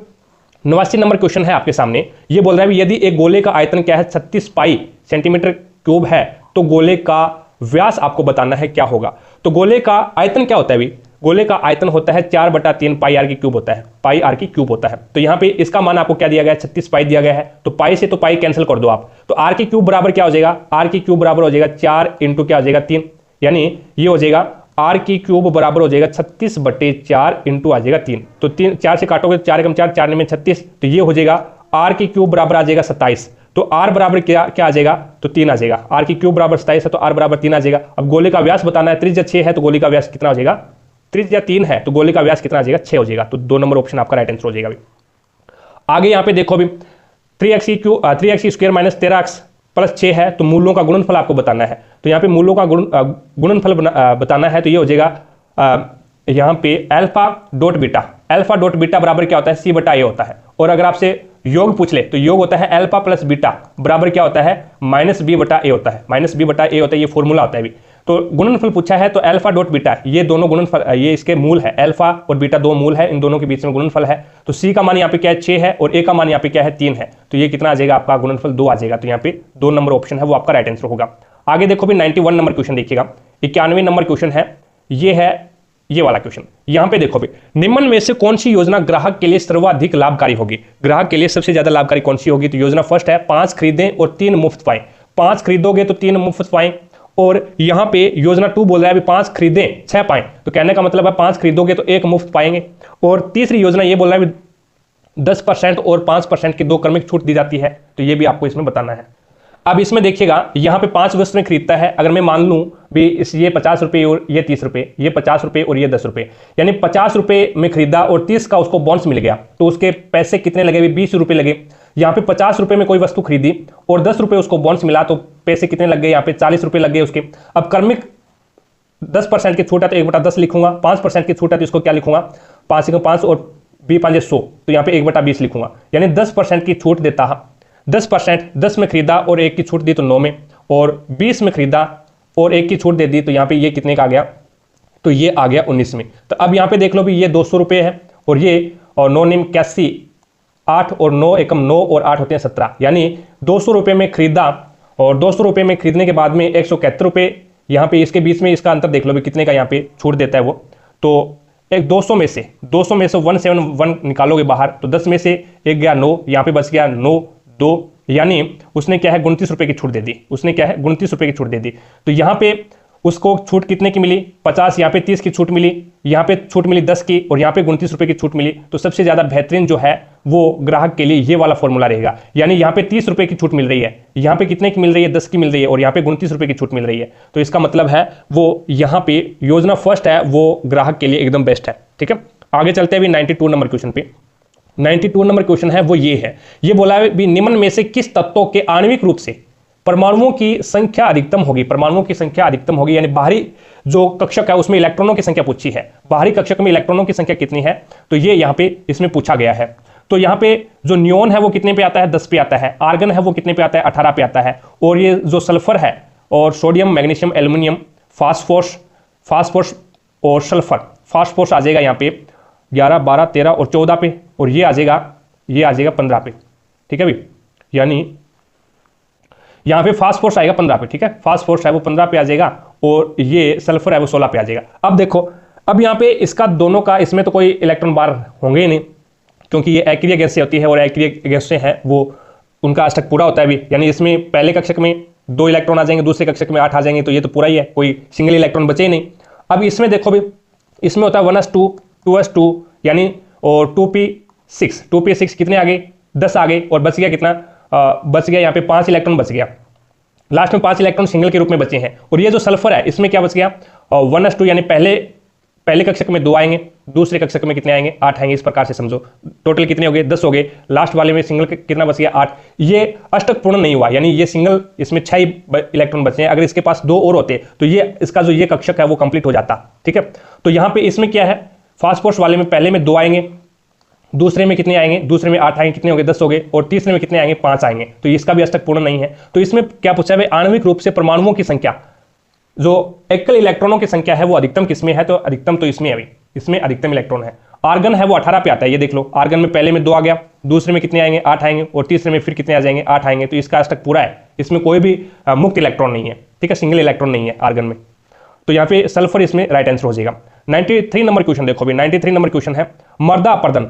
89 नंबर क्वेश्चन है आपके सामने। ये बोल रहा है यदि एक गोले का आयतन क्या है 36 पाई सेंटीमीटर क्यूब है तो गोले का व्यास आपको बताना है क्या होगा। तो गोले का आयतन क्या होता है भाई, गोले का आयतन होता है 4/3 पाई आर की क्यूब होता है, पाई आर की क्यूब होता है। तो यहाँ पे इसका मान आपको क्या दिया गया है, 36 पाई दिया गया है। तो पाई से तो पाई कैंसिल कर दो आप, तो आर की क्यूब बराबर क्या हो जाएगा, आर की क्यूब बराबर हो जाएगा 4 इंटू क्या हो जाएगा 3, यानी ये हो जाएगा आर की क्यूब बराबर हो जाएगा 36/4 इंटू आ जाएगा 3। तो 4 से काटोगे 4 कम 4 4 में 36, तो ये हो जाएगा आर की क्यूब बराबर आ जाएगा 27। तो आर बराबर क्या आ जाएगा, तो 3 आ जाएगा। आर की क्यूब बराबर 27 है तो आर बराबर 3 आ जाएगा। अब गोले का व्यास बताना है, त्रिज्या 6 है तो गोले का व्यास कितना हो जाएगा, त्रिज्या 3 है तो गोले का व्यास कितना आ जाएगा 6 हो जाएगा। तो 2 नंबर ऑप्शन आपका राइट आंसर हो जाएगा। आगे यहाँ पे देखो अभी 3x² माइनस 13x प्लस 6 है तो मूलों का गुणनफल आपको बताना है। तो यहाँ पे मूलों का गुणनफल बताना है तो ये हो जाएगा यहाँ पे अल्फा डॉट बीटा बराबर क्या होता है, c/a होता है। और अगर आपसे योग पूछ ले तो योग होता है अल्फा प्लस बीटा बराबर क्या होता है, -b/a होता है, -b/a होता है, ये फॉर्मूला होता है भी। तो गुणनफल पूछा है तो अल्फा डॉट बीटा ये दोनों गुणनफल, ये इसके मूल है, अल्फा और बीटा 2 मूल है, इन दोनों के बीच में गुणनफल है। तो c का मान यहाँ पे क्या है 6 है और a का मान यहाँ पे क्या है 3 है, तो ये कितना आ जाएगा आपका गुणनफल 2 आ जाएगा। तो यहाँ पे 2 नंबर ऑप्शन है वो आपका राइट आंसर होगा। आगे देखो भी 91 नंबर क्वेश्चन देखिएगा, 91 नंबर क्वेश्चन है, ये है ये वाला क्वेश्चन। यहां पे देखो भी निम्न में से कौन सी योजना ग्राहक के लिए सर्वाधिक लाभकारी होगी, ग्राहक के लिए सबसे ज्यादा लाभकारी कौन सी होगी। तो योजना फर्स्ट है 5 खरीदें और 3 मुफ्त पाएं। 5 खरीदोगे तो 3 मुफ्त पाएं। और यहां पे योजना 2 बोल रहा है 5 खरीदें 6 पाएं, तो कहने का मतलब है 5 खरीदोगे तो 1 मुफ्त पाएंगे। और तीसरी योजना ये बोल रहा है 10% और 5% की 2 क्रमिक छूट दी जाती है, तो ये भी आपको इसमें बताना है। अब इसमें देखिएगा यहाँ पे 5 वस्तुएं खरीदता है, अगर मैं मान लूं भी ये 50 रुपए और ये 30 रुपए, ये 50 रुपए और ये 10 रुपए, यानी 50 रुपए में खरीदा और 30 का उसको बोनस मिल गया, तो उसके पैसे कितने लगे, 20 रुपए लगे। यहाँ पे 50 रुपए में कोई वस्तु खरीदी और 10 रुपए उसको बोनस मिला, तो पैसे कितने लग गए, यहाँ पे 40 रुपए लग गए उसके। अब क्रमिक 10% की छूट है तो 1/10 लिखूंगा, 5% की छूट है तो इसको क्या लिखूंगा, 5 और 5 100, तो यहाँ पे 1/20 लिखूंगा, यानी 10% की छूट देता है। 10% 10 में खरीदा और 1 की छूट दी तो 9 में, और 20 में खरीदा और 1 की छूट दे दी तो यहाँ पे ये कितने का आ गया, तो ये आ गया 19 में। तो अब यहाँ पे देख लो भी ये 200 रुपये है और ये और 9 निम 81, 8 और 9 एकम 9 और 8 होते हैं 17, यानी 200 रुपये में खरीदा और 200 रुपये में खरीदने के बाद में 171 रुपये, यहाँ पे इसके बीच में इसका अंतर देख लो भी कितने का यहाँ पे छूट देता है वो। तो एक 200 में से 171 निकालोगे बाहर, तो 10 में से 1 गया 9, यहाँ पे बच गया 9 2, यानी उसने क्या है 29 रुपए की छूट दे दी, उसने क्या है 29 रुपए की छूट दे दी। तो यहाँ पे उसको छूट कितने की मिली, 50, यहाँ पे 30 की छूट मिली, यहाँ पे छूट मिली 10 की और यहाँ पे 29 रुपए की छूट मिली। तो सबसे ज्यादा बेहतरीन जो है वो ग्राहक के लिए ये वाला फॉर्मूला रहेगा, यानी यहाँ पे 30 रुपए की छूट मिल रही है, यहाँ पे कितने की मिल रही है 10 की मिल रही है और यहाँ पे 29 रुपए की छूट मिल रही है। तो इसका मतलब है वो यहाँ पे योजना फर्स्ट है वो ग्राहक के लिए एकदम बेस्ट है। ठीक है, आगे चलते हैं अभी 92 नंबर क्वेश्चन पे। 92 नंबर क्वेश्चन है वो ये है, ये बोला है भी निम्न में से किस तत्वों के आणविक रूप से परमाणुओं की संख्या अधिकतम होगी, परमाणुओं की संख्या अधिकतम होगी, यानी बाहरी जो कक्षक है उसमें इलेक्ट्रॉनों की संख्या पूछी है, बाहरी कक्षक में इलेक्ट्रॉनों की संख्या कितनी है, तो ये यहाँ पे इसमें पूछा गया है। तो यहाँ पे जो नियोन है वो कितने पे आता है 10 पे आता है, आर्गन है वो कितने पे आता है 18 पे आता है, और ये जो सल्फर है और सोडियम मैग्नीशियम एल्यूमिनियम फास्फोरस और सल्फर, फास्फोरस आ जाएगा यहाँ पे 11 12 13 और 14 पे, और ये आ जाएगा 15 पे। ठीक है भाई, यानी यहाँ पे फास्फोरस आएगा 15 पे। ठीक है, फास्फोरस है वो 15 पे आ जाएगा और ये सल्फर है वो 16 पे आ जाएगा। अब देखो, अब यहाँ पे इसका दोनों का, इसमें तो कोई इलेक्ट्रॉन बार होंगे ही नहीं क्योंकि ये एक्रिय गैस से होती है और एक्रिय गैस से है वो उनका अष्टक पूरा होता है भी, यानी इसमें पहले कक्षक में 2 इलेक्ट्रॉन आ जाएंगे, दूसरे कक्षक में 8 आ जाएंगे, तो ये तो पूरा ही है, कोई सिंगल इलेक्ट्रॉन बचे ही नहीं। अब इसमें देखो भी, इसमें होता है 1s2 2s2 यानी और 2p6 कितने आ गए 10 आ गए, और बच गया कितना, बच गया यहाँ पे 5 इलेक्ट्रॉन बच गया, लास्ट में 5 इलेक्ट्रॉन सिंगल के रूप में बचे हैं। और ये जो सल्फर है इसमें क्या बच गया 1s2, यानी पहले कक्षक में 2 आएंगे, दूसरे कक्षक में कितने आएंगे 8 आएंगे, इस प्रकार से समझो। टोटल कितने हो गए 10 हो गए, लास्ट वाले में सिंगल कितना बच गया 8। ये अष्टक पूर्ण नहीं हुआ, यानी ये सिंगल, इसमें 6 इलेक्ट्रॉन बचे हैं, अगर इसके पास 2 और होते तो ये इसका जो ये कक्षक है वो कंप्लीट हो जाता। ठीक है, तो यहाँ पे इसमें क्या है, फास्फोरस वाले में पहले में 2 आएंगे, दूसरे में कितने आएंगे, दूसरे में 8 आएंगे, कितने हो गए 10 हो गए, और तीसरे में कितने आएंगे 5 आएंगे। तो इसका भी अष्टक पूर्ण नहीं है। तो इसमें क्या पूछा है, आणविक रूप से परमाणुओं की संख्या, जो एकल इलेक्ट्रॉनों की संख्या है वो अधिकतम किसमें है, तो अधिकतम तो इसमें है भाई, इसमें अधिकतम इलेक्ट्रॉन है। आर्गन है वो 18 पे आता है, ये देख लो, आर्गन में पहले में 2 आ गया, दूसरे में कितने आएंगे 8 आएंगे, और तीसरे में फिर कितने आ जाएंगे 8 आएंगे। तो इसका अष्टक पूरा है, इसमें कोई भी मुक्त इलेक्ट्रॉन नहीं है, ठीक है, सिंगल इलेक्ट्रॉन नहीं है आर्गन में। तो यहाँ पे सल्फर इसमें राइट आंसर हो जाएगा। 93 नंबर क्वेश्चन देखो भी, 93 नंबर क्वेश्चन है मर्दा अपर्दन।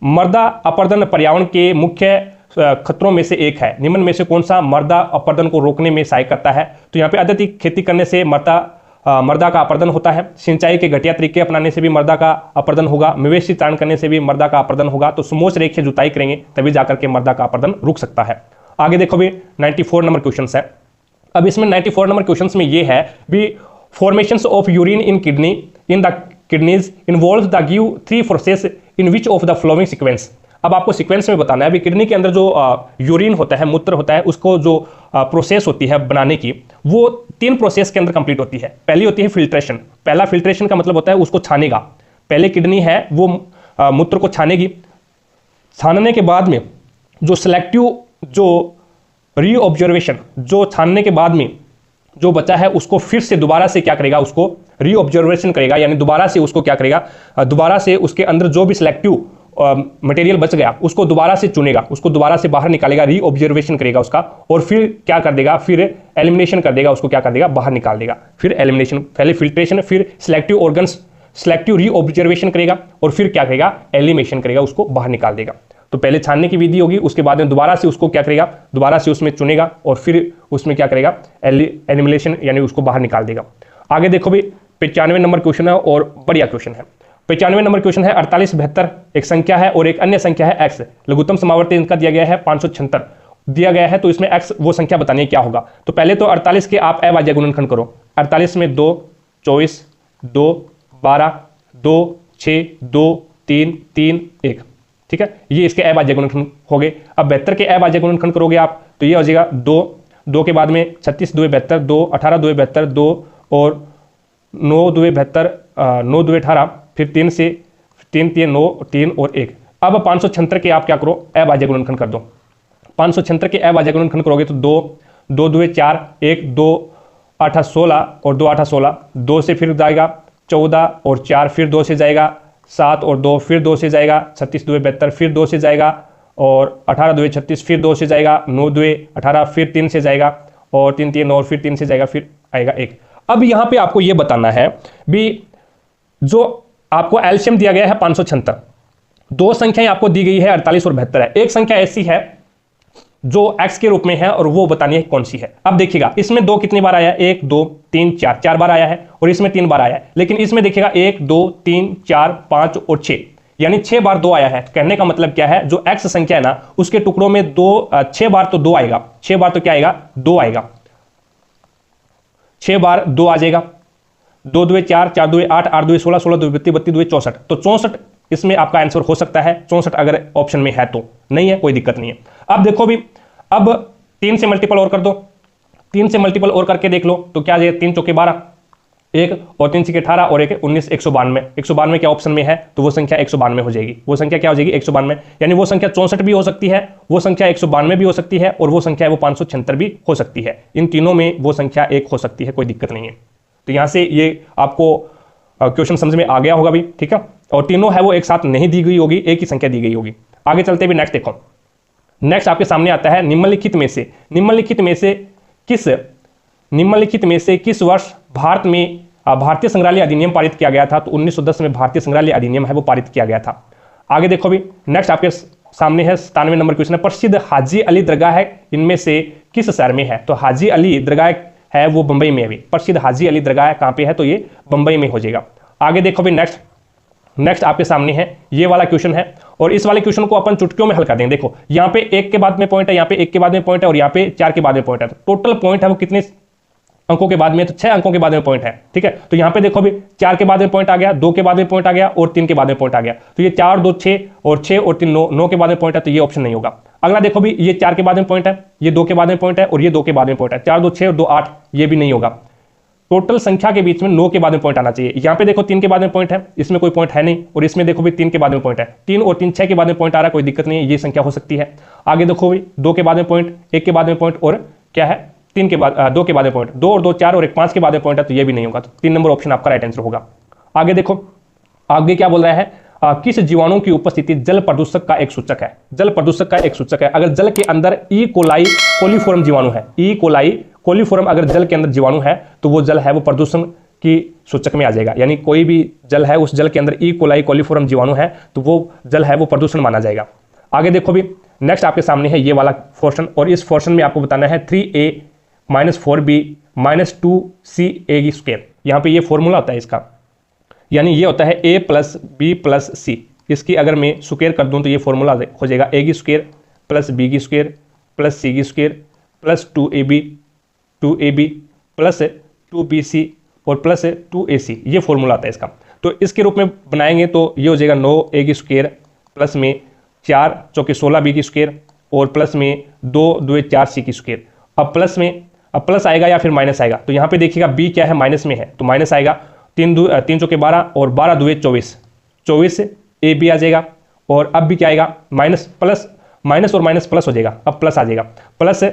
मर्दा अपर्दन पर्यावरण के मुख्य खतरों में से एक है, निम्न में से कौन सा मर्दा अपर्दन को रोकने में सहायक करता है। तो यहाँ पे अत्यधिक खेती करने से मर्दा का अपर्दन होता है, सिंचाई के घटिया तरीके अपनाने से भी मर्दा का अपर्दन होगा, मवेशी चारण करने से भी मर्दा का अपर्दन होगा। तो समोच्च रेखीय जुताई करेंगे तभी जाकर के मर्दा का अपर्दन रुक सकता है। आगे देखो भी 94 नंबर क्वेश्चन है। अब इसमें 94 नंबर क्वेश्चन में ये है भी, formation of urine in kidney in the kidneys involve the give 3 process in which of the flowing sequence. अब आपको सीक्वेंस में बताना है अभी, किडनी के अंदर जो यूरिन होता है, मूत्र होता है, उसको जो प्रोसेस होती है बनाने की, वो 3 प्रोसेस के अंदर कंप्लीट होती है। पहली होती है फिल्ट्रेशन। पहला फिल्ट्रेशन का मतलब होता है उसको छानेगा, पहले किडनी है वो मूत्र को छानेगी, छानने के बाद में जो सिलेक्टिव जो रीऑब्जर्वेशन, जो छानने के बाद में जो बचा है उसको फिर से दोबारा से क्या करेगा, उसको रीऑब्जर्वेशन करेगा, यानी दोबारा से उसको क्या करेगा, दोबारा से उसके अंदर जो भी सिलेक्टिव मटेरियल बच गया उसको दोबारा से चुनेगा, उसको दोबारा से बाहर निकालेगा, रीऑब्जर्वेशन करेगा उसका, और फिर क्या कर देगा, फिर एलिमिनेशन कर देगा, उसको क्या कर देगा, बाहर निकाल देगा। फिर एलिमिनेशन, पहले फिल्ट्रेशन, फिर सिलेक्टिव ऑर्गन्स, सिलेक्टिव रीऑब्जर्वेशन करेगा, और फिर क्या करेगा, एलिमिनेशन करेगा, उसको बाहर निकाल देगा। तो पहले छानने की विधि होगी, उसके बाद में दोबारा से उसको क्या करेगा, दोबारा से उसमें चुनेगा, और फिर उसमें क्या करेगा, एलिमिनेशन यानी उसको बाहर निकाल देगा। आगे देखो भी 95 नंबर क्वेश्चन है, और बढ़िया क्वेश्चन है। 95 नंबर क्वेश्चन है 4872 एक संख्या है और एक अन्य संख्या है x। लघुत्तम समावर्ती इनका दिया गया है 576 दिया गया है, तो इसमें x वो संख्या बतानी है क्या होगा। तो पहले तो 48 के आप अभाज्य गुणनखंड करो। 48 में 2, 24, 2, 12, 2, 6, 2, 3, 3, 1, ठीक है, ये इसके अभाज्य गुणनखंड हो गए। अब 72 के अभाज्य गुणनखंड करोगे आप तो ये हो जाएगा 2, 2 के बाद में 36 2 72, 2 18 2 72, 2 और 9 2 72, 9 2 18, फिर 3 से 3 3 9 3 और 1। अब 576 के आप क्या करो, अभाज्य गुणनखंड कर दो। 576 के अभाज्य गुणनखंड करोगे तो 2 2 2 4, 1 2 8 16 और 2 8 16, 2 से फिर जाएगा 14 और 4, फिर 2 से जाएगा 7 और 2, फिर 2 से जाएगा 36 2 72, फिर 2 से जाएगा और 18 2 36, फिर 2 से जाएगा 9 2 18, फिर 3 से जाएगा और 3 3 और फिर 3 से जाएगा, फिर आएगा 1। अब यहाँ पे आपको ये बताना है भी, जो आपको एलसीएम दिया गया है 576, 2 संख्याएं आपको दी गई है 48 और 72 है, एक संख्या ऐसी है जो x के रूप में है और वो बतानी है कौन सी है। अब देखिएगा इसमें 2 कितनी बार आया है, 1 2 3 4, 4 बार आया है, और इसमें 3 बार आया है, लेकिन इसमें देखिएगा 1 2 3 4 5 और 6, यानी 6 बार 2 आया है। कहने का मतलब क्या है, जो x संख्या है ना उसके टुकड़ों में 6 बार तो 2 आएगा, 6 बार तो क्या आएगा, 2 आएगा, 6 बार 2 आ जाएगा, 2 2 4, 4 2 8, 8 2 16, 16 2 32, 32 2 64, तो 64 इसमें आपका आंसर हो सकता है। 64 अगर ऑप्शन में है तो, नहीं है कोई दिक्कत नहीं है। अब देखो भी, अब 3 से मल्टीपल और कर दो, 3 से मल्टीपल और करके देख लो तो क्या जाएगा, 3 चौके 12, 1 और 3 से 18 और 1 19, 192। 192 क्या ऑप्शन में है, तो वो संख्या 192 हो जाएगी। वो संख्या क्या हो जाएगी, 192, यानी वो संख्या 64 भी हो सकती है, वो संख्या 192 भी हो सकती है, और वो संख्या वो 576 भी हो सकती है। इन तीनों में वो संख्या एक हो सकती है, कोई दिक्कत नहीं है। तो यहां से ये आपको क्वेश्चन समझ में आ गया होगा भी, ठीक है, और तीनों है वो एक साथ नहीं दी गई होगी, एक ही संख्या दी गई होगी। आगे चलते भी नेक्स्ट देखो, नेक्स्ट आपके सामने आता है निम्नलिखित में से किस वर्ष भारत में भारतीय संग्रहालय अधिनियम पारित किया गया था। तो 1910 में भारतीय संग्रहालय अधिनियम है वो पारित किया गया था। आगे देखो भी, नेक्स्ट आपके सामने है 97 नंबर क्वेश्चन है, प्रसिद्ध हाजी अली दरगाह है इनमें से किस शहर में है। तो हाजी अली दरगाह है वो बंबई में है भी, प्रसिद्ध हाजी अली दरगाह कहाँ पे है, तो ये बंबई में हो जाएगा। आगे देखो भी, नेक्स्ट आपके सामने है ये वाला क्वेश्चन है, और इस वाले क्वेश्चन को अपन चुटकियों में हल कर देंगे। देखो यहाँ पे 1 के बाद में पॉइंट है, यहाँ पे 1 के बाद में पॉइंट है, और यहाँ पे 4 के बाद में पॉइंट है। तो टोटल पॉइंट है वो कितने अंकों के बाद में, तो 6 अंकों के बाद में पॉइंट है, ठीक है। तो यहाँ पे देखो भी 4 के बाद में पॉइंट आ गया, 2 के बाद में पॉइंट आ गया, और 3 के बाद में पॉइंट आ गया। तो ये 4 2 6 और 6 और 3 9, 9 के बाद में पॉइंट है, तो ये ऑप्शन नहीं होगा। अगला देखो भी, ये 4 के बाद में पॉइंट है, ये 2 के बाद में पॉइंट है, और ये 2 के बाद में पॉइंट है, 4 2 6 और 2 8, ये भी नहीं होगा। टोटल संख्या के बीच में 9 के बाद में पॉइंट आना चाहिए। यहाँ पे देखो 3 के बाद में पॉइंट है, इसमें कोई पॉइंट है नहीं, और इसमें देखो भी 3 के बाद में पॉइंट है, 3 और 3 6 के बाद में पॉइंट आ रहा है, कोई दिक्कत नहीं है, ये संख्या हो सकती है। आगे देखो भी 2 के बाद में पॉइंट, 1 के बाद में पॉइंट, और क्या है 3 के बाद 2 के बाद में पॉइंट, 2 और 2 4 और 1 5 के बाद में पॉइंट है, तो ये भी नहीं होगा। तो 3 नंबर ऑप्शन आपका राइट आंसर होगा। आगे देखो, आगे क्या बोल रहा है, किस जीवाणु की उपस्थिति जल प्रदूषक का एक सूचक है। जल प्रदूषक का एक सूचक है, अगर जल के अंदर ई कोलाई कोलीफॉर्म जीवाणु है, ई कोलाई कोलीफॉर्म अगर जल के अंदर जीवाणु है तो वो जल है वो प्रदूषण की सूचक में आ जाएगा। यानी कोई भी जल है, उस जल के अंदर ई कोलाई कोलीफॉर्म जीवाणु है तो वो जल है वो प्रदूषण माना जाएगा। आगे देखो भी, नेक्स्ट आपके सामने है ये वाला पोर्शन, और इस पोर्शन में आपको बताना है 3a - 4b - 2ca²। यहाँ पे ये फॉर्मूला होता है इसका, यानी ये होता है a + b + c। इसकी अगर मैं स्क्वायर कर दूं तो ये फॉर्मूला हो जाएगा a² + b² + c² + 2ab + 2bc और +2ac, ये फॉर्मूला आता है इसका। तो इसके रूप में बनाएंगे तो ये हो जाएगा 9a² प्लस में 4 चौके 16b² और प्लस में 2 2 4 c²। अब प्लस में, अब प्लस आएगा या फिर माइनस आएगा, तो यहाँ पे देखिएगा b क्या है, माइनस में है, तो माइनस आएगा। 3 चौके 12 और 12 2 24, 24 ab आ जाएगा। और अब भी क्या आएगा, माइनस प्लस, माइनस और माइनस प्लस हो जाएगा, अब प्लस आ जाएगा, प्लस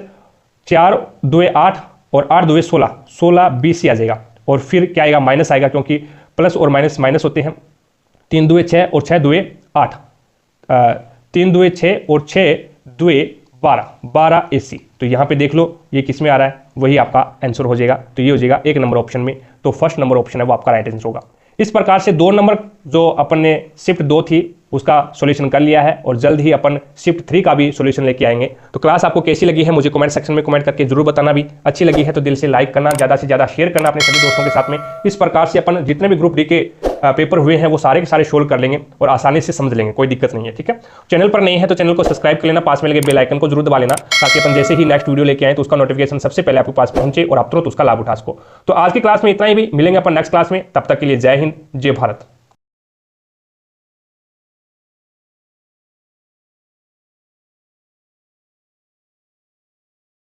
4 2 8 और 8 2 16, 16 bc आ जाएगा। और फिर क्या आएगा, माइनस आएगा, क्योंकि प्लस और माइनस माइनस होते हैं। 3 2 6 और 6 2 8, 3 2 6 और 6 2 12, 12 ac। तो यहाँ पे देख लो ये किस में आ रहा है, वही आपका आंसर हो जाएगा। तो ये हो जाएगा 1 नंबर ऑप्शन में, तो फर्स्ट नंबर ऑप्शन है वो आपका राइट आंसर होगा। इस प्रकार से 2 नंबर जो अपन ने शिफ्ट 2 थी उसका सॉल्यूशन कर लिया है, और जल्द ही अपन शिफ्ट 3 का भी सॉल्यूशन लेके आएंगे। तो क्लास आपको कैसी लगी है मुझे कमेंट सेक्शन में कमेंट करके जरूर बताना भी। अच्छी लगी है तो दिल से लाइक करना, ज़्यादा से ज़्यादा शेयर करना अपने सभी दोस्तों के साथ में। इस प्रकार से अपन जितने भी ग्रुप डी के पेपर हुए हैं वो सारे के सारे सोल्व कर लेंगे और आसानी से समझ लेंगे, कोई दिक्कत नहीं है। ठीक है, चैनल पर नहीं है तो चैनल को सब्सक्राइब कर लेना, पास में लगे बेल आइकन को जरूर दबा लेना, ताकि अपन जैसे ही नेक्स्ट वीडियो लेके आए तो उसका नोटिफिकेशन सबसे पहले आपके पास पहुंचे और आप तुरंत उसका लाभ उठा सको। तो आज की क्लास में इतना ही, भी मिलेंगे अपन नेक्स्ट क्लास में, तब तक के लिए जय हिंद, जय भारत।